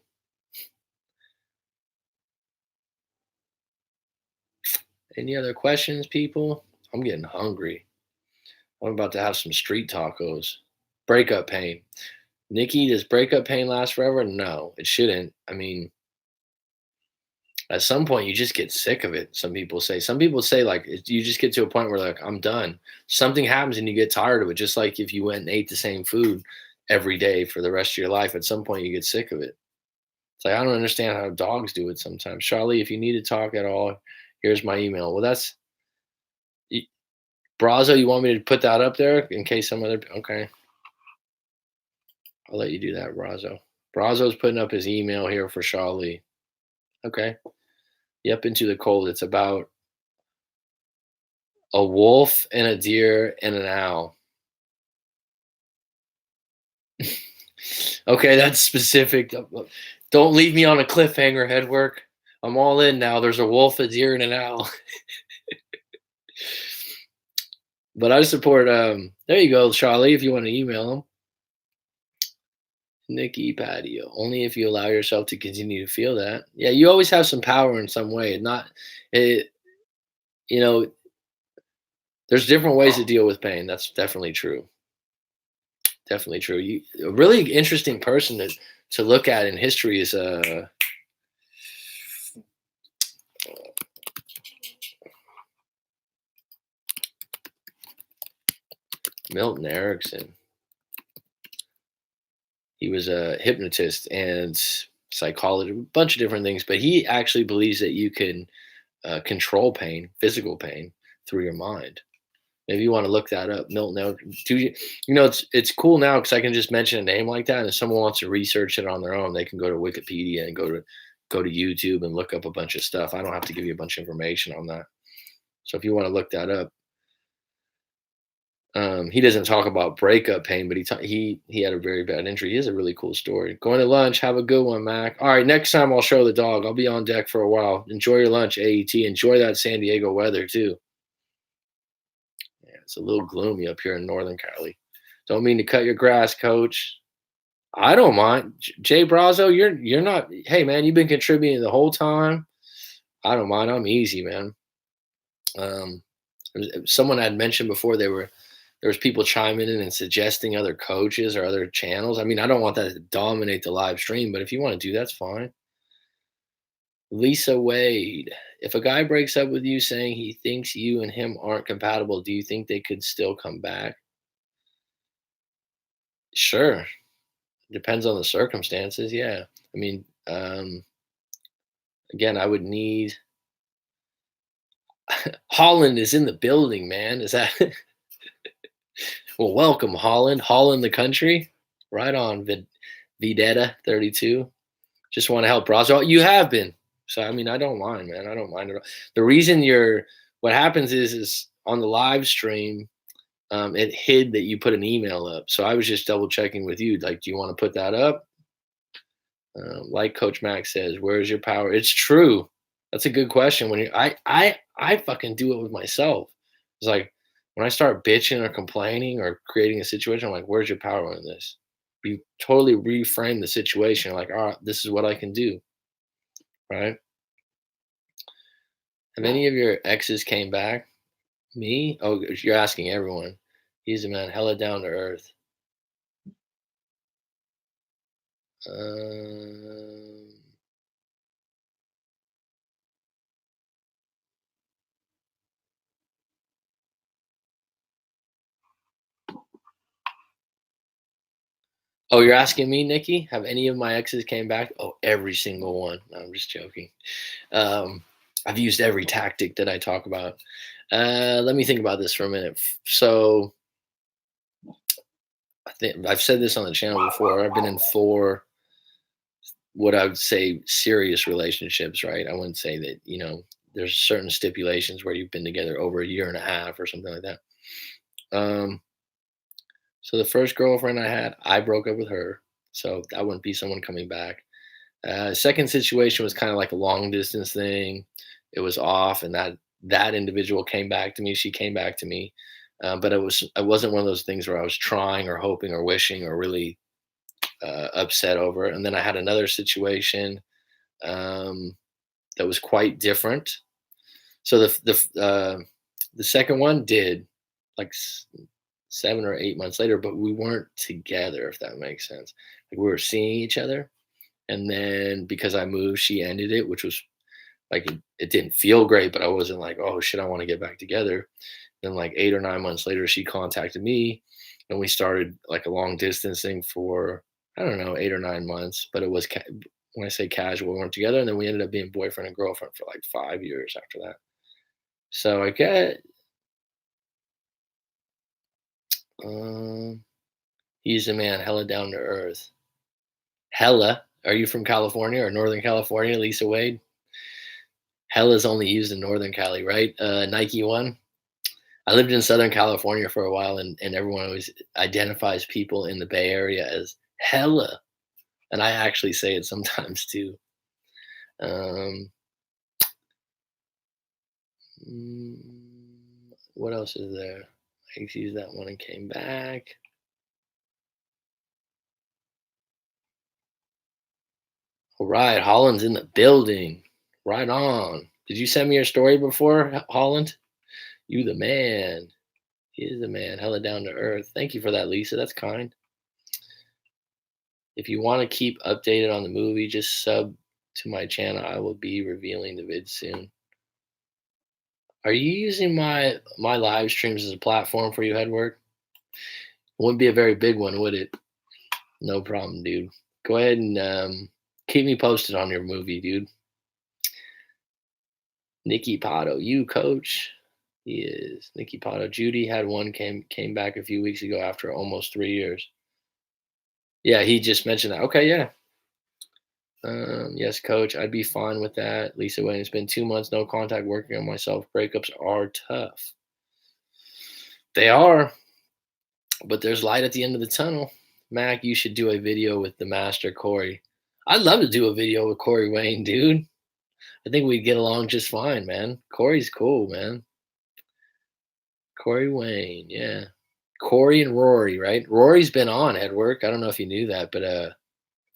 Any other questions, people? I'm getting hungry. I'm about to have some street tacos. Breakup pain. Nikki, does breakup pain last forever? No, it shouldn't. I mean, at some point, you just get sick of it. Some people say. Some people say like you just get to a point where like I'm done. Something happens and you get tired of it. Just like if you went and ate the same food every day for the rest of your life, at some point you get sick of it. It's like I don't understand how dogs do it sometimes. Charlie, if you need to talk at all, here's my email. Well, that's Brazo. You want me to put that up there in case some other? Okay, I'll let you do that, Brazo. Brazo's putting up his email here for Charlie. Okay. Yep, into the cold. It's about a wolf and a deer and an owl. Okay, that's specific. Don't leave me on a cliffhanger, Headwork. I'm all in now. There's a wolf, a deer, and an owl. But I support. There you go, Charlie. If you want to email him, Nikki Patio. Only if you allow yourself to continue to feel that. Yeah, you always have some power in some way. Not, it. You know, there's different ways to deal with pain. That's definitely true. Definitely true. A really interesting person to look at in history is Milton Erickson. He was a hypnotist and psychologist, a bunch of different things, but he actually believes that you can control pain, physical pain, through your mind. Maybe you want to look that up, Milton Erickson. It's cool now because I can just mention a name like that, and if someone wants to research it on their own, they can go to Wikipedia and go to YouTube and look up a bunch of stuff. I don't have to give you a bunch of information on that. So if you want to look that up, he doesn't talk about breakup pain, but he had a very bad injury. He has a really cool story. Going to lunch. Have a good one, Mac. All right, next time I'll show the dog. I'll be on deck for a while. Enjoy your lunch, AET. Enjoy that San Diego weather too. Yeah, it's a little gloomy up here in Northern Cali. Don't mean to cut your grass, Coach. I don't mind. Jay Brazo, you're not. Hey man, you've been contributing the whole time. I don't mind. I'm easy, man. Um, Someone had mentioned before there was people chiming in and suggesting other coaches or other channels. I mean, I don't want that to dominate the live stream, but if you want to do that's fine. Lisa Wade, if a guy breaks up with you saying he thinks you and him aren't compatible, do you think they could still come back? Sure. Depends on the circumstances. Yeah. I mean, again, I would need Holland is in the building, man. Is that well, welcome, Holland. Holland the country. Right on, Videtta 32. Just want to help Brazo. You have been. So I mean, I don't mind, man. I don't mind at all. The reason what happens is on the live stream, it hid that you put an email up. So I was just double checking with you. Like, do you want to put that up? Like Coach Max says, where's your power? It's true. That's a good question. When I fucking do it with myself. It's like when I start bitching or complaining or creating a situation, I'm like, where's your power in this? You totally reframe the situation. Like, all right, this is what I can do. Right? Have any of your exes came back? Me? Oh, you're asking everyone. He's a man, hella down to earth. Um, oh, you're asking me, Nikki? Have any of my exes came back? Oh, every single one. No, I'm just joking. I've used every tactic that I talk about. Let me think about this for a minute. So I think I've said this on the channel before. I've been in 4 what I would say serious relationships, right? I wouldn't say that, there's certain stipulations where you've been together over a year and a half or something like that. Um, so the first girlfriend I had, I broke up with her. So that wouldn't be someone coming back. Second situation was kind of like a long distance thing. It was off, and that individual came back to me. She came back to me, but it wasn't one of those things where I was trying or hoping or wishing or really upset over it. And then I had another situation um, that was quite different. So the second one did like 7 or 8 months later, but we weren't together. If that makes sense, like we were seeing each other, and then because I moved, she ended it, which was like it didn't feel great, but I wasn't like, oh shit, I want to get back together. Then like 8 or 9 months later, she contacted me, and we started like a long distance thing for I don't know 8 or 9 months. But it was when I say casual, we weren't together, and then we ended up being boyfriend and girlfriend for like 5 years after that. So I get um, he's a man, hella down to earth. Hella, are you from California or Northern California, Lisa Wade? Hella's only used in Northern Cali, right? Nike one. I lived in Southern California for a while, and everyone always identifies people in the Bay Area as hella, and I actually say it sometimes too. Um, what else is there? I used that one and came back. All right, Holland's in the building. Right on. Did you send me your story before, Holland? You the man. He is the man. Hella down to earth. Thank you for that, Lisa. That's kind. If you want to keep updated on the movie, just sub to my channel. I will be revealing the vid soon. Are you using my live streams as a platform for you, Headwork? Wouldn't be a very big one, would it? No problem, dude. Go ahead and keep me posted on your movie, dude. Nikki Pato, you coach. He is Nikki Pato. Judy had one came back a few weeks ago after almost 3 years. Yeah, he just mentioned that. Okay, yeah. Yes, coach, I'd be fine with that. Lisa Wayne, it's been 2 months, no contact, working on myself. Breakups are tough. They are, but there's light at the end of the tunnel. Mac, you should do a video with the master Corey. I'd love to do a video with Corey Wayne, dude. I think we'd get along just fine, man. Corey's cool, man. Corey Wayne, yeah. Corey and Rory, right? Rory's been on at work. I don't know if you knew that, but if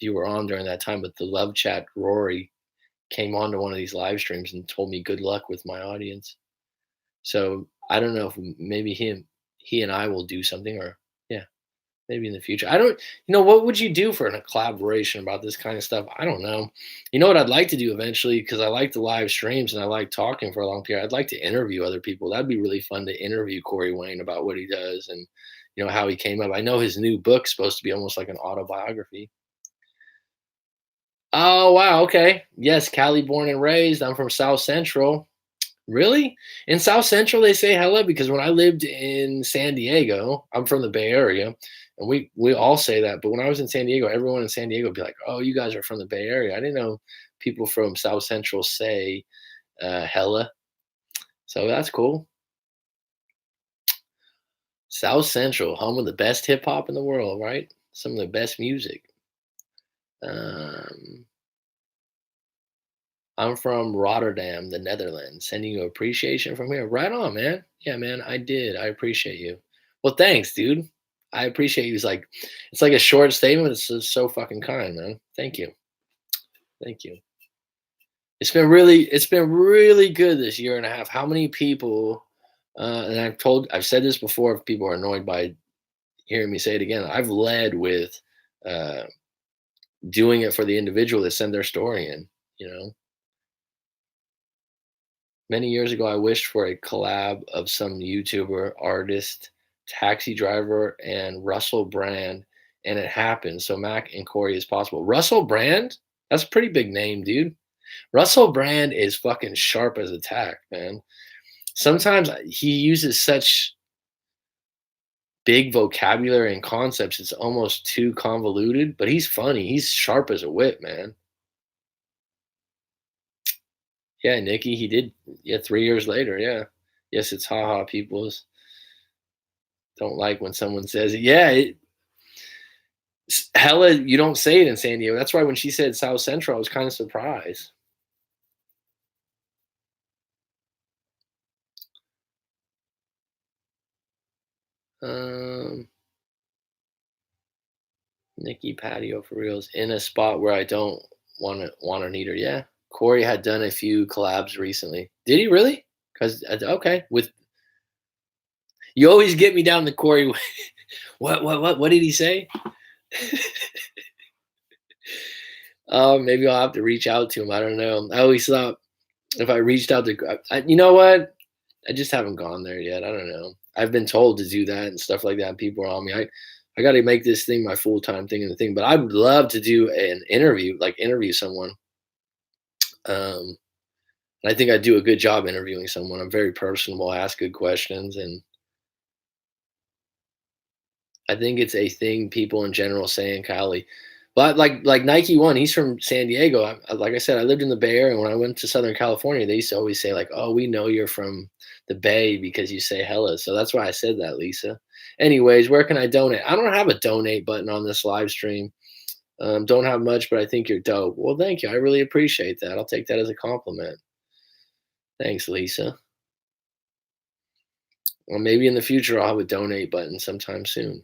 you were on during that time, but the love chat Rory came on to one of these live streams and told me good luck with my audience. So I don't know if maybe he and I will do something, or yeah, maybe in the future. I don't, what would you do for a collaboration about this kind of stuff? I don't know. You know what I'd like to do eventually, because I like the live streams and I like talking for a long period. I'd like to interview other people. That'd be really fun to interview Corey Wayne about what he does and how he came up. I know his new book's supposed to be almost like an autobiography. Oh wow, okay. Yes, Cali born and raised. I'm from South Central. Really? In South Central, they say hella because when I lived in San Diego, I'm from the Bay Area, and we all say that. But when I was in San Diego, everyone in San Diego would be like, "Oh, you guys are from the Bay Area." I didn't know people from South Central say hella. So that's cool. South Central, home of the best hip hop in the world, right? Some of the best music. Um, I'm from Rotterdam, the Netherlands. Sending you appreciation from here. Right on, man. Yeah, man, I did. I appreciate you. Well, thanks, dude. I appreciate you. It's like a short statement. It's just so fucking kind, man. Thank you. Thank you. It's been really good this year and a half. How many people, and I've said this before, if people are annoyed by hearing me say it again, I've led with uh, doing it for the individual that send their story in, you know, Many years ago, I wished for a collab of some YouTuber, artist, taxi driver, and Russell Brand, and it happened. So Mac and Corey is possible. Russell Brand? That's a pretty big name, dude. Russell Brand is fucking sharp as a tack, man. Sometimes he uses such big vocabulary and concepts. It's almost too convoluted, but he's funny. He's sharp as a whip, man. Yeah, Nikki, he did. Yeah, 3 years later. Yeah. Yes, it's haha. People don't like when someone says it. Yeah, hella. You don't say it in San Diego. That's why when she said South Central, I was kind of surprised. Um, Nikki patio for reals in a spot where I don't want to need her. Yeah, Corey had done a few collabs recently. Did he really? Because okay, with you always get me down the Corey. What did he say? Maybe I'll have to reach out to him. I don't know. I always thought if I reached out to, you know what? I just haven't gone there yet. I don't know. I've been told to do that and stuff like that. People are on me. I got to make this thing my full time thing and the thing. But I would love to do an interview, like interview someone. Um, and I think I do a good job interviewing someone. I'm very personable, ask good questions, and I think it's a thing people in general say in Cali. But like Nike One, he's from San Diego. Like I said, I lived in the Bay Area, and when I went to Southern California, they used to always say like, "Oh, we know you're from the Bay because you say hella." So that's why I said that, Lisa. Anyways, where can I donate? I don't have a donate button on this live stream. Don't have much, but I think you're dope. Well, thank you. I really appreciate that. I'll take that as a compliment. Thanks, Lisa. Well, maybe in the future I'll have a donate button sometime soon.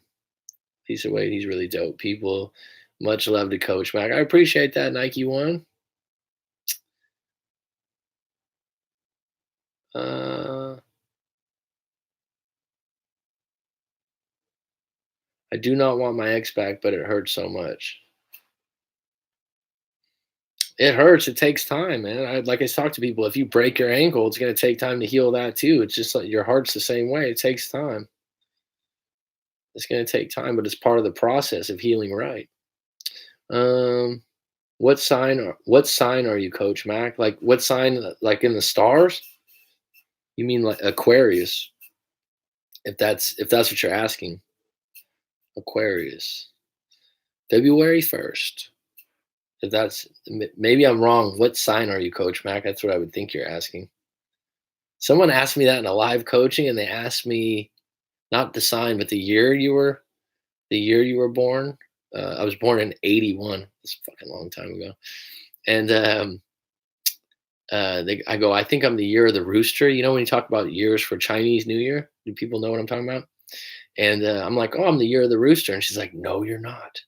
Lisa Wade, he's really dope. People, much love to Coach Mac. I appreciate that, Nike One. Uh, I do not want my ex back, but it hurts so much. It hurts. It takes time, man. Like I talk to people, if you break your ankle, it's going to take time to heal that too. It's just like your heart's the same way. It takes time. It's going to take time, but it's part of the process of healing right. Um, what sign are you, Coach Mac? Like what sign? Like in the stars? You mean like Aquarius? If that's what you're asking, Aquarius, February 1st. If that's maybe I'm wrong. What sign are you, Coach Mac? That's what I would think you're asking. Someone asked me that in a live coaching, and they asked me not the sign, but the year you were born. I was born in '81. It's a fucking long time ago. And I go, I think I'm the year of the rooster. You know when you talk about years for Chinese New Year, do people know what I'm talking about? And I'm like, oh, I'm the year of the rooster, and she's like, no, you're not.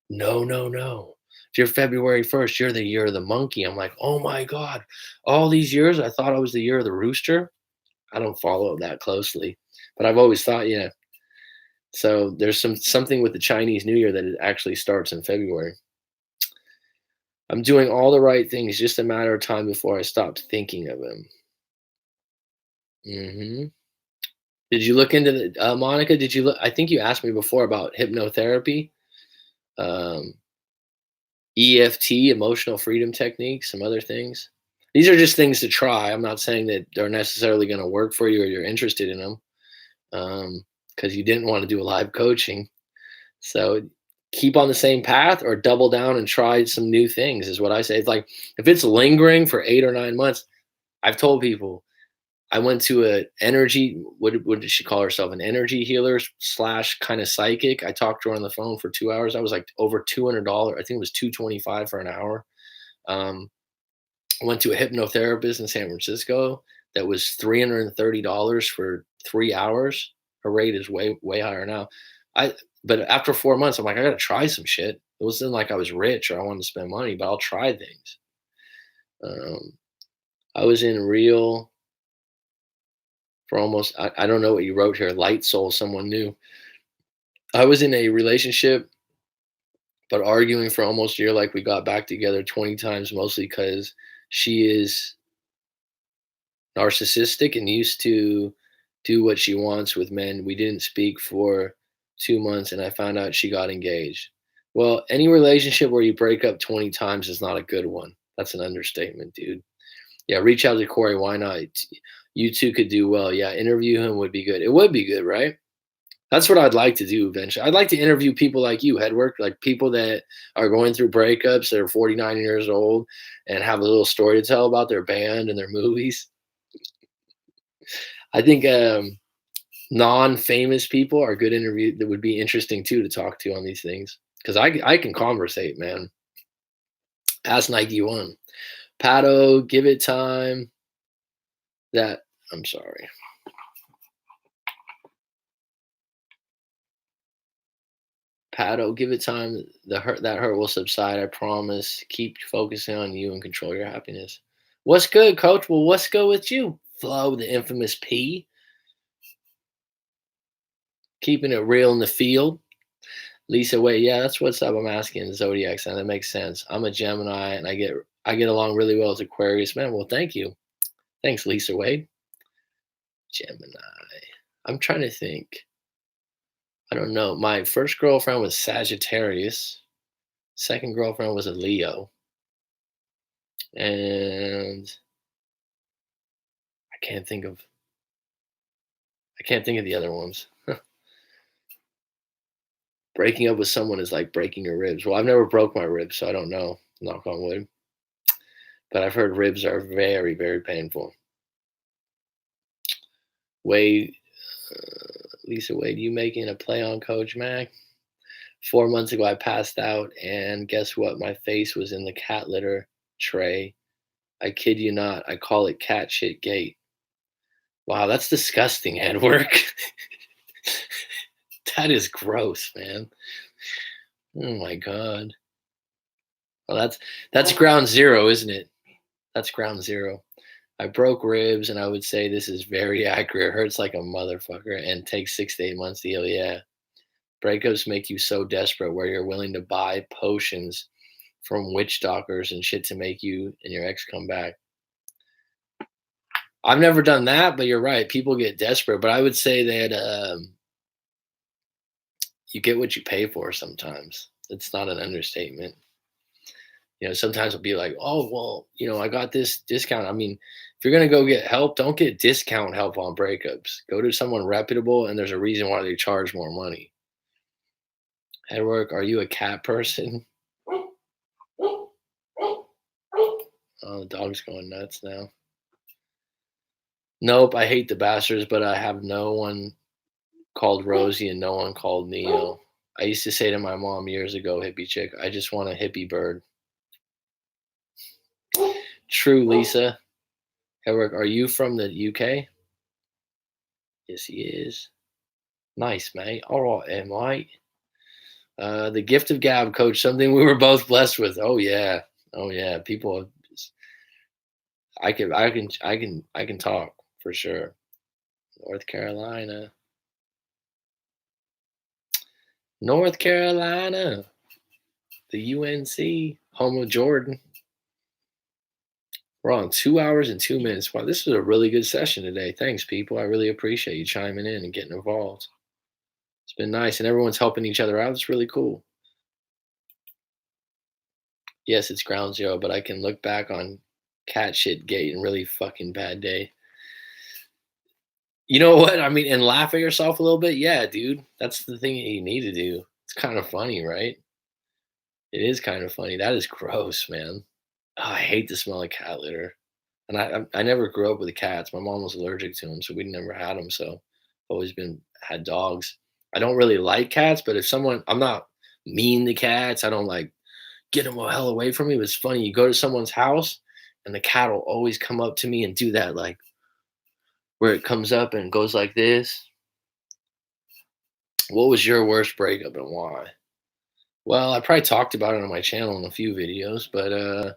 No, no, no. If you're February 1st, you're the year of the monkey. I'm like, oh my God. All these years I thought I was the year of the rooster. I don't follow it that closely. But I've always thought, yeah. So there's something with the Chinese New Year that it actually starts in February. I'm doing all the right things, just a matter of time before I stopped thinking of him. Hmm. Did you look into the Monica? Did you look? I think you asked me before about hypnotherapy, um, EFT, emotional freedom techniques, some other things. These are just things to try. I'm not saying that they're necessarily going to work for you or you're interested in them, because you didn't want to do a live coaching. So keep on the same path or double down and try some new things is what I say. It's like if it's lingering for 8 or 9 months, I've told people I went to a energy. What did she call herself? An energy healer slash kind of psychic. I talked to her on the phone for 2 hours. I was like over $200. I think it was 225 for an hour. Um, I went to a hypnotherapist in San Francisco that was $330 for 3 hours. Her rate is way higher now. I but after 4 months, I'm like, I gotta try some shit. It wasn't like I was rich or I wanted to spend money, but I'll try things. Um, I was in real for almost I don't know what you wrote here, light soul, someone new. I was in a relationship, but arguing for almost a year, like we got back together 20 times, mostly because she is narcissistic and used to do what she wants with men. We didn't speak for 2 months, and I found out she got engaged. Well, any relationship where you break up 20 times is not a good one. That's an understatement, dude. Yeah, reach out to Corey. Why not? You two could do well. Yeah, interview him would be good. It would be good, right? That's what I'd like to do eventually. I'd like to interview people like you, Headwork, like people that are going through breakups that are 49 years old and have a little story to tell about their band and their movies. I think non-famous people are good interview that would be interesting too to talk to on these things because I can conversate, man. Ask Nike One, Pato, give it time. That I'm sorry, Pato, give it time. The hurt that hurt will subside. I promise. Keep focusing on you and control your happiness. What's good, Coach? Well, what's good with you, Flo, the infamous P? Keeping it real in the field. Lisa, wait, yeah, that's what's up. I'm asking zodiac sign. That makes sense. I'm a Gemini, and I get along really well as Aquarius. Man, well, thank you. Thanks, Lisa Wade. Gemini. I'm trying to think. I don't know. My first girlfriend was Sagittarius. Second girlfriend was a Leo, and I can't think of I can't think of the other ones. Breaking up with someone is like breaking your ribs. Well, I've never broke my ribs, so I don't know. Knock on wood. But I've heard ribs are very, very painful. Wade, Lisa Wade, you making a play on Coach Mac? 4 months ago, I passed out, and guess what? My face was in the cat litter tray. I kid you not. I call it cat shit gate. Wow, that's disgusting, Edward. That is gross, man. Oh my god. Well, that's ground zero, isn't it? That's ground zero. I broke ribs, and I would say this is very accurate. Hurts like a motherfucker and takes 6 to 8 months to heal. Yeah. Breakups make you so desperate where you're willing to buy potions from witch doctors and shit to make you and your ex come back. I've never done that, but you're right. People get desperate. But I would say that you get what you pay for sometimes. It's not an understatement. Sometimes it'll be like, oh, well, I got this discount. I mean, if you're going to go get help, don't get discount help on breakups. Go to someone reputable, and there's a reason why they charge more money. Edward, are you a cat person? Oh, the dog's going nuts now. Nope, I hate the bastards, but I have no one called Rosie and no one called Neil. I used to say to my mom years ago, hippie chick, I just want a hippie bird. True, Lisa. Edward, are you from the UK? Yes, he is. Nice, mate. All right, mate. The gift of gab, coach, something we were both blessed with. Oh yeah. Oh yeah. People I can talk for sure. North Carolina. North Carolina. The UNC. Home of Jordan. We're on 2 hours and 2 minutes. Wow, this was a really good session today. Thanks, people. I really appreciate you chiming in and getting involved. It's been nice, and everyone's helping each other out. It's really cool. Yes, it's ground zero, but I can look back on cat shit gate and really fucking bad day. You know what? I mean, and laugh at yourself a little bit. Yeah, dude. That's the thing that you need to do. It's kind of funny, right? It is kind of funny. That is gross, man. Oh, I hate the smell of cat litter. And I never grew up with cats. My mom was allergic to them, so we never had them. So I've always been had dogs. I don't really like cats, but if someone, I'm not mean to cats. I don't like get them the hell away from me. But it's funny. You go to someone's house, and the cat will always come up to me and do that, like where it comes up and goes like this. What was your worst breakup and why? Well, I probably talked about it on my channel in a few videos, but it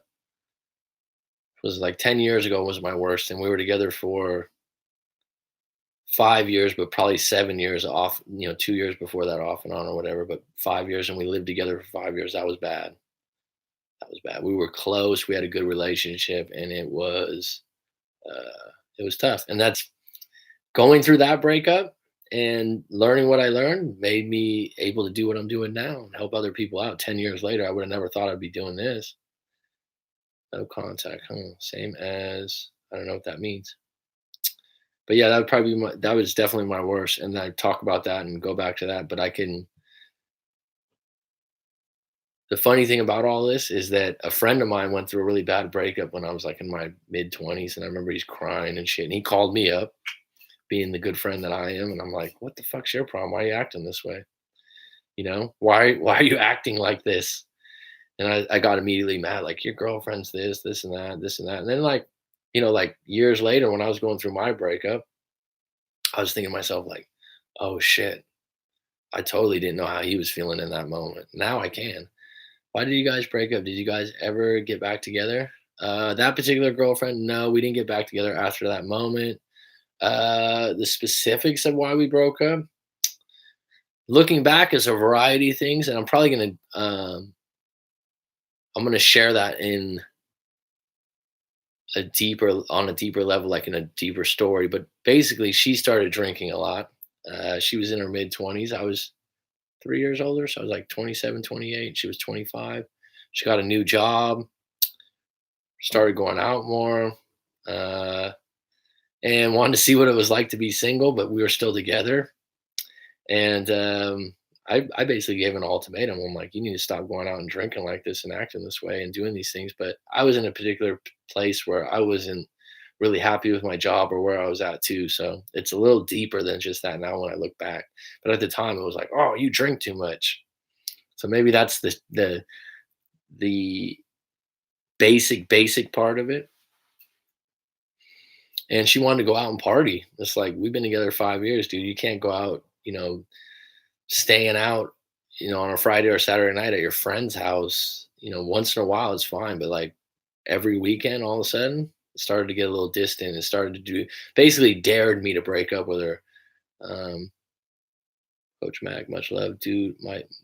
was like 10 years ago was my worst, and we were together for 5 years, but probably 7 years off, 2 years before that off and on or whatever, but 5 years, and we lived together for 5 years. That was bad. That was bad. We were close. We had a good relationship, and it was tough. And that's going through that breakup and learning what I learned made me able to do what I'm doing now and help other people out. 10 years later, I would have never thought I'd be doing this. No contact, huh? Same as, I don't know what that means. But yeah, that would probably be that was definitely my worst, and I talk about that and go back to that, but I can the funny thing about all this is that a friend of mine went through a really bad breakup when I was, like, in my mid-20s, and I remember he's crying and shit, and he called me up, being the good friend that I am, and I'm like, "What the fuck's your problem? Why are you acting this way?" You know? Why are you acting like this?" And I got immediately mad, like, "Your girlfriend's this and that, this and that." And then, like, like, years later when I was going through my breakup, I was thinking to myself, like, "Oh, shit. I totally didn't know how he was feeling in that moment. Now I can." Why did you guys break up? Did you guys ever get back together? That particular girlfriend, no, we didn't get back together after that moment. The specifics of why we broke up, looking back, is a variety of things, and I'm gonna share that in on a deeper level, like in a deeper story. But basically, she started drinking a lot. She was in her mid 20s. I was 3 years older, so I was like 27, 28. She was 25. She got a new job, started going out more, uh, and wanted to see what it was like to be single, but we were still together. And I basically gave an ultimatum. I'm like, you need to stop going out and drinking like this and acting this way and doing these things. But I was in a particular place where I wasn't really happy with my job or where I was at too. So it's a little deeper than just that now when I look back. But at the time, it was like, oh, you drink too much. So maybe that's the basic part of it. And she wanted to go out and party. It's like, we've been together 5 years, dude. You can't go out, staying out, on a Friday or Saturday night at your friend's house. Once in a while it's fine, but like every weekend, all of a sudden, it started to get a little distant. It started to basically dared me to break up with her. Um, Coach Mac, much love, dude.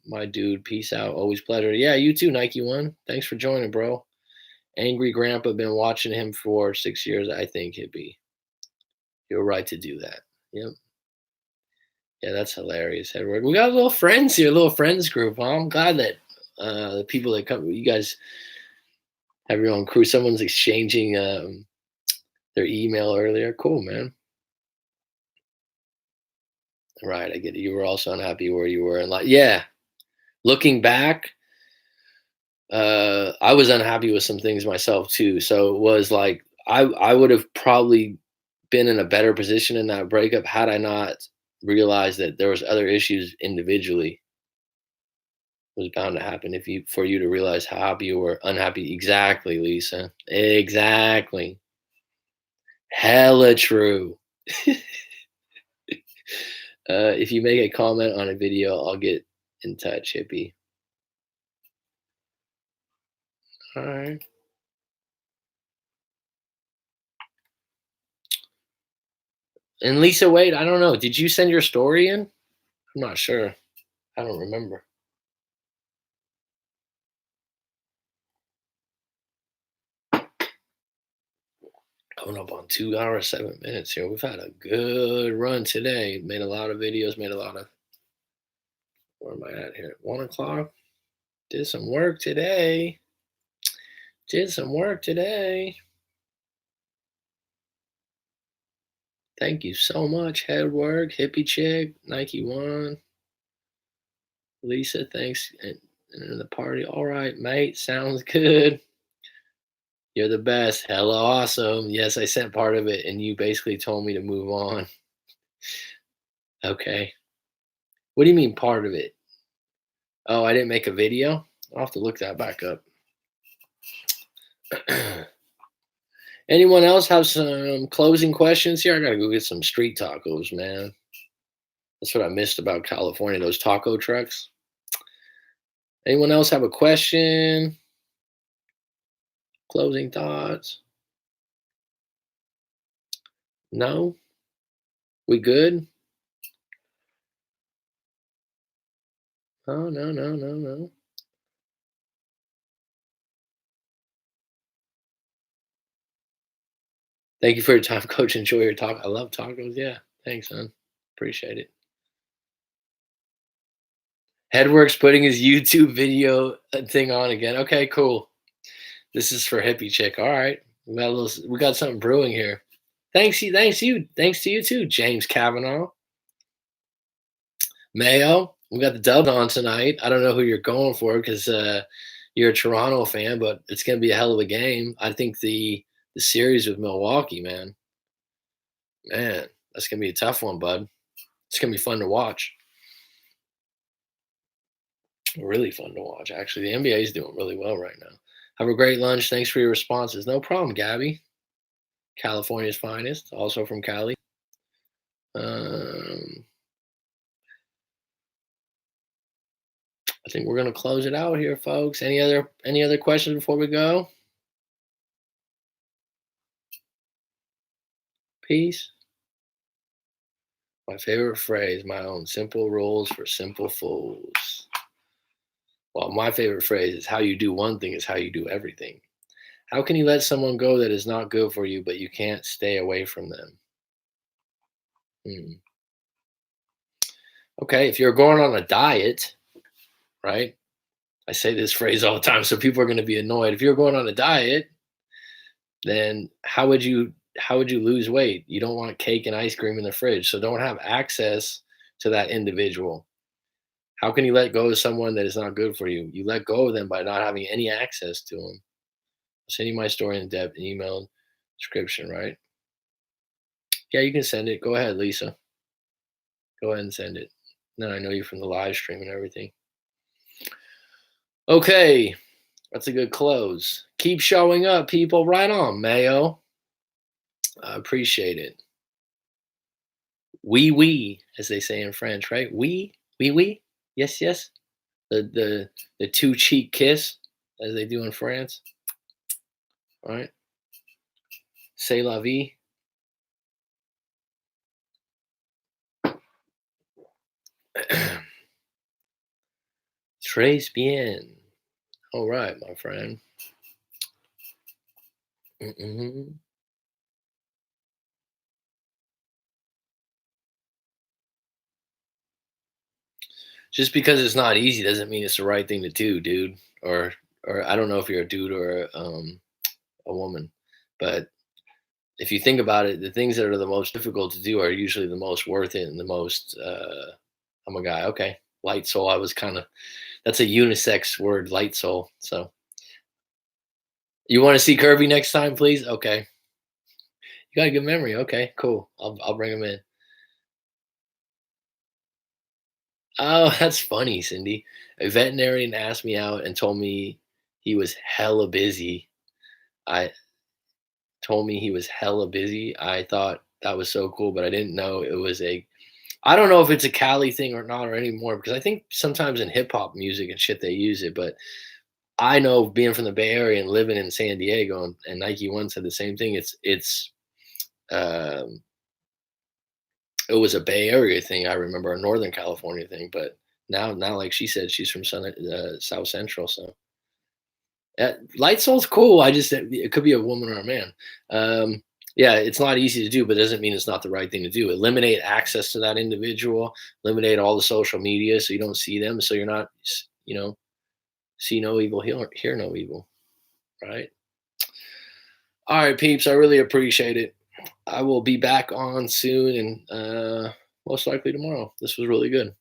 My dude, peace out. Always pleasure. Yeah, you too, Nike One. Thanks for joining, bro. Angry Grandpa, been watching him for 6 years. I think you're right to do that. Yep. Yeah, that's hilarious, Edward. We got little friends here, little friends group. Huh? I'm glad that the people that come, you guys have your own crew. Someone's exchanging their email earlier. Cool, man. Right, I get it. You were also unhappy where you were, and like, yeah. Looking back, I was unhappy with some things myself too. So it was like I would have probably been in a better position in that breakup had I not realized that there was other issues individually was bound to happen if you for you to realize how happy you were unhappy. Exactly, Lisa. Exactly. Hella true. If you make a comment on a video, I'll get in touch, hippie. All right. And Lisa, wait, I don't know. Did you send your story in? I'm not sure. I don't remember. Coming up on 2 hours, 7 minutes here. We've had a good run today. Made a lot of videos, made a lot of where am I at here? 1 o'clock. Did some work today. Did some work today. Thank you so much, Headwork, Hippie Chick, Nike One, Lisa. Thanks, and the party. All right, mate. Sounds good. You're the best. Hella awesome. Yes, I sent part of it, and you basically told me to move on. Okay. What do you mean part of it? Oh, I didn't make a video. I'll have to look that back up. Anyone else have some closing questions here? I gotta go get some street tacos, man. That's what I missed about California, those taco trucks. Anyone else have a question? Closing thoughts? No? We good? Oh, no, no, no, no. Thank you for your time, coach. Enjoy your talk. I love tacos. Yeah. Thanks, man. Appreciate it. Headworks putting his YouTube video thing on again. Okay, cool. This is for hippie chick. All right. We got something brewing here. Thanks to you too, James Kavanaugh. Mayo, we got the Dubs on tonight. I don't know who you're going for because you're a Toronto fan, but it's going to be a hell of a game. I think the series with Milwaukee, man, that's going to be a tough one, bud. It's going to be fun to watch. Really fun to watch, actually. The NBA is doing really well right now. Have a great lunch. Thanks for your responses. No problem, Gabby. California's finest, also from Cali. Um, I think we're gonna close it out here, folks. Any other questions before we go? Peace. My favorite phrase, my own simple rules for simple fools. Well, my favorite phrase is how you do one thing is how you do everything. How can you let someone go that is not good for you, but you can't stay away from them? Hmm. Okay, if you're going on a diet, right? I say this phrase all the time, so people are going to be annoyed. If you're going on a diet, then how would you lose weight? You don't want cake and ice cream in the fridge, so don't have access to that individual. How can you let go of someone that is not good for you? You let go of them by not having any access to them. I'll send you my story in depth, email description, right? Yeah, you can send it. Go ahead, Lisa. Go ahead and send it. Then I know you from the live stream and everything. Okay, that's a good close. Keep showing up, people. Right on, Mayo. I appreciate it. Oui, as they say in French, right? Oui. Yes, yes. The two cheek kiss, as they do in France. All right. C'est la vie. Très bien. All right, my friend. Mm-mm. Just because it's not easy doesn't mean it's the right thing to do, dude. Or I don't know if you're a dude or a woman, but if you think about it, the things that are the most difficult to do are usually the most worth it and the most. I'm a guy. Okay, light soul. I was kind of. That's a unisex word, light soul. So you want to see Kirby next time, please? Okay, you got a good memory. Okay, cool. I'll bring him in. Oh, that's funny, Cindy. A veterinarian asked me out and told me he was hella busy. I told me he was hella busy. I thought that was so cool, but I didn't know it was a. I don't know if it's a Cali thing or not or anymore because I think sometimes in hip hop music and shit they use it. But I know being from the Bay Area and living in San Diego and Nike One said the same thing. Um, it was a Bay Area thing. I remember a Northern California thing, but now like she said, she's from South Central, so Light Soul's cool. I just it could be a woman or a man. Yeah, it's not easy to do, but it doesn't mean it's not the right thing to do. Eliminate access to that individual. Eliminate all the social media so you don't see them. So you're not, see no evil, hear no evil. Right. All right, peeps. I really appreciate it. I will be back on soon and most likely tomorrow. This was really good.